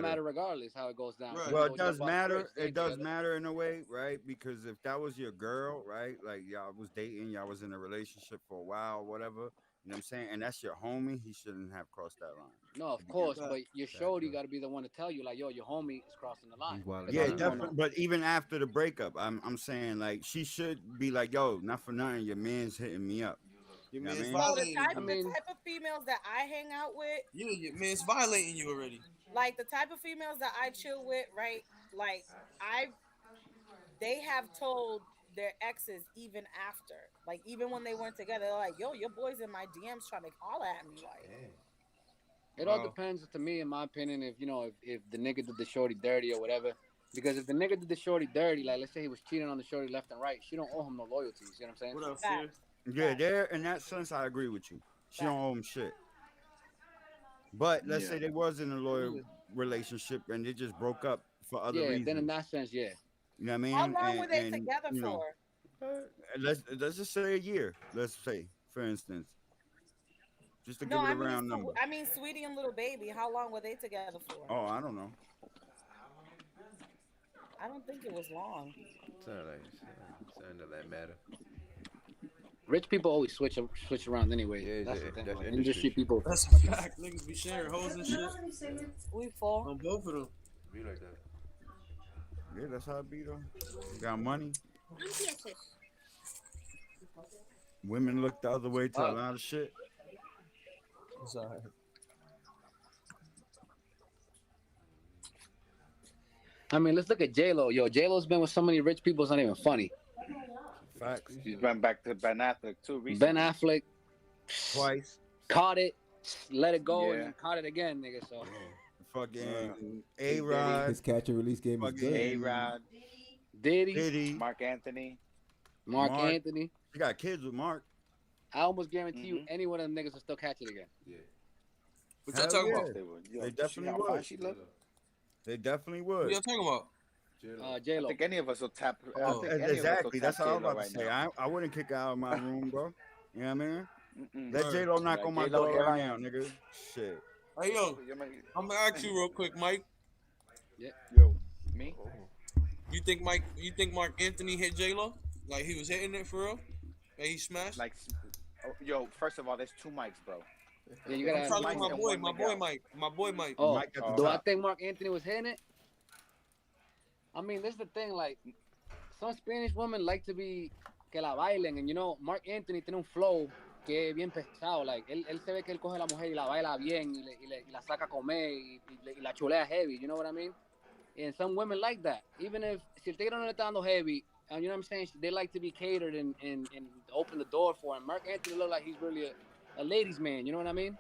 matter regardless how it goes down. Right. He Well, it told you does about matter. Chris. They It ain't does together. matter in a way, right? Because if that was your girl, right? Like y'all was dating, y'all was in a relationship for a while, whatever. You know what I'm saying? And that's your homie. He shouldn't have crossed that line No, to of begin course, with. but your Facts, shorty yo. got to be the one to tell you, like, yo, your homie is crossing the line. He's wilding That's out all Yeah, that's here. going on. definitely. But even after the breakup, I'm saying like she should be like, yo, not for nothing, your man's hitting me up. Your You know what I man's mean? So the violated type I you. the mean, type of females that I hang out with, Yeah, your man's violating you already. like the type of females that I chill with, right? Like I they have told their exes even after, like even when they weren't together, they're like, "Yo, your boy's in my DMs trying to holler at me." Like, Damn. it all Wow. depends to me, in my opinion, if you know, if the nigga did the shorty dirty or whatever. Because if the nigga did the shorty dirty, like let's say he was cheating on the shorty left and right, she don't owe him no loyalty. You see what I'm saying? What up, Fear? facts, Yeah, facts, there in that sense, I agree with you. She don't facts. owe him shit. But let's Yeah. say they was in a loyal Yeah. relationship and they just broke up for other Yeah. Then in reasons. that sense, yeah. You know what I How mean? long were they And together you know, for? let's just say a year. Let's say, for instance, just to No, give it I a mean, round number. Sweetie and Little Baby. How long were they together for? Oh, I don't know. I don't think it was long. Something of that matter. Rich people always switch around anyway. Yeah, That's the thing. that's Like, industry industry shit. people. That's a fact. Niggas be sharing hoes and shit We fall. on both of them. Be like that. Yeah, that's how it be though. You got money. Women look the other way to a lot of shit. It's all right. I mean, let's look at J Lo. Yo, J Lo's been with so many rich people. It's not even funny. Facts. He's been back to Ben Affleck too recently. Ben Affleck Twice. caught it, let it go, and Yeah. then caught it again, nigga. So Fucking Big A Rod. His catch and release game is Fucking good. A-Rod, Diddy, Diddy. Mark Anthony. Mark Mark. Anthony. You got kids with Mark. I almost guarantee you, Mhm. any one of them niggas will still catch it again. Yeah. What y'all Hell talking yeah. about? They would. Yo, They see definitely how would. fine she look? They definitely What would. y'all talking about? J I Lo. think any of us will tap. I Oh. think any of us will Exactly. tap That's what I was J-Lo about to right say. now. I wouldn't kick her out of my room, bro. You know what I mean? Mm-mm. Let Right. J Lo knock Like on my J-Lo, door here right I now, am. nigga. Shit. Hey yo, You're my- I'm gonna ask you real quick, Mike. Yeah. Yo, me? You think Mark Anthony hit J Lo? Like he was hitting it for real? Like he smashed? Like, yo, first of all, there's two mics, bro. Yeah, you I'm gotta There's ask two talking which to mics one. and one my boy Miguel. Mike, my boy Mike. Oh, Mike at the do I top. think Mark Anthony was hitting it? I mean, this is the thing. Like, some Spanish women like to be que la bailen, and you know, Mark Anthony tiene un flow que es bien pesado. Like, él se ve que él coge a la mujer y la baila bien y la saca a comer y la chulea heavy. You know what I mean? And some women like that. Even if si el tigre no le está dando heavy, and you know what I'm saying, they like to be catered and open the door for him. Mark Anthony look like he's really a ladies' man. You know what I mean?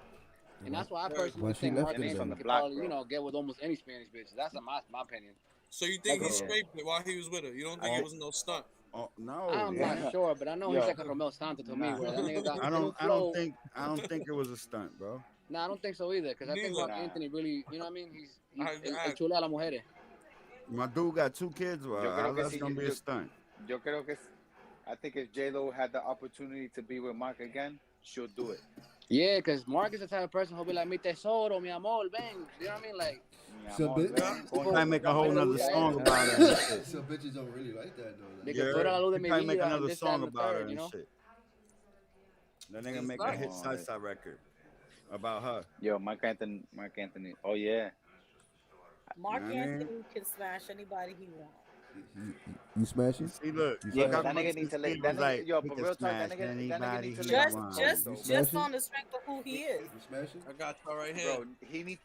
And that's why I Right. personally Why she think left Mark And him he's from Anthony the then? could block, probably, you bro. know, get with almost any Spanish bitch. That's my opinion. So you think he That's it. scraped it while he was with her? You don't think it was no stunt? Oh no, I'm man. not sure, but I know he's Yo, like a Romeo Santos to me, nah, where that nigga got I tiene un don't. flow. I don't think it was a stunt, bro. Nah, I don't think so either, because I think Neither. Mark nah. Anthony really, you know what I mean? He's el I chulea a las mujeres. My dude got 2 kids with her. Yo How creo que that's si, gonna be a stunt? yo creo que, I think if J-Lo had the opportunity to be with Mark again, she'll do it. Yeah, because Mark is the type of person who'll be like, mi tesoro, mi amor, ven. You know what I mean? Like, Mi So, amor, bitch- ven, He coño. might make a la whole mujer le nother gusta a song él. about her and shit. Some bitches don't really like that though. De Like, que tú eras la luz de He mi probably make vida, and another this, that, song and the about her third, you and know? shit. That nigga It's make a not. hit Come on, salsa record about her. Yo, Mark Anthony. Oh yeah. Mark You know what I mean? Anthony can smash anybody he wants. you smash You it? see, look, You Yeah, look smash how but that it? nigga much needs this to lay. kid That was like, nigga, yo, he for can real talk, smash that nigga anybody needs to he lay off Just the wants. coke, just though. You just smash it? on the strength of who he is. You smash it? I got y'all right here. Bro, he needs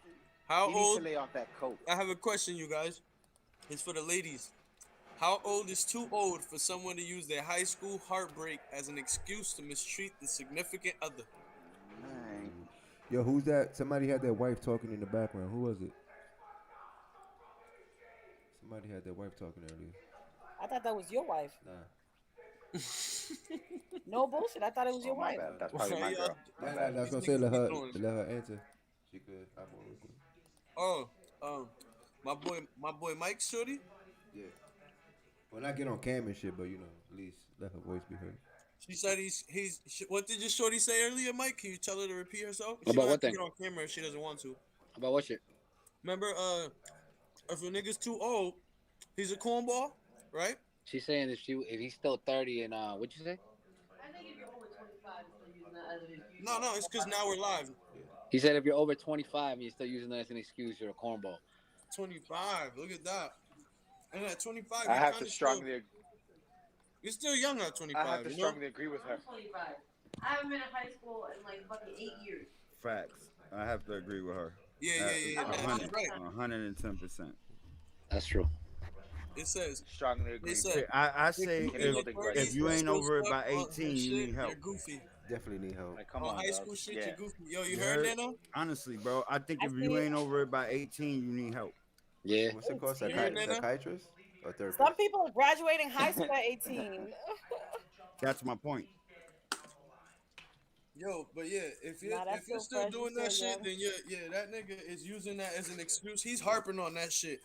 How to old? lay off that coke. I have a question, you guys. It's for the ladies. How old is too old for someone to use their high school heartbreak as an excuse to mistreat the significant other? Man. Yo, who's that? Somebody had their wife talking in the background. Who was it? Somebody had their wife talking earlier. I thought that was your wife. Nah. No bullshit. I thought it was Oh, your my wife. bad. That's probably my girl. My Nah, bad. I was gonna These say niggas let be her doing- answer. She could hop on real quick. Oh, my boy Mike Shorty. Yeah. Well, not get on cam and shit, but you know, at least let her voice be heard. She said what did your Shorty say earlier, Mike? Can you tell her to repeat herself? She About don't what have to thing? get on camera if she doesn't want to. About what shit? Remember, if a nigga's too old, he's a cornball, right? She's saying if he's still 30 and what'd you say? No, it's because now we're live. He said if you're over 25 and you're still using that as an excuse, you're a cornball. 25. Look at that. And at 25, I you have kind to of still, strongly. you're still young at I have 25. to You know. strongly agree with her. I haven't been in high school in like fucking 8 years. Facts. I have to agree with her. Yeah. A She's hundred, right. 110%. That's true. It says. Strongly agree. It said. I say If Give you're me in your holding 30s, if you you're ain't still over it stuck by on 18, you shit, need help. you're goofy. Definitely need help. Like, come On on, high dog. school shit, Yeah. you're goofy. Yo, you You heard heard? that now? Honestly, bro, I think I if you see. ain't over it by 18, you need help. Yeah. What's it called? You heard that now? Psychiatrist or therapist? Some people are graduating high school at 18. That's my point. Yo, but yeah, if you're Nah, that's if you're still still fresh, doing you that still shit, young. then that nigga is using that as an excuse. He's harping on that shit.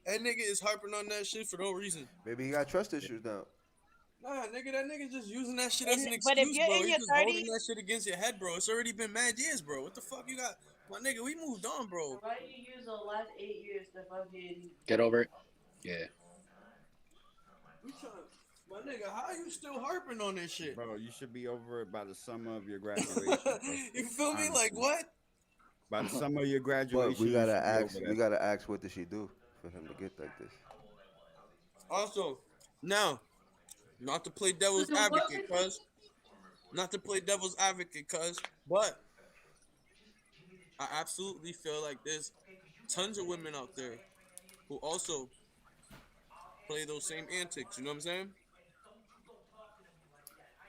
That nigga is harping on that shit for no reason. Maybe he got trust issues now. Nah, nigga, that nigga just using that shit as an But if excuse, you're bro. in He's your just holding 30s, that shit against your head, bro. It's already been mad years, bro. What the fuck you got? My nigga, we moved on, bro. Why do you use the last 8 years to fucking Get over it. Yeah. We trying, my nigga, how you still harping on this shit? Bro, you should be over it by the summer of your graduation. You feel me? Honestly. Like what? By the summer of your graduation, But we you gotta should be ask. over We that. gotta ask, what did she do for him to get like this? Also, now, not to play devil's So what advocate, was- cuz. Not to play devil's advocate, cuz. But I absolutely feel like there's tons of women out there who also play those same antics. You know what I'm saying?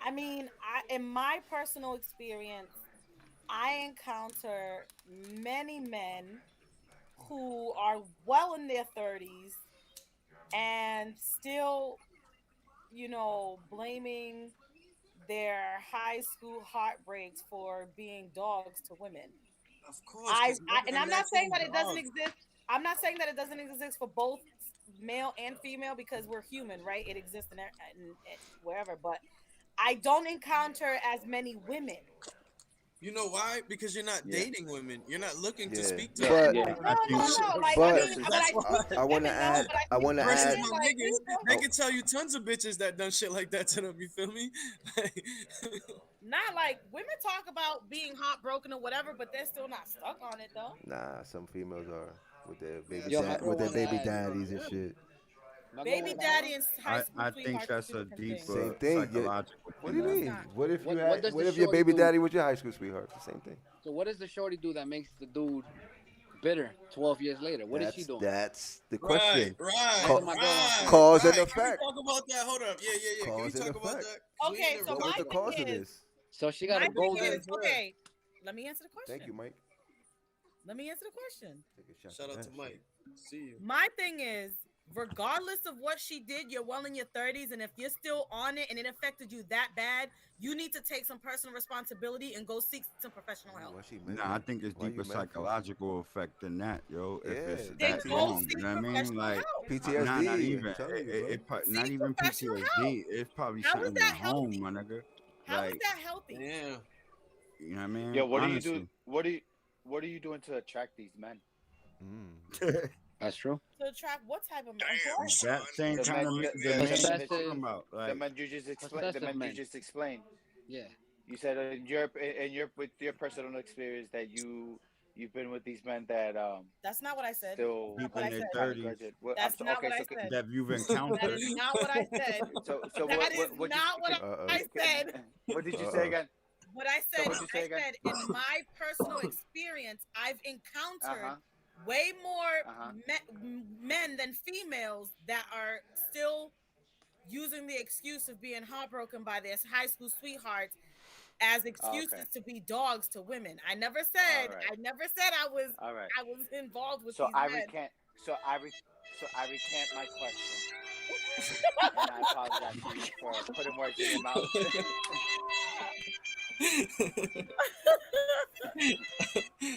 I mean, in my personal experience, I encounter many men who are well in their 30s and still, blaming their high school heartbreaks for being dogs to women. Of course. 'Cause men And are I'm not saying that naturally it doesn't dogs. exist. I'm not saying that it doesn't exist for both male and female, because we're human, right? It exists in wherever, but I don't encounter as many women. You know why? Because you're not Yeah. dating women. You're not looking to Yeah. speak to But- them. Yeah. No. Like, But- I mean, That's but why. I want to women, no, add. but I want to Versus add. my like, niggas, you they can tell you tons of bitches that done shit like that to them. You feel me? not like women talk about being heartbroken or whatever, but they're still not stuck on it though. Nah, some females are with their baby Yo, my girl with their wanna baby add, daddies and shit. My girl Baby wanna- daddy and high school I think sweethearts are that's two a different deeper things. Same thing, yeah. psychological What do you thing. mean? not. What if What- you what had? does What the if your shorty baby do? daddy was your high school sweetheart? It's the same thing. So what does the shorty do that makes the dude bitter 12 years later? What is she doing? That's the question. Right. Ca- right. cause and right. effect. Can we talk about that? Hold up. Yeah. Can we Cause and talk about effect. that? 'Cause we Okay, ain't so never What was my the talked cause thing of is- this? So she got My a thing golden. is, okay, let me answer the question. Thank you, Mike. Let me answer the question. Take a shot Shout out that to shit. Mike. See you. My thing is, regardless of what she did, you're well in your 30s, and if you're still on it and it affected you that bad, you need to take some personal responsibility and go seek some professional help. Why she mad? Nah, I think it's Why you deeper mad for? psychological effect than that, yo. If Yeah, it's then that Then go long, seek you know what I mean? professional Like, help. PTSD. not I'm even. telling you, bro. Not Seek even professional PTSD. It's probably How is something that at home, healthy? my nigga. How is Like, that healthy? Yeah. you know what I mean? Yo, what Honestly. do you do? What are you doing to attract these men? That's true. To attract what type of man? Damn, What? That same The kind men- of the- the the man men you're that talking you- about. The Like, men you just explained. The Possessive men you men. just explained. Yeah. You said in your with your personal experience that you've been with these men that That's not what I said. still That's not what I Deep in said. their kinda 30s. grudge it. Well, That's I'm not okay, what so I said. that you've That encountered. is not what I said. So That what is what not what I said. What did you Uh-oh. say again? What I said, what'd you say again? in my personal experience, I've encountered Uh-huh. way more Uh-huh. men than females that are still using the excuse of being heartbroken by their high school sweethearts as excuses to be dogs to women. I never said All right. I was All right. I was involved with So these I men. recant. So I recant my question, and I apologize to you for putting words in your mouth.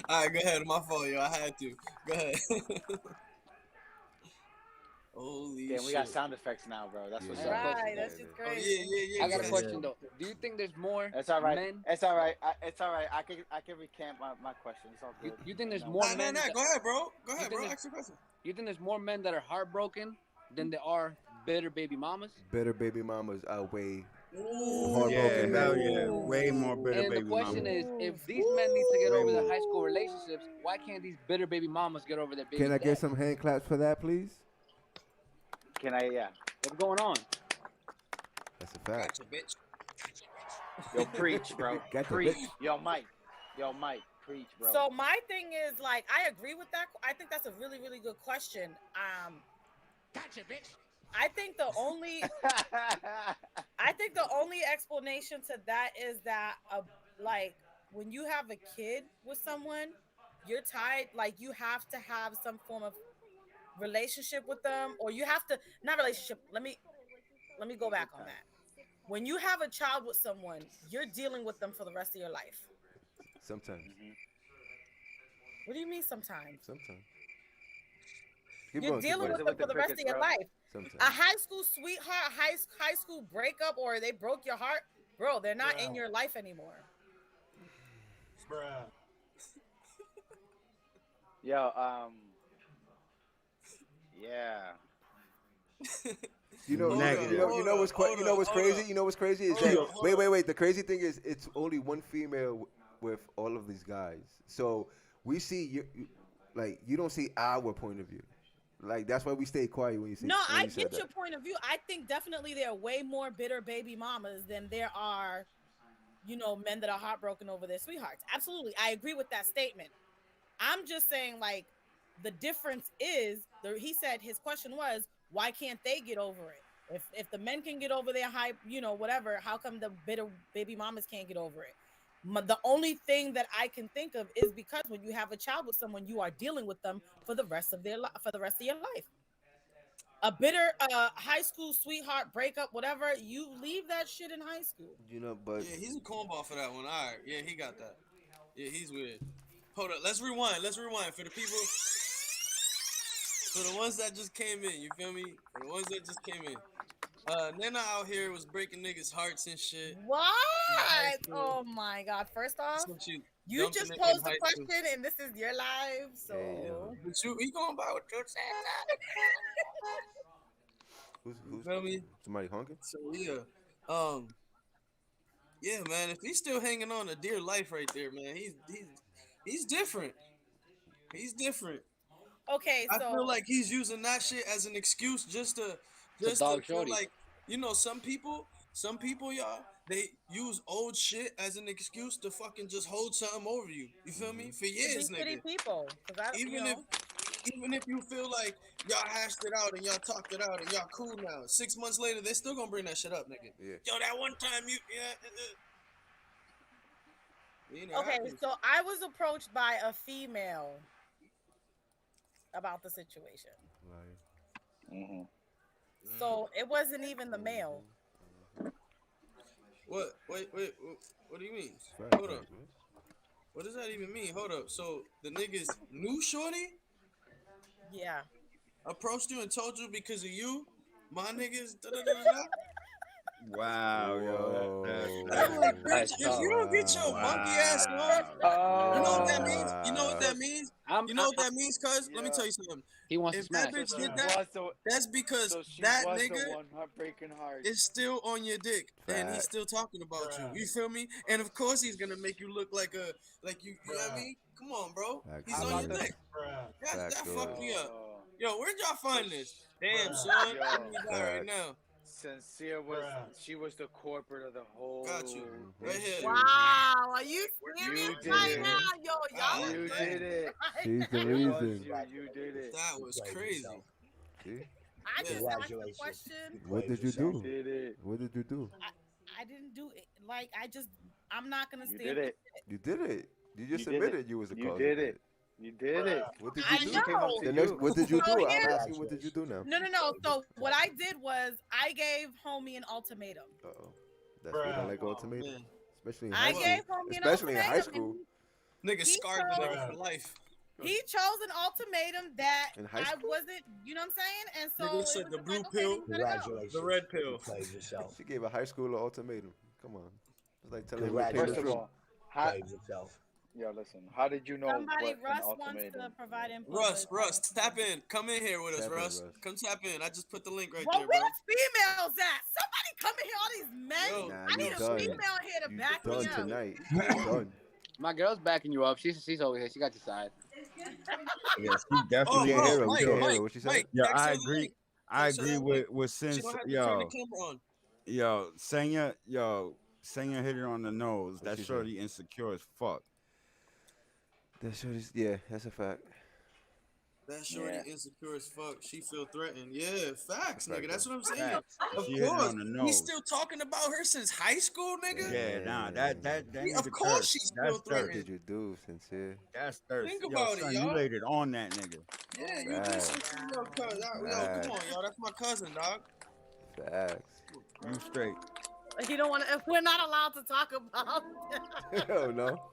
All right, go ahead. My fault, yo. I had to. Go ahead. Holy Damn, shit. we got sound effects now, bro. That's what's Yeah. up. Right, that's just Oh, crazy. yeah. I got a yeah. question though. Do you think there's more It's all right. men? It's all right. It's all right. I can recant my question. It's all good. You think there's No. more Nah. men? Go ahead, bro. Go You ahead, think bro. there's- Ask your question. You think there's more men that are heartbroken than there are bitter baby mamas? Better baby mamas outweigh Ooh. heartbroken Yeah, hell men. yeah. Way more bitter And the baby question mama. is, if these men need to get Way over their more. high school relationships, why can't these bitter baby mamas get over their baby Can I get dads? some hand claps for that, please? Can I? Yeah. What's going on? That's a fact. Gotcha, bitch. Yo, preach, bro. Got the Preach. bitch. Yo, Mike. Preach, bro. So my thing is like I agree with that. I think that's a really, really good question. Gotcha, bitch. I think the only explanation to that is that like when you have a kid with someone, you're tied, like you have to have some form of relationship with them, or you have to not relationship. Let me go back on that. When you have a child with someone, you're dealing with them for the rest of your life. Sometimes. What do you mean sometimes? Sometimes. Keep You're going, keep dealing going. with them for the rest of your life. Sometimes. A high school sweetheart, high school breakup, or they broke your heart, bro, they're not in your life anymore. Bruh. Yo, yeah. You know what's Hold crazy? up. You know what's crazy is Hold that up. wait. The crazy thing is it's only one female with all of these guys. So we see you don't see our point of view. Like that's why we stay quiet when you see. No, when I you said get that. your point of view. I think definitely there are way more bitter baby mamas than there are, men that are heartbroken over their sweethearts. Absolutely. I agree with that statement. I'm just saying, like, the difference is, he said his question was, why can't they get over it? If the men can get over their hype, whatever, how come the bitter baby mamas can't get over it? The only thing that I can think of is because when you have a child with someone, you are dealing with them for the rest of your life. A bitter high school sweetheart breakup, whatever, you leave that shit in high school. But Yeah, he's a cornball for that one. All right. Yeah, he got that. Yeah, he's weird. Hold up. Let's rewind for the people. For the ones that just came in, you feel me? For the ones that just came in. Nana out here was breaking niggas' hearts and shit. What? Oh my god. First off, you just posed a question and this is your live, so But he going by what you're saying. who's Feel me? somebody honking? So yeah, man. If he's still hanging on to dear life right there, man, he's different. He's different. okay, so I feel like he's using that shit as an excuse just to dog feel shorty. like, some people, y'all, they use old shit as an excuse to fucking just hold something over you. You feel me? For years, these shitty nigga. people. Even if you feel like y'all hashed it out and y'all talked it out and y'all cool now, 6 months later they still gonna bring that shit up, nigga. Yeah. Yo, that one time you Okay, so I was approached by a female about the situation. So it wasn't even the male. What? Wait. What do you mean? Fact, Hold up. What does that even mean? Hold up. So the niggas knew Shorty? Yeah. Approached you and told you because of you, my niggas. Da-da-da-da-da. Wow, yo. I'm like, bitch, if you don't get your monkey ass on, you know what that means? You know what that means? You know what that means, cuz? Let me tell you something. He wants If to smash. that bitch did that, that's because that nigga is still on your dick and he's still talking about you. You feel me? And of course he's gonna make you look like you know what I mean? Come on, bro. He's on your dick. That fucked me up. Yo, where'd y'all find this? Damn, son. I need that right now. Sincere she was the corporate of the whole. Got you. Right here. Wow, are you serious right now? Yo, y'all. You did it. She's the reason. You did it. That was crazy. See? I just asked the question. What did you do? You did it. What did you do? I didn't do it. Like, I'm not gonna You stand did it. You did it. You just You did admitted it. you was a You cause. did it. You did it. What did I you do? know. The next, what did you So do? I'm here- asking, what did you do now? No. So what I did was I gave homie an ultimatum. Uh-oh. That's we don't like ultimatum. Man. Especially in I high school. gave homie an Especially in high ultimatum. school. Nigga He scarred the told- nigga for life. He chose an ultimatum that In high I school? wasn't, you know what I'm saying? And so Nigga it said was the just blue like, okay, pill, he's gonna go. Congratulations. the red You pill. played yourself. She gave a high schooler ultimatum. Come on. It's like telling him to pick Congratulations. First the of fruit. all, how? Played yourself. Yo, listen. How did you know Somebody, what an Russ wants to ultimatum provide was? input. Russ, but I Russ, don't tap think- in. Come in here with us, Tap in, Russ. Russ. Come tap in. I just put the link right Well, there, where bro. the females at? Somebody come in here, all these men. Yo, Nah, I you need a done. female here to You back me done up. tonight. You done. My girl's backing you up. She's over here. She got your side. Yes, he Oh, We definitely can't oh, hear her. We Mike, can't hear Mike, her. What she said? Mike, Yeah, text I her the agree. link. I Text her agree that link. with She since don't have to turn the yo camera on. yo Senya hit it on the nose. What That she say? shorty insecure as fuck. Yeah, that's a fact. That shorty Yeah. insecure as fuck. She feel threatened. Yeah, facts, Fact, nigga. That's though. what I'm saying. Facts. Of She hit it course. on the He's nose. still talking about her since high school, nigga. Yeah, nah, that Yeah, nigga of course thirst. she's That's still What thirst. threatened. did you do, sincere? That's thirst. Think Yo, about it, son, you y'all. laid it on that nigga. Yeah, you did Facts. something to your cousin. Yo, come on, y'all. That's my cousin, dog. Facts. You straight. You don't want to. We're not allowed to talk about. Oh no.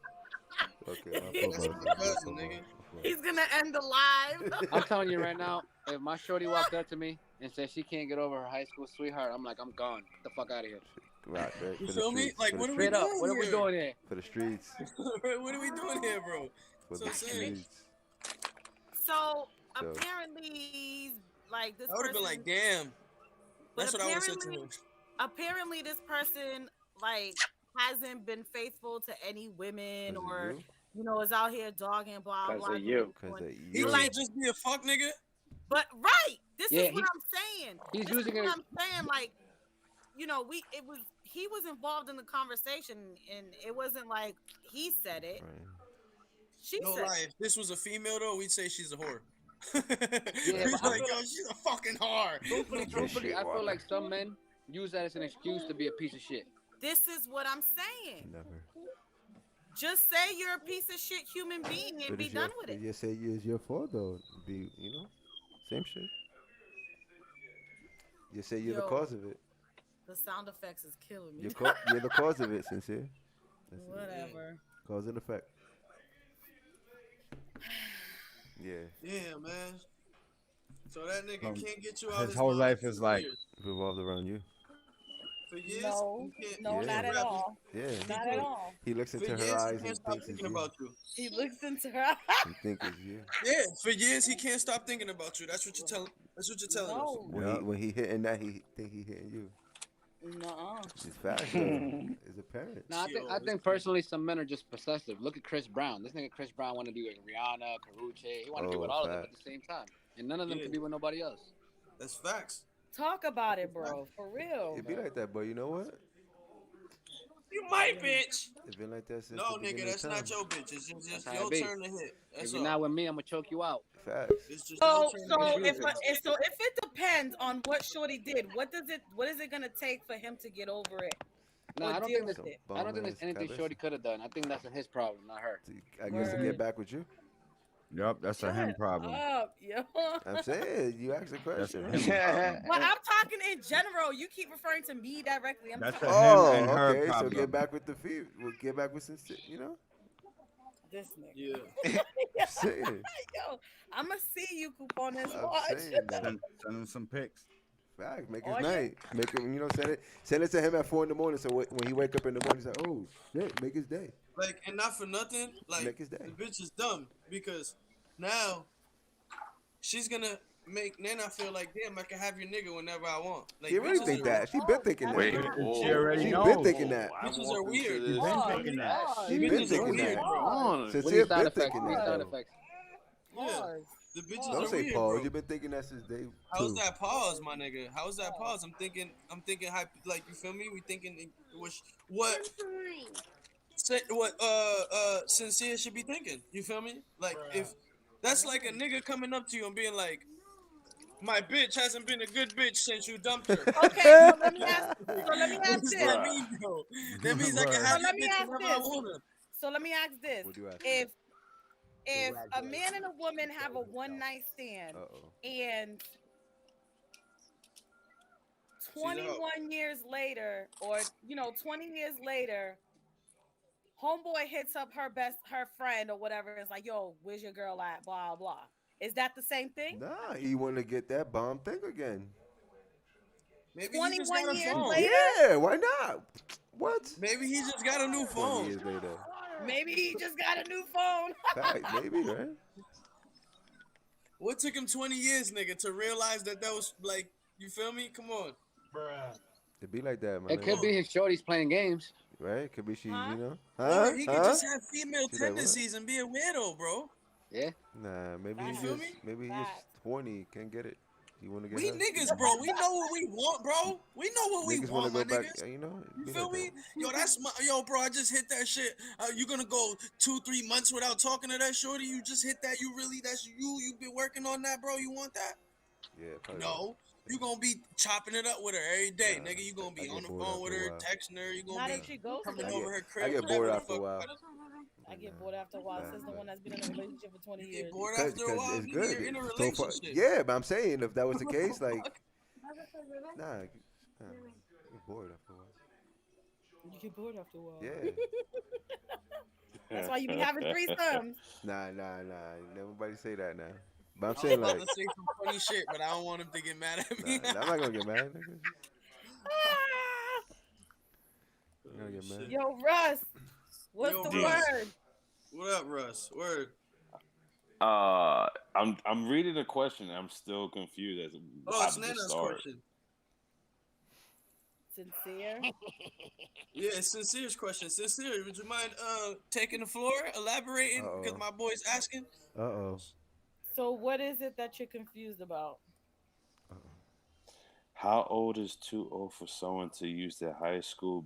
Okay, That's my cousin, nigga. He's gonna end the live. I'm telling you right now, if my shorty walked up to me and said she can't get over her high school sweetheart, I'm like, I'm gone. Get the fuck out of here. Right, right. You For feel the me? streets. Like, For what the are we Straight up, doing what are we here? doing here? For the streets. What are we doing here, bro? For So the I'm saying, streets. So So- apparently, like this I would have been person, like, damn. but That's what I would have said to apparently, him. apparently this person like hasn't been faithful to any women, 'Cause of or you? is out here dogging blah 'Cause blah. of you. Because of He you. can't just be a fuck nigga. But right, this Yeah, is what I'm saying. he's This using is what it- I'm saying. Like, he was involved in the conversation, and it wasn't like he said it. Right. She No said, lie. If this was a female though, we'd say she's a whore. Yeah, We'd but be I like, feel yo, like- she's a fucking whore. Truthfully, I feel water. like some men use that as an excuse to be a piece of shit. "This is what I'm saying. Never. Just say you're a piece of shit human being and But be it's done with it." You say it's your fault though. Be same shit. You say you're the Yo. cause of it. The sound effects is killing me. You're the cause of it, sincere. That's it. Whatever. Cause and effect. Yeah. Yeah, man. So that nigga Um, can't get you out. his whole life mind is for like- years. Revolved around you. For years. No, he can't- no, he not can't at rap- all. Yeah. Not at all. He looks For into years, her he eyes can't and stop thinks it's thinking you. about you. He looks into her. He thinks it's you. Yeah, for years he can't stop thinking about you. That's what you're telling. That's what you're telling us. No, When he hitting that, he think he hitting you. no. It's fact, though. It's apparent. No, I think personally some men are just possessive. Look at Chris Brown. This nigga Chris Brown want to be with Rihanna, Karuchi. He want to be Oh, with all of them fact. at the same time, and none of them Yeah. can be with nobody else. That's facts. Talk about it, bro. For real. It be like that, but you know what? You might, bitch. It's been like that since No, the nigga, beginning that's of not time. your bitch. It's just how your it be. turn to hit. That's If you're all. not with me, I'm gonna choke you out. Facts. It's just So, your turn to hit. if it depends on what Shorty did, what is it gonna take for him to get over it? No, Or I don't deal think with there's, it? I don't think there's Bum-ass anything cabeza. Shorty could have done. I think that's his problem, not her. I guess to Word. get back with you. Yup, that's a him Shut problem. up, yo. I'm saying you asked a That's a question. him problem. But I'm talking in general. You keep referring to me directly. I'm That's talking a Oh, him and her okay. So problem. get back with the feet. We'll get back with sincere. this nigga. Yeah. I'm saying. Yo, I'ma see you poop on this I'm watch. saying that. Send him some pics. Fact. Make Oh, his yeah. night. Make him. Send it to him at 4 a.m. So when he wake up in the morning, he's like, oh shit, make his day. Like, and not for nothing, like, Make his day. the bitch is dumb because now she's gonna make Nana feel like, damn, I can have your nigga whenever I want. Like, She already bitches think are- that. She been thinking that. Wait, She already She knows. been thinking that. Bitches are weird. She been Oh, thinking that. She Bitches been are thinking weird, that. bro. Sincere We need sound been effects. thinking We need that. sound though. effects. Yeah. Pause. The bitches Don't are say weird, pause. bro. You've been thinking that since day How's 2. that pause, my nigga? How's that pause? I'm thinking, like, you feel me? We thinking what sincere should be thinking. You feel me? Like, if that's like a nigga coming up to you and being like, my bitch hasn't been a good bitch since you dumped her. Okay, so let me ask. So let me What ask does this. that mean, bro? That means I can have So let your me bitch ask whenever I this. want her. So let me ask this: What do you ask? if a man and a woman have a one night stand and 21 years later, or 20 years later, homeboy hits up her friend or whatever. It's like, yo, where's your girl at? Blah blah. Is that the same thing? Nah, he want to get that bomb thing again. Maybe he just got 21 a years phone. later. Yeah, why not? What? Maybe he just got a new 20 phone. years later. Maybe he just got a new phone. Fact, maybe, right? What took him 20 years, nigga, to realize that was like, you feel me? Come on. It be like that, man. It could be his shorties playing games. Right? Could be she, Huh? you know? Or he could Huh? just have female She like, what? tendencies and be a weirdo, bro. Yeah. Nah, maybe Facts. he feel just me? maybe he Facts. just horny, can't get it. You want to get We her? niggas, bro. We know what we want, bro. We know what we Niggas want want, to my go back, niggas. you know? You Be feel like me? that. Yo, that's my bro. I just hit that shit. You gonna go 2-3 months without talking to that shorty? You just hit that. You really? That's you. You been working on that, bro. You want that? Yeah, probably not. No. You gonna be chopping it up with her every day, Nah, nigga. You gonna I be get on the bored phone with after a her, while. texting her. You gonna Not be if she goes coming to over you. her crib. I get whatever bored the after a fuck. while. I get bored after a while. Says the one that's been in a relationship for 20 You years. get bored Cause, after a while. it's Nigga, good. you're in a So far, relationship. yeah, but I'm saying if that was the case, like, nah, I get bored after a while. You get bored after a while. Yeah. That's why you be having threesomes. Nah. Nobody say that now. But I'm I was saying about like, to say some funny shit, but I don't want him to get mad at me. nah, I'm not gonna get mad. Nigga. Ah! I'm gonna get mad. Yo, Russ, what's Yo, the Russ. word? What up, Russ? Word. I'm reading the question. And I'm still confused as to Oh, how it's did this Nana's start. question. Sincere. Yeah, it's Sincere's question. Sincere, would you mind taking the floor, elaborating? Because my boy's asking. Uh-oh. So what is it that you're confused about? How old is too old for someone to use their high school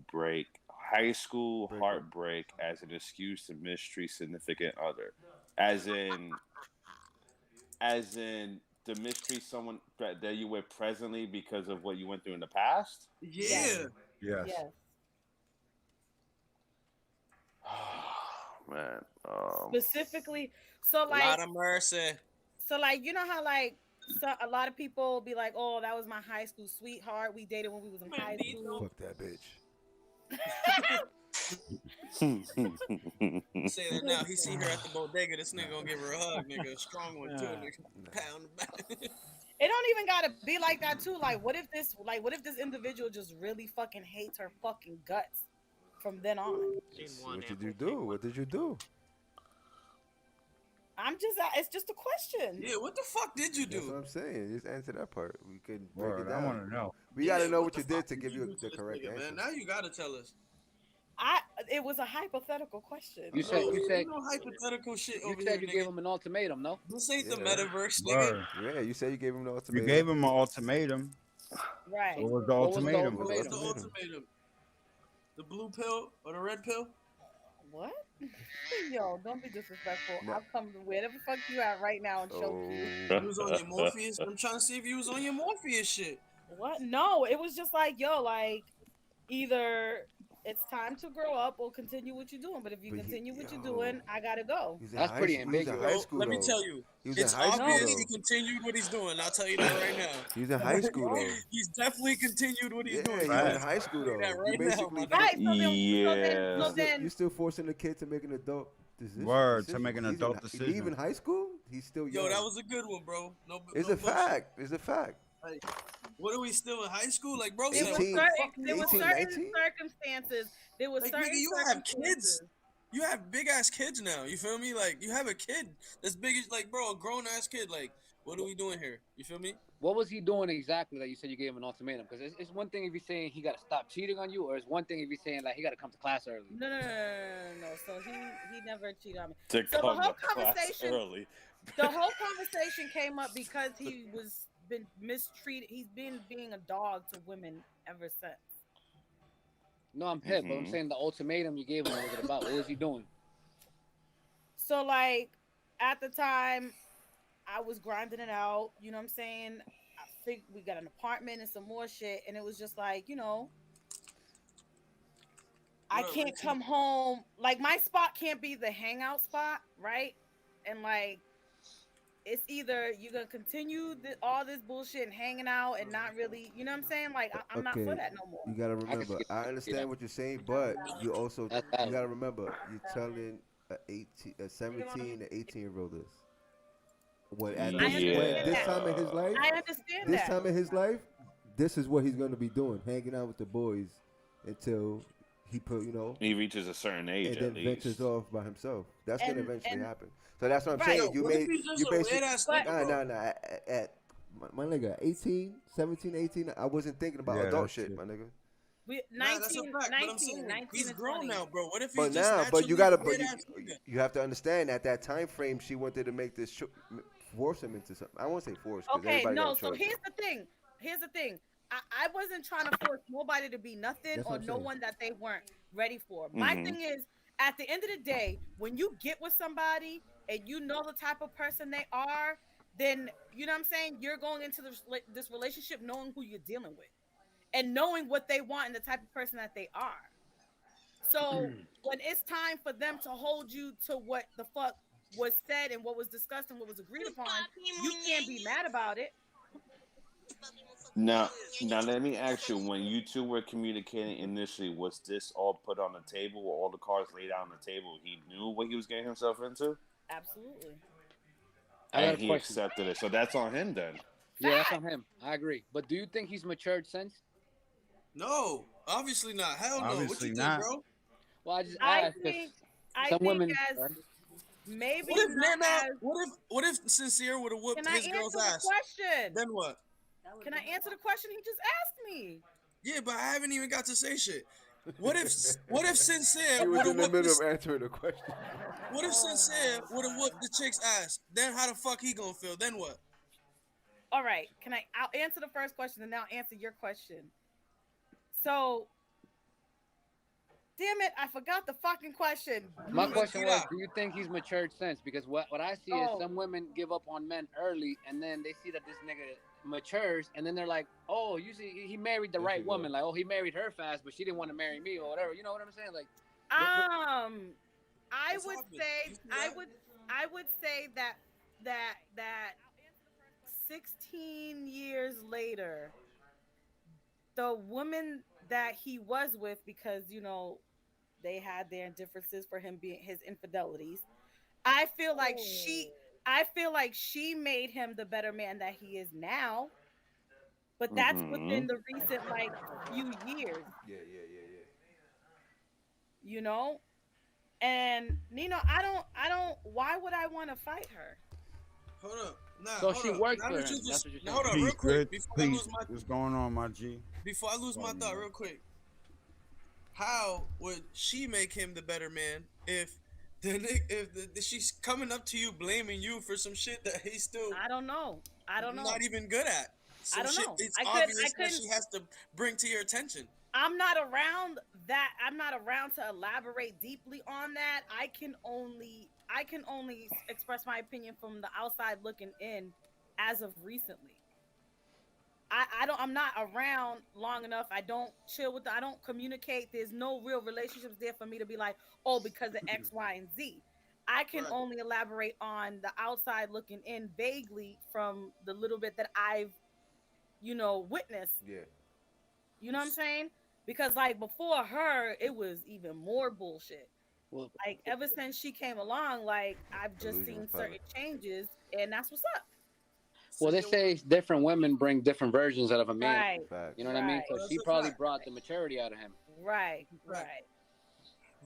heartbreak as an excuse to mistreat significant other? As in to mistreat someone that you with presently because of what you went through in the past? Yeah. Yes. Yes. Man. Specifically, so A like, lot of mercy. you know how like a lot of people be like, oh, that was my high school sweetheart. We dated when we was in high school. Fuck that bitch. Say that now. He see her at the bodega. This nigga gonna give her a hug, nigga. A strong one too, nigga. Pound the back. It don't even gotta be like that too. Like, what if this individual just really fucking hates her fucking guts from then on? What did you do? What did you do? It's just a question. Yeah, what the fuck did you That's what do? I'm saying. Just answer that part. We could break Word, it I down. want to know. We gotta know what what you the did fuck to give you you do to the this correct nigga, answer. man. Now you gotta tell us. It was a hypothetical question. You said no hypothetical shit you over said here, you nigga. gave him an ultimatum, no? This ain't the Yeah. metaverse, nigga. Word. Yeah, you said you gave him the You ultimatum. gave him an ultimatum. Right. What was the What was the ultimatum? What's the ultimatum? ultimatum? The blue pill or the red pill? What? Yo, don't be disrespectful. No. I'll come to wherever the fuck you at right now and choke you. You was on your Morpheus. I'm trying to see if you was on your Morpheus shit. What? No, it was just like, yo, like, either it's time to grow up or continue what you're doing. But if you But continue what you're yo. doing, I gotta go. He was in That's high pretty school. He was in ambiguous. high Well, school. let me though. tell you, He was in it's high school. obvious though. he continued what he's doing. I'll tell you that right now. He was in high school though. He's definitely continued what he's Yeah, doing. he was yo. in high school I'll tell you though. that You right now, basically my nigga. Right. Yeah. So then, you still forcing the kid to make an adult Word, to decision. make an He's adult in, decision. Even high school, he's still young. Yo, that was a good one, bro. No, It's no a bullshit. fact. It's a fact. Like, what are we still in high school? Like, bro, it said, was 18, there was 18, certain 19? circumstances. There was like, certain nigga, you have kids. circumstances. You have big ass kids now. You feel me? Like, you have a kid that's big as, like, bro, a grown ass kid. Like, what are we doing here? You feel me? What was he doing exactly that you said you gave him an ultimatum? Because it's one thing if you're saying he got to stop cheating on you, or it's one thing if you're saying like he got to come to class early. No. So he never cheated on me. To So the come whole to class conversation, early. the whole conversation came up because he was been mistreated. He's been being a dog to women ever since. No, I'm hip, but I'm Mhm. saying the ultimatum you gave him. What was it about? What was he doing? So like at the time, I was grinding it out. You know what I'm saying? I think we got an apartment and some more shit, and it was just like, you know, I What up, can't Richie? come home. Like my spot can't be the hangout spot, right? And like it's either you're gonna continue all this bullshit and hanging out and not really, you know what I'm saying? Like I'm not for Okay, that no more. you gotta I can remember. see, I see that. understand what you're saying, but you also That's you valid. gotta remember. You're telling a 17 to 18-year-old this. When at I this when understand this that. time in his Yeah. life, I understand this that. time in his life, this is what he's gonna be doing, hanging out with the boys until he put, He reaches a certain age and at then ventures least. off by himself. That's gonna eventually And happen. So that's what I'm right. Yo, saying. You what if made he's just you a basically weird ass But nigga, bro? at my nigga 18, 17, 18. I wasn't thinking about Yeah, adult that's shit, it. my nigga. we Nah, that's a 19, fact. But I'm 19, saying 19 he's and grown 20. now, bro. What if he's But just now, but you naturally gotta, a weird ass nigga? you have to understand at that time frame, she wanted to make this force him into something. I won't say force because Okay, everybody got no. a So choice. here's the thing. Here's the thing. I wasn't trying to force nobody to be nothing That's what or I'm no saying. one that they weren't ready for. My Hmm. thing is, at the end of the day, when you get with somebody and you know the type of person they are, then you know what I'm saying. You're going into this relationship knowing who you're dealing with and knowing what they want and the type of person that they are. So when it's time for them to hold you to what the fuck was said and what was discussed and what was agreed upon, you can't be mad about it. Now let me ask you: when you two were communicating initially, was this all put on the table? Were all the cards laid out on the table? He knew what he was getting himself into, Absolutely. I got and a he question. accepted it. So that's on him then. Yeah, that's Fact. on him. I agree. But do you think he's matured since? No, obviously not. Hell no. What you Obviously think, not. bro? Well, I just I asked because think I some think women. as maybe What if not Nana? as What if Sincere would have can whooped I his girl's answer the ass? question? Then what? Can I answer the question he just asked me? Yeah, but I haven't even got to say shit. What if Sincere He was would have in the whooped middle of this? answering the question. What if Oh Sincere my would have whooped the god. chick's ass? Then how the fuck he gonna feel? Then what? All right, I'll answer the first question and now answer your question. So, damn it, I forgot the fucking question. My But question get was, out. do you think he's matured since? Because what I see is Oh, some women give up on men early, and then they see that this nigga matures, and then they're like, oh, you see, he married the There she right go. woman. Like, oh, he married her fast, but she didn't want to marry me or whatever. You know what I'm saying? Like, um, I That's would happened. say You see I that? would I would say that 16 years later, the woman that he was with, because they had their differences for him being his infidelities. I feel like she I feel like she made him the better man that he is now, but that's Hmm. within the recent like few years, Yeah, yeah, yeah, you know? And I don't why would I want to fight her? Hold up. Nah, so hold she up. worked Now for that you him. That's just what you're now, saying. hold up, real Peace, quick good. Peace. What's going on, my G? before I lose my Pardon thought, me. real quick. How would she make him the better man if she's coming up to you blaming you for some shit that he's still I don't know. I don't know. not even good at? I Some don't shit know. it's I obvious that couldn't she has to bring to your attention. I'm not around that. I'm not around to elaborate deeply on that. I can only express my opinion from the outside looking in as of recently. I'm not around long enough. I don't chill with I don't communicate. There's no real relationships there for me to be like, oh, because of X, Y, and Z. I can Right. only elaborate on the outside looking in vaguely from the little bit that I've, witnessed. yeah. You know what I'm saying? Because like before her, it was even more bullshit. Well, Like ever since she came along, like I've just Illusions seen palace. certain changes, and that's what's up. well, they Second one. say different women bring different versions out of a man. Right, You Facts. know what I mean? right, So That's she a probably fact. brought the maturity out of him. right, Fact. right.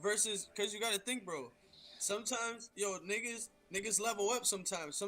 Versus, cause you gotta think, bro. Sometimes, niggas level up. Sometimes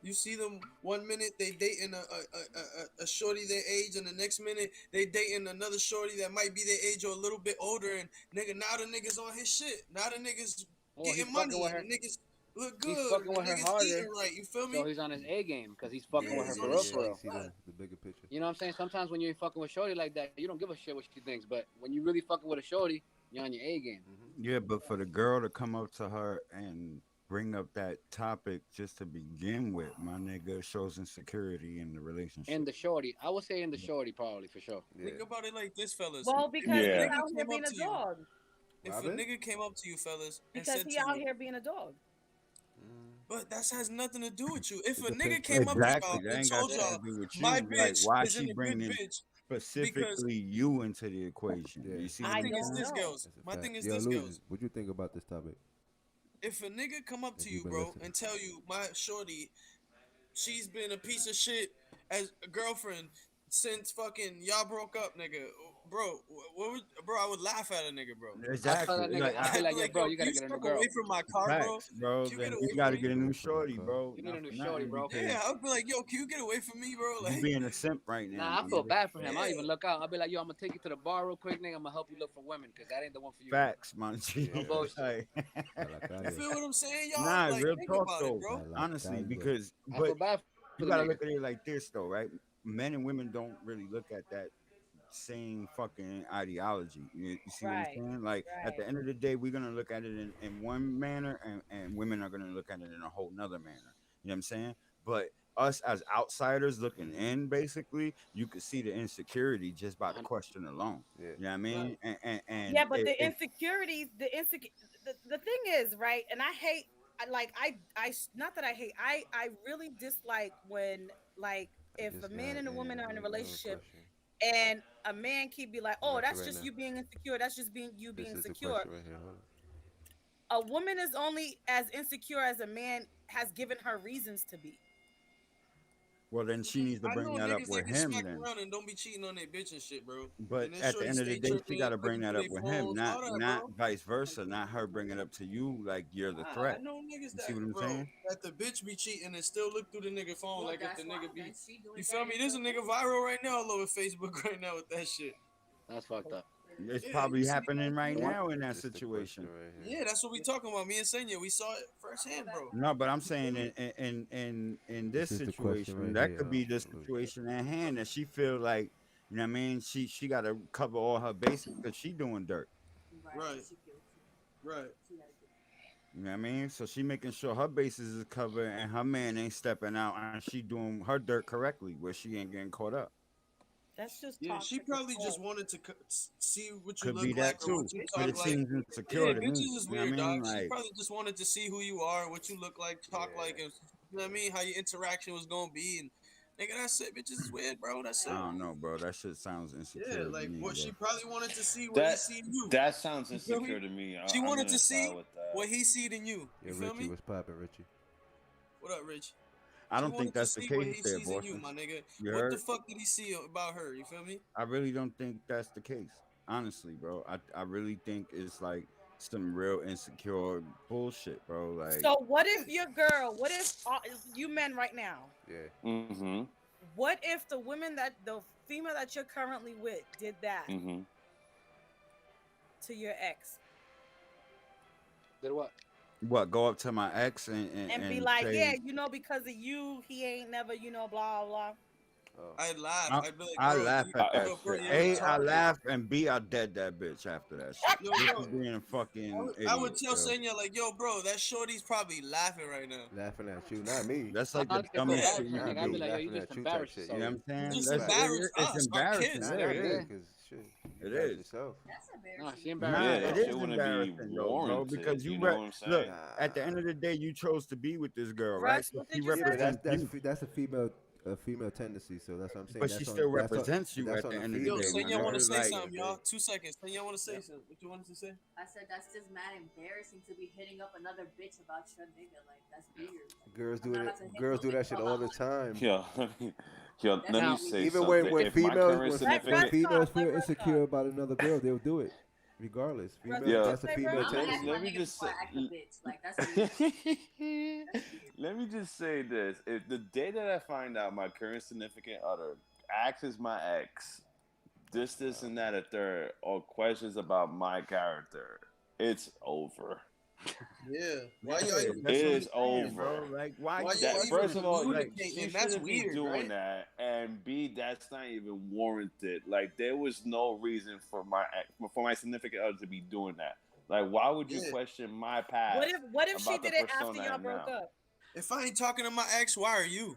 you see them 1 minute they dating a shorty their age, and the next minute they dating another shorty that might be their age or a little bit older, and nigga now the niggas on his shit. Now the niggas Oh, he's getting fucking money, with and her. the niggas look He's good, fucking and the with her niggas eating harder, right. You feel so me? he's on his A game because he's Yeah, fucking with her he's Yeah, on for yeah, real, his yeah. for shit. You real. see Right. the bigger picture. You know what I'm saying? Sometimes when you ain't fucking with shorty like that, you don't give a shit what she thinks. But when you really fucking with a shorty, you're on your A game. Yeah, but for the girl to come up to her and bring up that topic just to begin with, my nigga shows insecurity in the And relationship. the shorty, I would say in the shorty probably for sure. Yeah. Think about it like this, fellas. Well, If because a he's Yeah. nigga out here came up being a to you, dog. if a Robin? nigga came up to you, fellas, and Because said he to out you, here being a dog. But that has nothing to do with you. If It a nigga depends. came up to Exactly. y'all That and ain't got told shit Yeah. to y'all, do with my you. Like, bitch why isn't she a good bringing bitch because specifically you into the equation? Yeah, You see my what I I'm thing is don't saying? this, know. girls. that's a My fact. thing is Yo, this, Luigi, girls. what you think about this topic? If a nigga come up If to you've you, been bro, listening. and tell you my shorty, she's been a piece of shit as a girlfriend since fucking y'all broke up, nigga. Bro, what would, bro? I would laugh at a nigga, bro. I tell Exactly. that nigga, Like, I'll be I'd be like, yo, like, bro, yo, you can gotta you get a new step away girl. from my car, bro? facts, bro. Can you get Then away you from got to me? get a Away new from my shorty, car. bro. You need Not a new for shorty, nothing, bro. because Yeah, I'd be like, yo, can you get away from me, bro? you Like, being a simp right now. Nah, I feel B. bad for him. I yeah. even look out. I'll be like, yo, I'm gonna take you to the bar real quick, nigga. I'm gonna help you look for women, cause that ain't the one for you, bro. Facts, man. No Yeah. bullshit. Like, A la You calle. feel what I'm saying, y'all? nah, Like, real think talk about it, though. bro. A la Honestly, calle. because I feel but bad for you the gotta nigga. look at it like this though, right? Men and women don't really look at that same fucking ideology. You see what I'm Right. saying? Like at Right. the end of the day, we're gonna look at it in one manner, and women are gonna look at it in a whole nother manner. You know what I'm saying? But us as outsiders looking in, basically, you could see the insecurity just by the question alone. Yeah. You know what I Right. mean? And Yeah, but it, the insecurities, the thing is, right? And I hate, not that I hate, I really dislike when, like, I if a just man got and a woman are in a in another relationship question. and a man keep be like, I'm oh, actually that's right just now. you being insecure, that's just being you This being is the secure. question right here. Hold on. A woman is only as insecure as a man has given her reasons to be. well, then she needs to I bring know that up niggas that with get him smacked then. around and don't be cheating on their bitch and shit, bro. But And then at the shorty end of the stay day, she tripping, got to bring looking that through up their with him, phones, all that, not bro. vice versa, not her bringing it up to you like you're the I threat. know niggas You that, see what I'm bro, saying? that the bitch be cheating and still look through the nigga phone Well, like if the that's why nigga be. then she doing You feel me? that There's a is nigga okay. viral right now all over Facebook right now with that shit. That's fucked up. It's Yeah, you probably see happening right The one, now in that This is the question situation. right here. Yeah, that's what we talking about. Me and Senya, we saw it firsthand, bro. No, but I'm You feel saying me? in This this is the question situation, right that here. could be the Luigi. situation at hand that she feel like, you know what I mean? She got to cover all her bases because she doing dirt. Right, right. You know what I mean? So she making sure her bases is covered and her man ain't stepping out and she doing her dirt correctly where she ain't getting caught up. That's just Yeah, she toxic as probably just fuck. wanted to see what you Could be look like that or what too, you but talk it like. seems Yeah, insecure to me. bitches is You know what I weird, dog. mean? She Like, probably just wanted to see who you are, what you look like, talk like, Yeah. and you know what I mean, how your interaction was gonna be, and nigga, that's it. Bitches is weird, bro. That's I it. don't know, bro. That shit sounds Yeah, insecure to like me, what bro. she probably wanted to see what he That see in you. that sounds You feel insecure me? to me. She I'm wanted to gonna see side with that. what he see in you. Yeah, You feel Richie me? was popping, Richie. What up, Rich? I She don't think wanted to that's the see what case he there, sees in you, Boston. my nigga. You What the heard? fuck did he see about her? You feel me? I really don't think that's the case. Honestly, bro. I really think it's like some real insecure bullshit, bro. Like, So what if your girl, what if you men right now, Yeah. Mm-hmm. what if the female that you're currently with did that Mm-hmm. to your ex did what? what, go up to my ex and be and like, yeah, say, because of you, he ain't never, blah blah. Oh. I'd laugh. I, I'd be like, I bro, laugh at that yo, bro, shit. you're A, I retarded. laugh, and B, I dead that bitch after that shit. Yo, This bro, is being a fucking I would idiot, tell yo. Senya like, yo, bro, that shorty's probably laughing right now. Laughing at you, not me. That's I like the honestly feel dumbest Yeah, bad shit for you him, Not could nigga. I'd be do. me. like, yo, you Laughing just at you type embarrassed shit. You know yourself. what I'm you saying? just That's embarrassed it's us, our embarrassing. kids. Not Yeah, me, it Yeah. is. because shit, you It embarrass is. yourself. That's Nah, embarrassing. she Nah, embarrassed Yeah, it that herself. shit is wouldn't be embarrassing though, bro. warranted. Because You you know what I'm look saying? at the Nah. end of the day, you chose to be with this girl, right? Russ, So what she did you Yeah, say? but represents you, that's a female tendency. So that's what I'm saying. but she still represents you That's at on the the end of the Yo, day, female. my Senya want to nigga. say Like, something, y'all. 2 seconds. Senya want to say something. What you wanted to say? I said that's just mad embarrassing to be hitting up another bitch about your nigga. Like that's weird. Like, Girls I'm do not it. about to hit Girls no do that nigga shit about all the time. Yo, yo, that's let me Now, weird. say Even something. when If my females current when Russ significant, females talk. Let feel Russ insecure talk. about another girl, they'll do it, regardless. Russ, Female, what yeah, you that's a say, bro? female I'm gonna ask tendency. my let me nigga just before say, I act a bitch. Like that's weird. That's weird. let me just say this: if the day that I find out my current significant other axes my ex, this, and that, a third, or questions about my character, it's over. Yeah. Why yeah, y'all even It that's what I'm is doing? saying, over. bro. Like, why Why you y'all That even first of questioning all, me? Like, she communicating? That's shouldn't be weird, doing right? that, and B, that's not even warranted. Like there was no reason for my significant other to be doing that. Like why would you Yeah. question my past What if she about the did it after persona I y'all am broke now? up? If I ain't talking to my ex, why are you?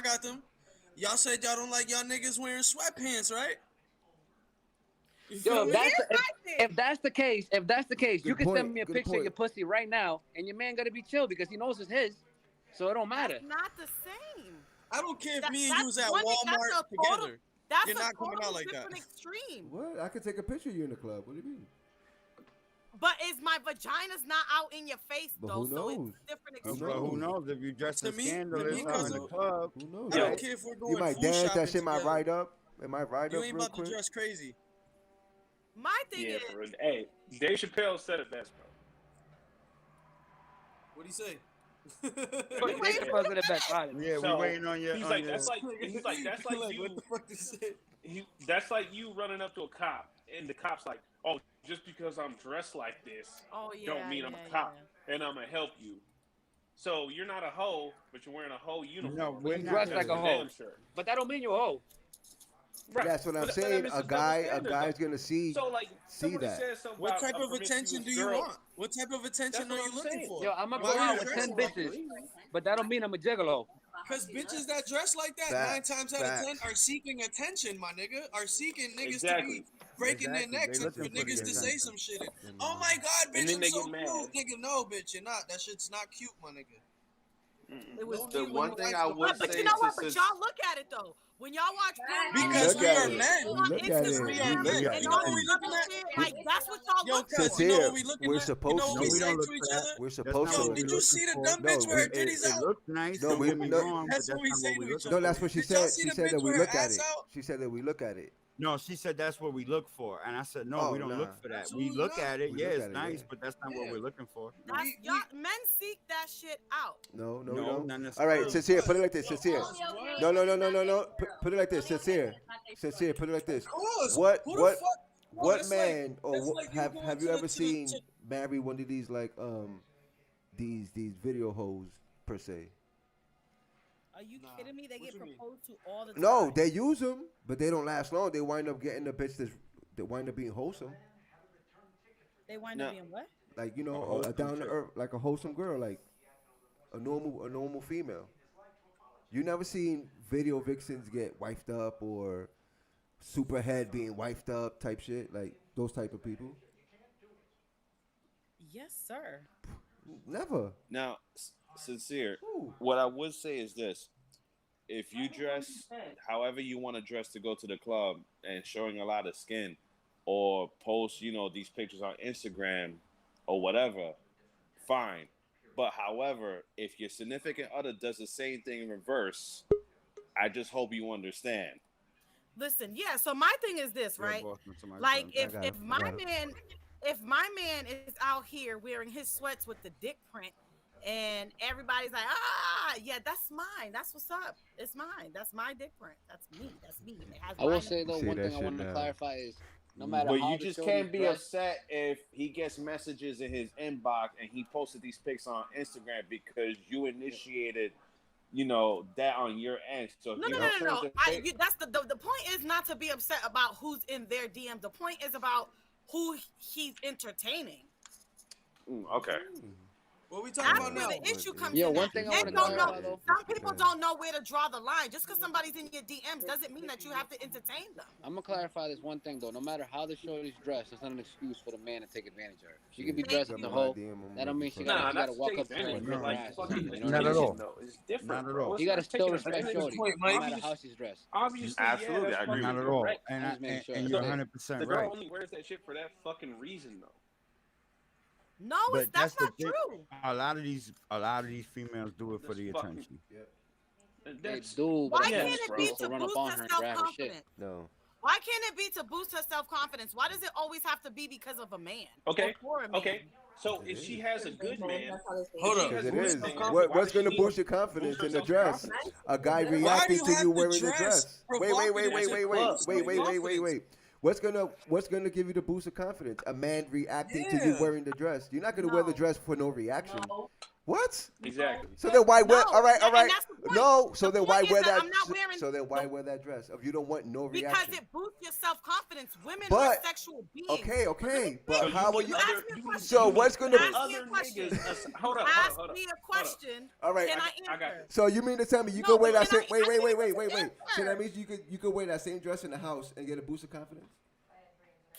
I got them. Y'all said y'all don't like y'all niggas wearing sweatpants, right? You Yo, feel if me? that's Here's my thing. if that's the case, you Good can send point, me a good picture of point. your pussy right now, and your man gotta be chill because he knows it's his, so it don't matter. That's not the same. I don't care if That, me and you that's was at one. That's Walmart a total. together. That's You're a not coming total out like that. different extreme. What? I could take a picture of you in the club. What do you mean? But is my vagina's not out in your face But though? who So knows? it's a different Who extreme. But who knows? knows if you dress To in me, scandalous me, out in the Cuzzo, club? Who knows? I don't right? care if we're You going might food dance. shopping That shit might together. ride up. It might ride You up ain't real about to quick. dress crazy. My thing Yeah, is, for real. Hey, Dave Chappelle said it best, bro. What do you say? we waiting for the best. Yeah, we So, waiting on your. He's on like, your- that's like that's like Like, you. what the fuck you say? That's like you running up to a cop, and the cop's like, "Oh, just because I'm dressed like this, oh yeah, don't mean I'm a cop, and I'm gonna help you." So you're not a hoe, but you're wearing a hoe uniform. No, we're You not dress gonna like a do hoe. Damn sure. But that don't mean you're a hoe. Right. That's what I'm But saying. it's A just double guy's standard, gonna see though. So like, somebody that. says something What about type a of attention promiscuous do you girl. want? What type of attention That's are what you I'm looking saying. for? Yo, I'ma Why go are you out with 10 dressing like bitches, that? but that don't mean I'm a gigolo. Because bitches that dress like that, Facts, 9 times out of 10, facts. are seeking attention, my nigga. Are seeking niggas Exactly. to be breaking Exactly. their necks They and for looking for the niggas to say attention. some shit. And, oh my god, And bitch, then I'm they so get mad. cute. Nigga, no, bitch, you're not. That shit's not cute, my nigga. It was No The cute nigga when one you thing likes I the would But say you know what? to But sis- y'all look at it though. When y'all watch porn, Because look we at are it. men. We on look at it. Because we are Instagram men. We are and You know all what we this men. looking other at? shit, like that's what y'all Yo, look cuz, for. you know Sincere. what we looking We're at? You supposed know what No, we we say don't look to for each that. other? We're That's supposed not Yo, what to. we did you looking see the for. dumb No, bitch with her It titties out? looks nice. No, Don't we get me no. wrong, That's but what that's we not say what we to each looking No, other. that's for. what she Did y'all said. see She the said bitch that we with look her at ass it. out? She said that we look at it. No, she said that's what we look for, and I said no, Oh, we don't nah. look for that. We Absolutely look not. at it. We Yeah, look it's at it, nice, yeah. but that's not Yeah. what we're looking for. That's We- y'all men seek that shit out. No, we No, don't. not All necessarily. right, Sincere, put it like this. Sincere. Okay, No, no, no, it's no, not no, their no. girl. Put it like this. It's not Sincere. their girl. Sincere, put it like this. Of course. What Who the what fuck? Bro, what that's man like, or that's what, like you going have you to ever the, seen marry one of these like these video hoes per se? Are you Nah. kidding me? They What get you mean? proposed to all the time. No, they use them, but they don't last long. They wind up getting the bitch that wind up being wholesome. They wind No. up being what? Like, A a wholesome down to chick. earth, like a wholesome girl, like a normal female. You never seen video vixens get wifed up or superhead being wifed up type shit, like those type of people? Yes, sir. Never. Now, sincere. Ooh. What I would say is this: if you dress however you want to dress to go to the club and showing a lot of skin, or post, these pictures on Instagram or whatever, fine. But however, if your significant other does the same thing in reverse, I just hope you understand. Listen, yeah. So my thing is this, Yeah, right? Boston, somebody Like tell me. if got it, if I my got it. man if my man is out here wearing his sweats with the dick print and everybody's like, yeah, that's mine. That's what's up. It's mine. That's my dick print. That's me. That's me. It has I will mine. say though, Say one that thing I shit want to now. clarify is no matter But how you the just shorty can't be dress, upset if he gets messages in his inbox and he posted these pics on Instagram because you initiated, that on your end. So if No, he no, no, no, returns no. the pic- That's the point is not to be upset about who's in their DM. The point is about who he's entertaining. Okay. What we talking That's about where now? the issue comes Yo, in. one At. thing I Men wanna don't know. clarify, though. Some people don't know where to draw the line. Just because somebody's in your DMs doesn't mean that you have to entertain them. I'm gonna clarify this one thing though. No matter how the shorty's dressed, it's not an excuse for the man to take advantage of her. She could be Thank dressed as you. a hoe. That don't mean she gotta Nah, walk that's up to her and advantage. grip her Like ass. fucking You know what I Not mean? at all. though. It's different. Not at bro. all. It's You gotta not still taking respect advantage. shorty, point, no Mike. matter how she's dressed. Obviously, Absolutely, yeah, I agree Not with at you. all. correct. And, I'm just making sure. and you're Yeah. 100% The girl right. only wears that shit for that fucking reason, though. No, But that's the not thing. true. A lot of these females do it for the That's fucking- attention. They That's do, Why but Yes, can't it bro. be to to run up boost on her her and grab her shit. self-confidence? No. Why can't it be to boost her self-confidence? Why does it always have to be because of a man? Okay, Or for a man? okay. So if she has a good man, Hold if up. she has Because it a good is. man, What's why going does to she boost your boost confidence her in the dress? self-confidence? A guy Why do reacting you to have you to wearing the dress dress. Wait. provocative as a club? Wait. What's gonna give you the boost of confidence? A man reacting to you Yeah. wearing the dress. You're not gonna wear the dress for no reaction. What? Exactly. So then why wear? No, All right. and that's the point. No. So The then why point is wear that that? I'm not wearing- So then why wear that dress if you don't want no Because reaction? it boosts your self-confidence. Women But- are sexual beings. Okay. So But you how are need you? ask other- me a you question. So what's gonna? Ask me a Other question. niggas. Hold up. Ask Hold up. me a question. All right. Can I I got answer? So you mean to tell me you No, could wear but that can same? I- Wait. I need to So answer. that means you could wear that same dress in the house and get a boost of confidence?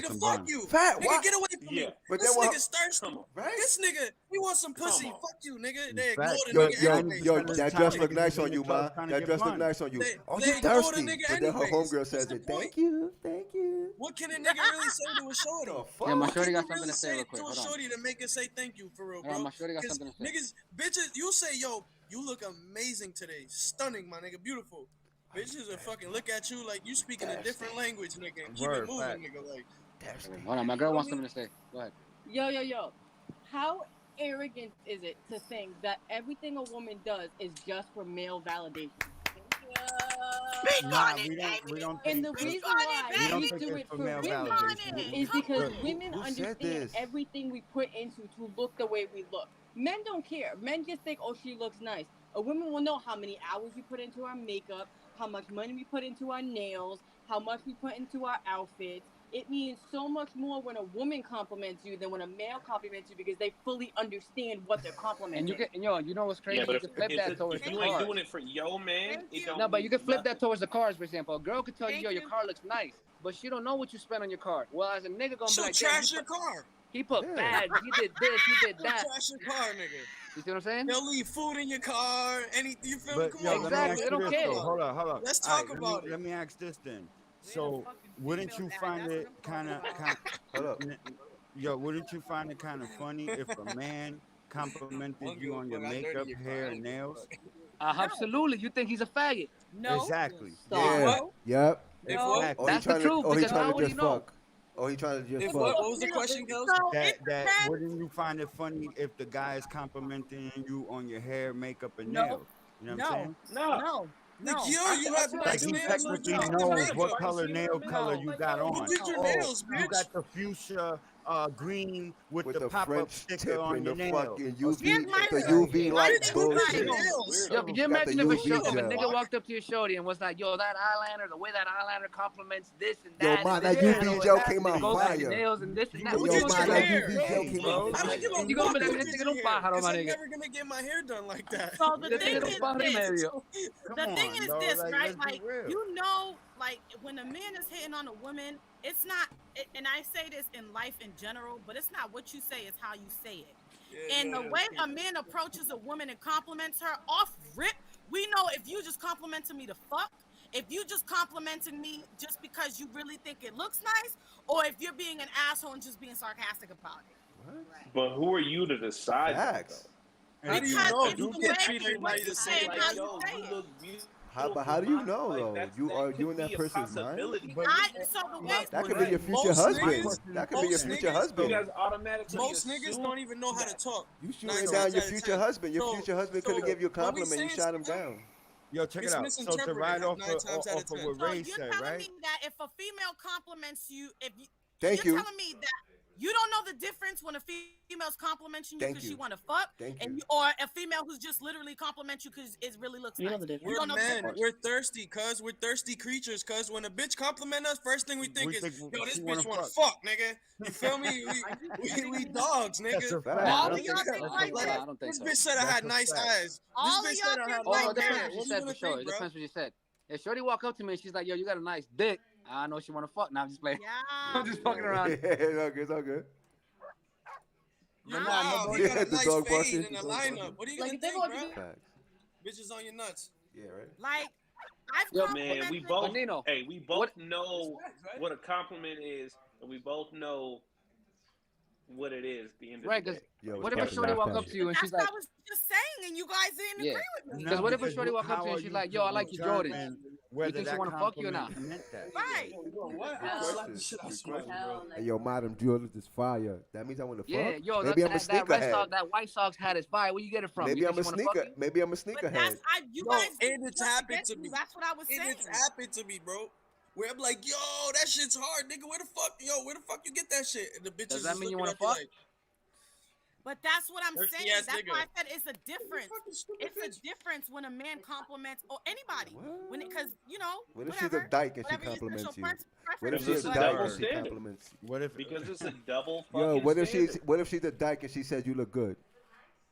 get Nigga, some fuck bun. you. Fat, Nigga, what? get away from me. Yeah. But This then what? nigga's thirsty. Come on. Right? This nigga, he wants some pussy. Come on. Fuck you, nigga. In They fact, ignore the Yo, nigga yo, anyways. yo, What's that the dress time? look Niggas nice in on the you, clubs ma. trying to That get dress look bun. nice on you. Oh, They you ignore the thirsty. nigga But then her anyways. homegirl says What's the it. point? Thank you, thank you. What can a nigga really say to a shorty? The Yeah, my fuck? shorty What got can you something really to say say real quick. to a Hold on. shorty to make her say thank you for real, Hold on, bro? my shorty got Because something to say. niggas, bitches, you say, yo, you look amazing today. Stunning, my nigga. Beautiful. Bitches will fucking look at you like you speaking a different language, nigga, and keep Word, it moving, fact. nigga. Like, Hold on, my girl wants something to say. Go ahead. Yo. How arrogant is it to think that everything a woman does is just for male validation? Nah, we don't And think the reason we why don't we think do it's it for for male women validation. is because Look, women who said understand this? everything we put into to look the way we look. Men don't care. Men just think, oh, she looks nice. A woman will know how many hours we put into our makeup, how much money we put into our nails, how much we put into our outfits. It means so much more when a woman compliments you than when a male compliments you because they fully understand what they're complimenting. And you know what's crazy? Yeah, but You can flip that towards if the you ain't cars. doing it for your man, it don't. No, but you can flip nothing. that towards the cars, for example. A girl could tell you, Thank yo, your you. car looks nice, but she don't know what you spent on your car. Well, as a nigga gonna be she'll like, damn, trash your car. he put Yeah. bags, he did this, he did She'll that. trash your car, nigga. You see what I'm saying? They'll leave food in your car, anything. You feel me? But Come yo, on, let me Exactly, ask they you don't this care. though. Hold on. Let's All talk about it. Let me ask this then. Where So the fucking wouldn't females you at? find That's it what I'm kind of, talking Hold up. yo, wouldn't you find it kind of funny if a man complimented you on your makeup, hair, and nails? Absolutely. You think he's a faggot? No. Exactly. Yeah. What? Yep. If No. what? Exactly. Or he That's the trying to, truth, or he because trying how to would just he know? fuck. Or he trying to just If fuck. what? What was the question, Ghost? So it That depends. wouldn't you find it funny if the guy is complimenting you on your hair, makeup, and No. nails? You know what I'm No. saying? No. Like, No. yo, you have Like nice he nails. Where'd you technically get the knows what makeup? color nail color No. you got No. on. Who did your Oh, nails, you bitch? got the fuchsia green with With the the pop-up French sticker tip on and your the nail. fucking Or UV, Here's my the thing. UV My light thing is bullshit. like- Nails. Yo, could you Got the imagine if a, UV if a gel. nigga walked up to your shorty and was like, yo, that eyeliner, the way that eyeliner complements this and Yo, that. man, and that this UV and gel that, came and out it goes on your fire. nails and this and that. Who What did you your want that hair? UV gel came bro. out I don't fire. give a You gonna fuck be like, who this did nigga your don't hair, pajar, 'cause my I'm nigga. never gonna get my hair done like that. So the This thing nigga is don't pajar this. medio. Come The on, thing is dog, this, like, right? let's be Like, real. you know, like when a man is hitting on a woman, it's not, and I say this in life in general, but it's not what you say, it's how you say it. And the way a man approaches a woman and compliments her off rip, we know if you just complimenting me to fuck, if you just complimenting me just because you really think it looks nice, or if you're being an asshole and just being sarcastic about it. But who are you to decide that, Facts. though? How do you Because know? it's You the can't way treat everybody the say same and way. how you say it. look beautiful. But how do you fine. know Like, though? that's- You that are could you in that be a person's mind? possibility. But So the way That could be your future Most husband. niggas- That could be your most future niggas- You husband. guys automatically Most niggas assume don't even know how to talk. You shooting Nine down times your out of future 10. husband. Your So- future husband so could have give you a when we compliment. You saying shot him something, down. Yo, check It's it out. So to misinterpreted ride off 9 times out of 10. what So Ray you're said, telling right? me that if a female compliments you, Thank you're you. telling me that you don't know the difference when a female's complimenting you Thank because she you. want to fuck, Thank and you. or a female who's just literally compliment you because it really looks You know nice. the difference. You We're don't know the men. difference. We're thirsty, cuz. We're thirsty creatures, cuz. When a bitch compliment us, first thing we think is, yo, this she bitch wanna wanna fuck, nigga. You feel me? We dogs, That's nigga. a fact. All I of y'all don't think like think so. that? I don't think This so. bitch said I That's had a nice fact. eyes. All This of bitch y'all said I think had Oh, long it like depends hair. what she What you said gonna for sure. think, It bro? depends what she said. If Shorty walk up to me and she's like, yo, you got a nice dick, I know she wanna fuck. Now I'm just playing. Yeah. I'm just fucking around. It's all good. It's all good. You're Nah, wow, no, he got yeah, a the nice dog fade barking. in the lineup. What are you Like, gonna if they think, go bro? to Facts. Bitches on your nuts. Yeah, right. Like I've Yo, complimented. Man, we both Nino, we both what- know what a compliment is, and we both know what it is at the end of Right, the because day. Yo, what if it's a shorty fucking walk nasty. up to you and That's she's what like, I was just saying, and you guys didn't yeah. agree with me. Because what if a because shorty walk up how to you are and she's you like, to yo, I like your Jordans. determine whether think she that wanna fuck you or not? compliment meant that? Right. What? Hell, Slap the shit out of somebody, bro. Hey, yo, madam jewelers is fire. That means I want to Yeah, fuck. yo, Maybe I'm a that Red sneakerhead. Sox, that White Sox hat is fire. Where you get it from? Maybe You I'm a think she wanna fuck sneaker. you? Maybe I'm a But sneakerhead. that's you Yo, guys. and it's just happened against to me. me. That's what I was And saying. it's happened to me, bro. Where I'm like, yo, that shit's hard, nigga. Where the fuck you get that shit? And the bitches Does that is mean you looking wanna at fuck? you like, But that's what I'm Thirsty saying. ass That's nigga. why I said it's a difference. fucking stupid It's a bitch. difference when a man compliments or anybody. What? Because you know, What if whatever, she's a dyke and she whatever your compliments sexual you? preference What if Because she's it's a a dyke double and she standard. compliments you? What if Because it's a double fucking Yo, what if standard. she's a dyke and she says you look good?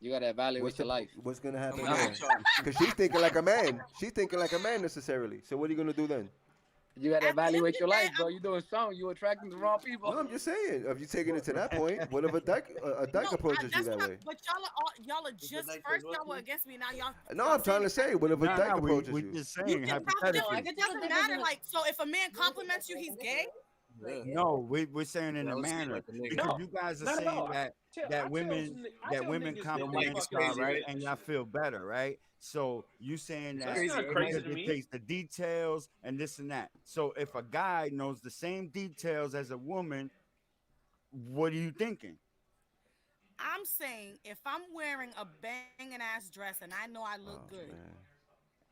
You gotta evaluate your life. What's gonna happen I'm gonna there? ask y'all. Because she's thinking like a man. She's thinking like a man necessarily. So what are you gonna do then? You gotta At the end of evaluate the your day, life, bro. You doing something. You attracting the wrong people. No, I'm just saying. If you taking it to that point, what if a dyke approaches you that's that what way? But y'all are just like first what y'all were to- against me. Now y'all. No, y'all I'm trying to saying say, what if a dyke Nah, approaches we you? just You saying can hypothetically. it doesn't matter. Like, so if a man compliments you, he's gay. Yeah. No, we're saying in a Jealousy manner like a nigga. because No, you guys are not at saying all. that I that tell women I tell women niggas that Yo, they Mike, compliment you fucking y'all, crazy, right? man. And y'all feel better, right? So you saying That's that Crazy, not right, crazy Mike? to because it me. takes the details and this and that. So if a guy knows the same details as a woman, what are you thinking? I'm saying if I'm wearing a banging ass dress and I know I look Oh good, man.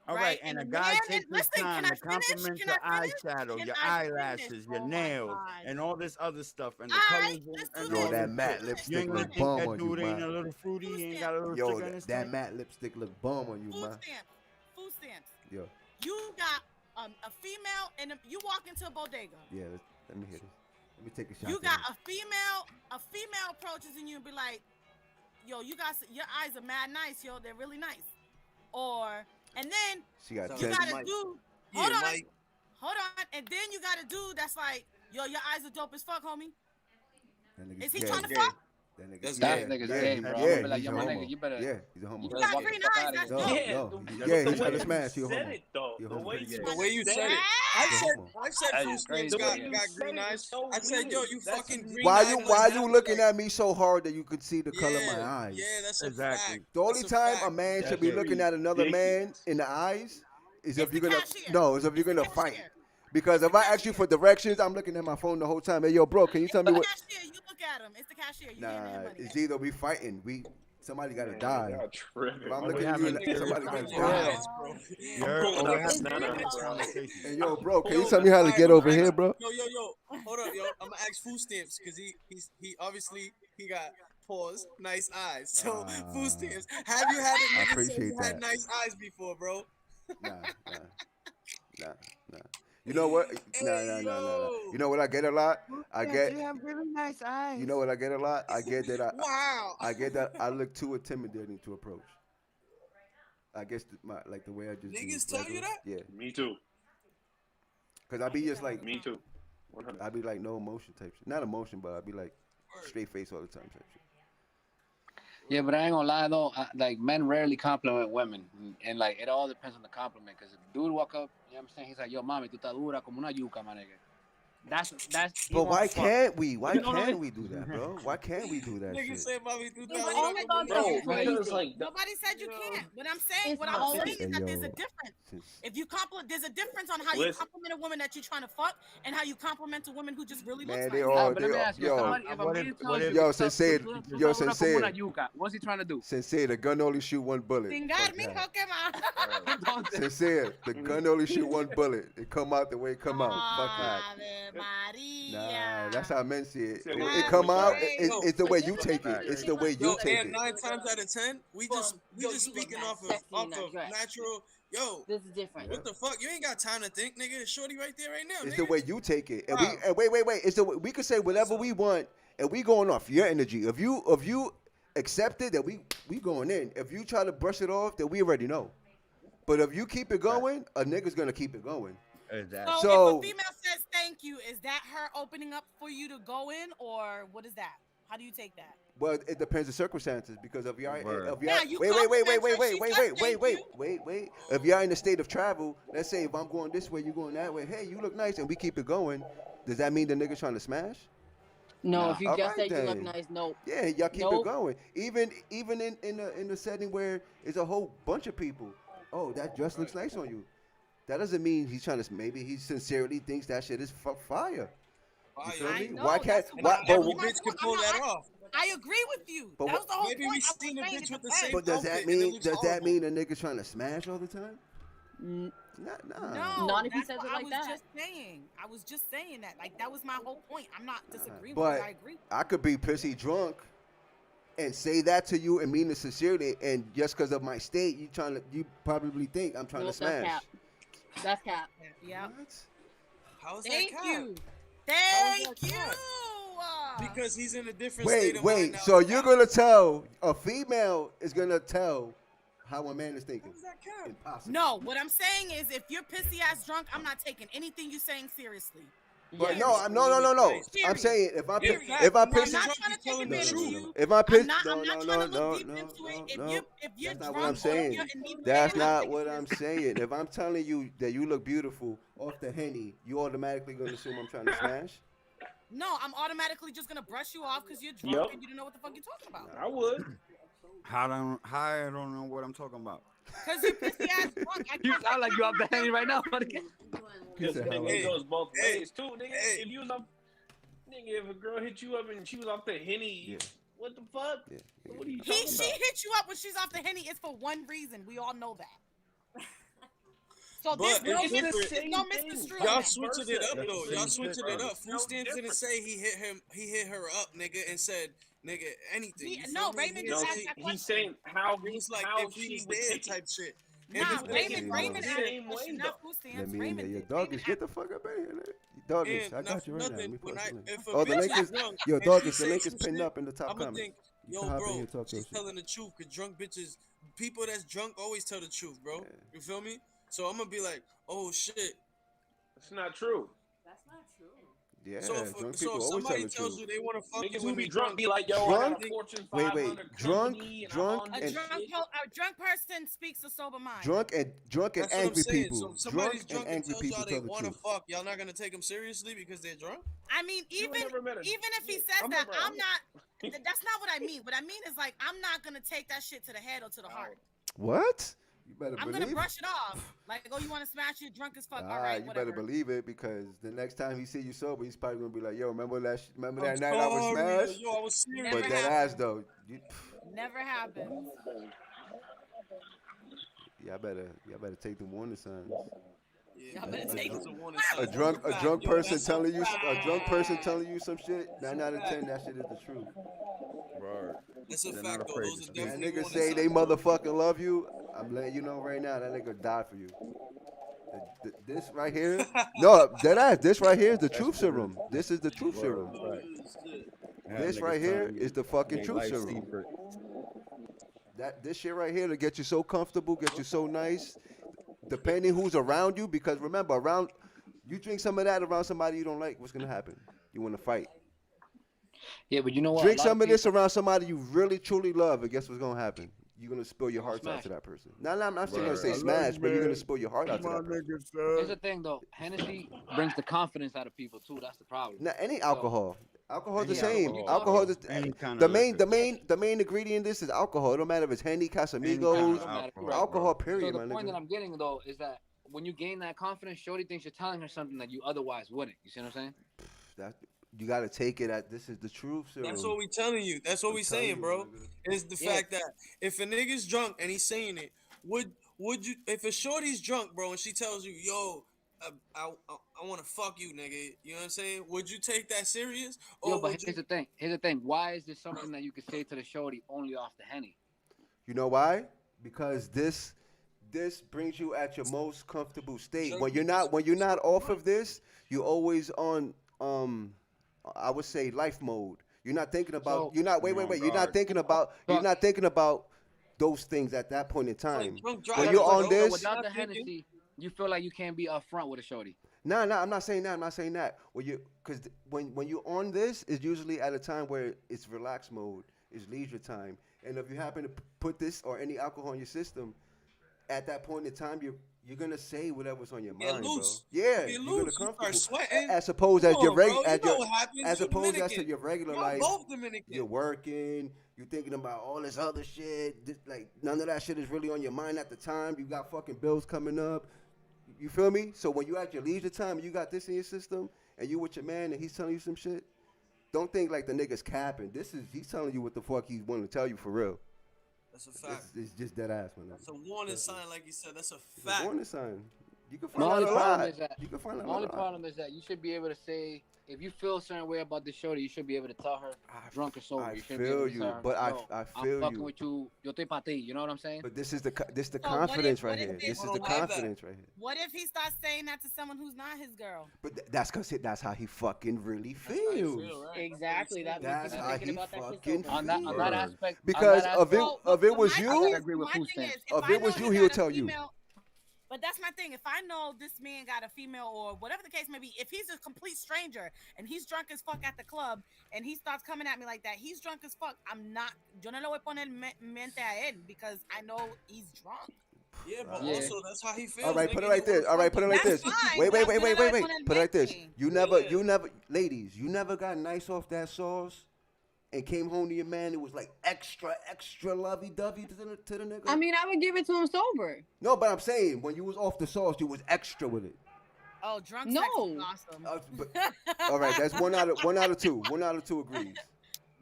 All right? right, And and the a man guy is takes his listen, can time I to finish? compliment Can your I finish? eyeshadow, Can your I finish? eyelashes, your Oh my nails, god. and all this other stuff, and All the right, colors let's do and this. Yo, all that this Let's shit. matte do this. You lipstick ain't gonna look Honey, think bomb that on you, dude ain't man. a little fruity, food he ain't stamps. got a little Yo, sugar in his that tank. matte lipstick look bomb on you, Food man. stamps. Food stamps. Yo, You got a female and you walk into a bodega. yeah. Let me hear this. Let me take a shot. You to got this. a female approaches and you and be like, yo, your eyes are mad nice, yo, they're really nice. Or and then She got Sounds you like 10. got a Mike. dude, Yeah, hold on, Mike. and then you got a dude that's like, yo, your eyes are dope as fuck, homie. That nigga's Is he gay. trying to Gay. fuck? That nigga, That's That gay. nigga's yeah, gay, he- bro. I'm yeah, gonna be like, he's yo, a my homo. nigga, you better. Yeah, he's a homo. You better got walk green the fuck eyes, out of that's here. No, dope. Yeah, no. the, Yeah, the he's trying way to you smash. You a said homo. it though, You're the homo. way Pretty you gay. said The way you said it. it, I said That is Full crazy. the way got, you got said green it eyes. is so I said, yo, weird. you That's fucking green Why eyed you like why that. you looking Like, at me so hard that you could see the color of my yeah, eyes? yeah, that's a Exactly. fact. The only That's a time fact. a man That's should be gay. looking at another man ridiculous. in the eyes is It's if the you're gonna cashier. no, is if you're It's the gonna fight. cashier. Because It's if the I ask you cashier. for directions, I'm looking at my phone the whole time. Hey, yo, bro, can you tell It's me the what? cashier. You look at him. It's the cashier. You handing him Nah, money. it's either we fighting. Somebody gotta Man, die. y'all If tripping. I'm Or we looking at you, having Nigga, serious somebody I'm gotta in your die. ass, bro. You I'm heard? pulling Or we're out the having nana, serious bro. conversations. Hey, yo, I'm bro, can you pulling tell me how to Alright, get I'm over gonna here, ask, bro? yo, hold up, yo. I'm gonna ask food stamps because he obviously he got pause nice eyes. So food stamps. Have you had a I nigga say you appreciate had that. nice eyes before, bro? Nah. You know what? Nah. Yo. You know what I get a lot? I get. You have really nice eyes. You know what I get a lot? I get that Wow. I get that I look too intimidating to approach. I guess the way I just be Niggas tell you regular. that? Yeah, Me too. cause I be just like Me too. 100. I be like no emotion type shit. Not emotion, but I be like straight face all the time type shit. Yeah, but I ain't gonna lie though. Like men rarely compliment women, and like it all depends on the compliment. Cause if a dude walk up, you know what I'm saying, he's like, "Yo, mami, tú estás dura como una yuca, my nigga." That's he But wants why to fuck. can't we? Why You know what I can't mean? we do that, bro? Why can't we do that Nigga shit? said, "Mami, tú It's estás all dura about como una the Bro, yuca." because phrasing. like Nobody said you can't. But I'm saying, It's what I'm all- saying is Hey, that there's yo. a difference. Since- If you compliment, there's a difference on how you Listen. compliment a woman that you're trying to fuck and how you compliment a woman who just really looks Man, nice. they Nah, all but let me ask you, yo. if a man tells you, Yo, tú Sensei, estás yo, dura como Sensei. una yuca, what's he trying to do? Sensei, the gun only shoot one bullet. Singar, Fuck mijo, that. que más. Entonces, Sincere, the gun only shoot one bullet. It come out the way it come out. Fuck that. Ave Maria. Nah, that's how men see it. Said It, it it was come out. great. It's the way But you this take is it. the It's thing the way about you Yo, take and it. 9 times out of 10, we just Yo, you speaking look off mad of sexy in that dress. natural. Yo, This is different. what the fuck? You ain't got time to think, nigga. It's shorty right there, right now, It's nigga. the way you take it. And Wow. wait. It's the way, we can say whatever we want, and we going off your energy. If you accept it, that we going in. If you try to brush it off, then we already know. But if you keep it going, a nigga's gonna keep it going. Exactly. So if a female says thank you, is that her opening up for you to go in, or what is that? How do you take that? Well, it depends on circumstances because if you're Yeah, you wait. compliment her, she says thank Wait. If you're in a state of travel, let's say if I'm going this way, you're going that way. Hey, you look nice, and we keep it going. Does that mean the nigga trying to smash? No, Nah. if you All just right, say you look then. nice, no. Yeah, y'all keep Nope. it going. Even in a setting where it's a whole bunch of people. Oh, that dress looks nice on you. That doesn't mean he's trying to. Maybe he sincerely thinks that shit is fire. You feel I me? know, Why can't? that's Why, what but, Every bitch can pull that off. I agree with you. But That was the whole Maybe point. we I was seen a saying bitch it with the depends. same but does outfit that and it mean looks a horrible. nigga trying to smash all the time? N- No, Not if he that's says what it like that. I was just saying that. Like that was my whole point. I'm not disagreeing with But you. I agree. I could be pissy drunk and say that to you and mean it sincerely, and just because of my state, you probably think I'm trying Nope, to that's smash. cap. That's cap. Yeah. What? How is Thank that you. How is Thank that you. cap? Because he's in a different state of mind Wait. now. So you're gonna tell a female is gonna tell how a man is thinking? How is that cap? Impossible. No, what I'm saying is if you're pissy ass drunk, I'm not taking anything you're saying seriously. But Yeah. no. I'm Period. saying if I'm In fact, if I'm you're pissy, I'm not drunk, trying to you're take telling the advantage of truth. you. if I'm pissed, I'm not trying to look deep into it. If you're That's drunk not what I'm or saying. you're inebriated, That's I'm not taking what it I'm seriously. saying. If I'm telling you that you look beautiful off the Henny, you automatically gonna assume I'm trying to smash? No, I'm automatically just gonna brush you off because you're drunk Yep. and you don't know what the fuck you're talking about. I would. How I don't know what I'm talking about. Cause you're pissy ass drunk. You sound like you off the henny right now. Because said, "How it are goes both Hey, ways too, nigga. hey. If you was up, nigga, if a girl hit you up and she was off the henny, Yeah. what the fuck? Yeah. What are you She talking about? hit you up when she's off the henny. It's for one reason. We all know that. So But there's no, it's the there's same no thing. misconstruing Y'all that. switching it up That's though. the Y'all same switching it difference. up. Food No stamps didn't difference. say he hit her up, nigga, and said, nigga, anything. You feel No, me? Raymond He just No, didn't asked say- that question. he's saying how It was like how if he she was would there take it. type shit. Nah, And this- Raymond Yeah. Raymond asked Same the way, question, though. not food stamps. Let me in Raymond there. Your did. dog Raymond is get the fuck up in here. Dog is. And I got you right now. Let nothing. me When post I the link. if a Oh, the bitch link is drunk yo and dog she is the say link is some pinned shit, up in the top I'ma comment. think, You yo, can hop in here bro, and talk your she's shit. telling the truth. Cause drunk bitches, people that's drunk always tell the truth, bro. Yeah. You feel me? So I'm gonna be like, oh shit. It's not true. That's not true. Yeah, So drunk if people always tell somebody the tells truth. you they want to fuck you Niggas when who be they drunk be like, yo, I Drunk? got a Fortune Wait, 500 drunk, company and drunk, I'm on A this and shit. drunk person speaks a sober mind. drunk and That's what I'm angry saying. people. So if somebody's Drunk and drunk and angry tells people y'all they tell the want to truth. fuck, y'all not gonna take them seriously because they're drunk? I mean, You even never met a- if he says I'm that, never- I'm not. That's not what I mean. What I mean is like I'm not gonna take that shit to the head or to the heart. What? You better I'm believe. gonna brush it off. Like, oh, you want to smash? You're drunk as fuck. All Ah, right, you whatever. better believe it because the next time he see you sober, he's probably gonna be like, "Yo, remember I'm that night I was sorry. smashed?" Yo, I was serious. Never But that happened. ass though, you, Never happens. y'all better take the warning signs. Yeah, Y'all better take that's a warning A sign. drunk That's fact. Yo, person that's a telling you fact. a drunk person telling you some shit. 9 out of 10, that shit is the truth. Right. That's a They're fact not though. afraid Those to are speak. That definitely nigga warning say they signs, bro. motherfucking love you. I'm letting you know right now that nigga died for you. This right here, no, dead ass. This right here is the truth serum. This is the truth serum. Right. Shit. Have This niggas right here telling you is the fucking they truth life serum. secret. This shit right here to get you so comfortable, get you so nice, depending who's around you. Because remember, around you drink some of that around somebody you don't like, what's gonna happen? You want to fight. Yeah, but you know what? Drink A lot some of this people- around somebody you really truly love, and guess what's gonna happen? You're gonna spill your heart out smash. to that person. No, I'm not saying Right. gonna say I love smash, you, but you're gonna man. spill your heart out to Come that on, person. niggas, Here's the thing, though. Hennessy brings the confidence out of people too. That's the problem. Now, any alcohol. Alcohol's the Any same. alcohol. Alcohol is Any kind the of main, liquor. the main ingredient in this is alcohol. It don't matter if it's Henny, Any kind Casamigos, of alcohol, alcohol. bro. Period, So the my point that nigga. I'm getting though is that when you gain that confidence, Shorty thinks you're telling her something that you otherwise wouldn't. You see what I'm saying? That you gotta take it at this is the truth. Serum. That's what we telling you. That's what I'm we telling saying, you, bro. nigga. Is the Yeah. fact that if a nigga's drunk and he's saying it, would you if a shorty's drunk, bro, and she tells you, yo, I want to fuck you, nigga. You know what I'm saying? Would you take that serious? Yo, Or but would here's you? the thing. Here's the thing. Why is this something that you could say to the Shorty only off the Henny? You know why? Because this brings you at your most comfortable state. When you're not off of this, you're always on I would say life mode. You're not thinking about So- you're not wait. You're not thinking about those things at that point in time. Like drunk When driving, you're on bro. this, Without the Not thinking. Hennessy, you feel like you can't be upfront with a Shorty. No, I'm not saying that. When you're on this, it's usually at a time where it's relaxed mode, it's leisure time, and if you happen to put this or any alcohol in your system, at that point in time, you're gonna say whatever's on your Get mind, loose. bro. Yeah, Get you're loose. gonna You start comfortable. sweating. As opposed as Come your on, bro. regular, You know what happens. as You opposed as to Dominican. your regular Y'all life. both Dominican. You're working. You're thinking about all this other shit. Like none of that shit is really on your mind at the time. You got fucking bills coming up. You feel me? So when you at your leisure time, and you got this in your system, and you with your man, and he's telling you some shit. Don't think like the nigga's capping. He's telling you what the fuck he's wanting to tell you for real. That's a fact. It's just dead ass, man. That's a warning sign, like you said. That's a It's a fact. warning sign. You can My find out only a problem lot. is that You can find out my a only lot. problem is that you should be able to say if you feel a certain way about the Shorty, you should be able to tell her drunk or sober. I You should be feel able to you, tell her, but I yo, feel I'm fucking you. with you. Yo te pa ti. You know what I'm saying? But this is the what if- confidence what right if here. it- This is Hold the on, why is that? confidence right here. What if he starts saying that to someone who's not his girl? But that's how he fucking really That's how you feels. feel, right? Exactly. That That's makes me how thinking he about that shit fucking sober. on that Word. aspect. Because on that of it, aspect, Well, if it was my you, thing I is- agree with my food thing stamps. is, if If I it was know you, he he'll got a tell you. female- But that's my thing. If I know this man got a female or whatever the case may be, if he's a complete stranger and he's drunk as fuck at the club and he starts coming at me like that, he's drunk as fuck. I'm not. Yo no le voy a poner mente a él because I know he's drunk. Yeah, but Yeah. also that's how he feels. All right, nigga. put it He like this. wanna All right, fuck put it you. like That's this. fine, Wait. but yo no le voy a poner Put it like this. mente. You never, ladies, you never got nice off that sauce and came home to your man. It was like extra lovey-dovey to the nigga. I mean, I would give it to him sober. No, but I'm saying when you was off the sauce, you was extra with it. Oh, drunk No. sex is awesome. But, all right, that's one out of two. One out of two agrees.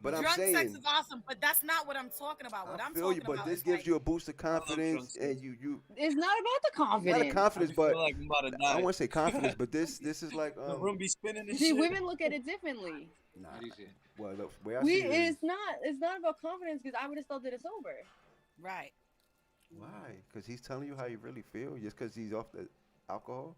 But I'm drunk sex saying, is awesome, but that's not what I'm talking about. What I I'm feel talking you, but about this is gives like, you a boost of confidence, and you It's not about the confidence. not a confidence, I but feel like I'm about to I die. don't want to say confidence, but this is like The room be spinning and See, shit. women look at it differently. nah. How do you see it? Well, the way I see it is, It's not about confidence because I would have still did it sober. right. why? Because he's telling you how you really feel, just because he's off the alcohol.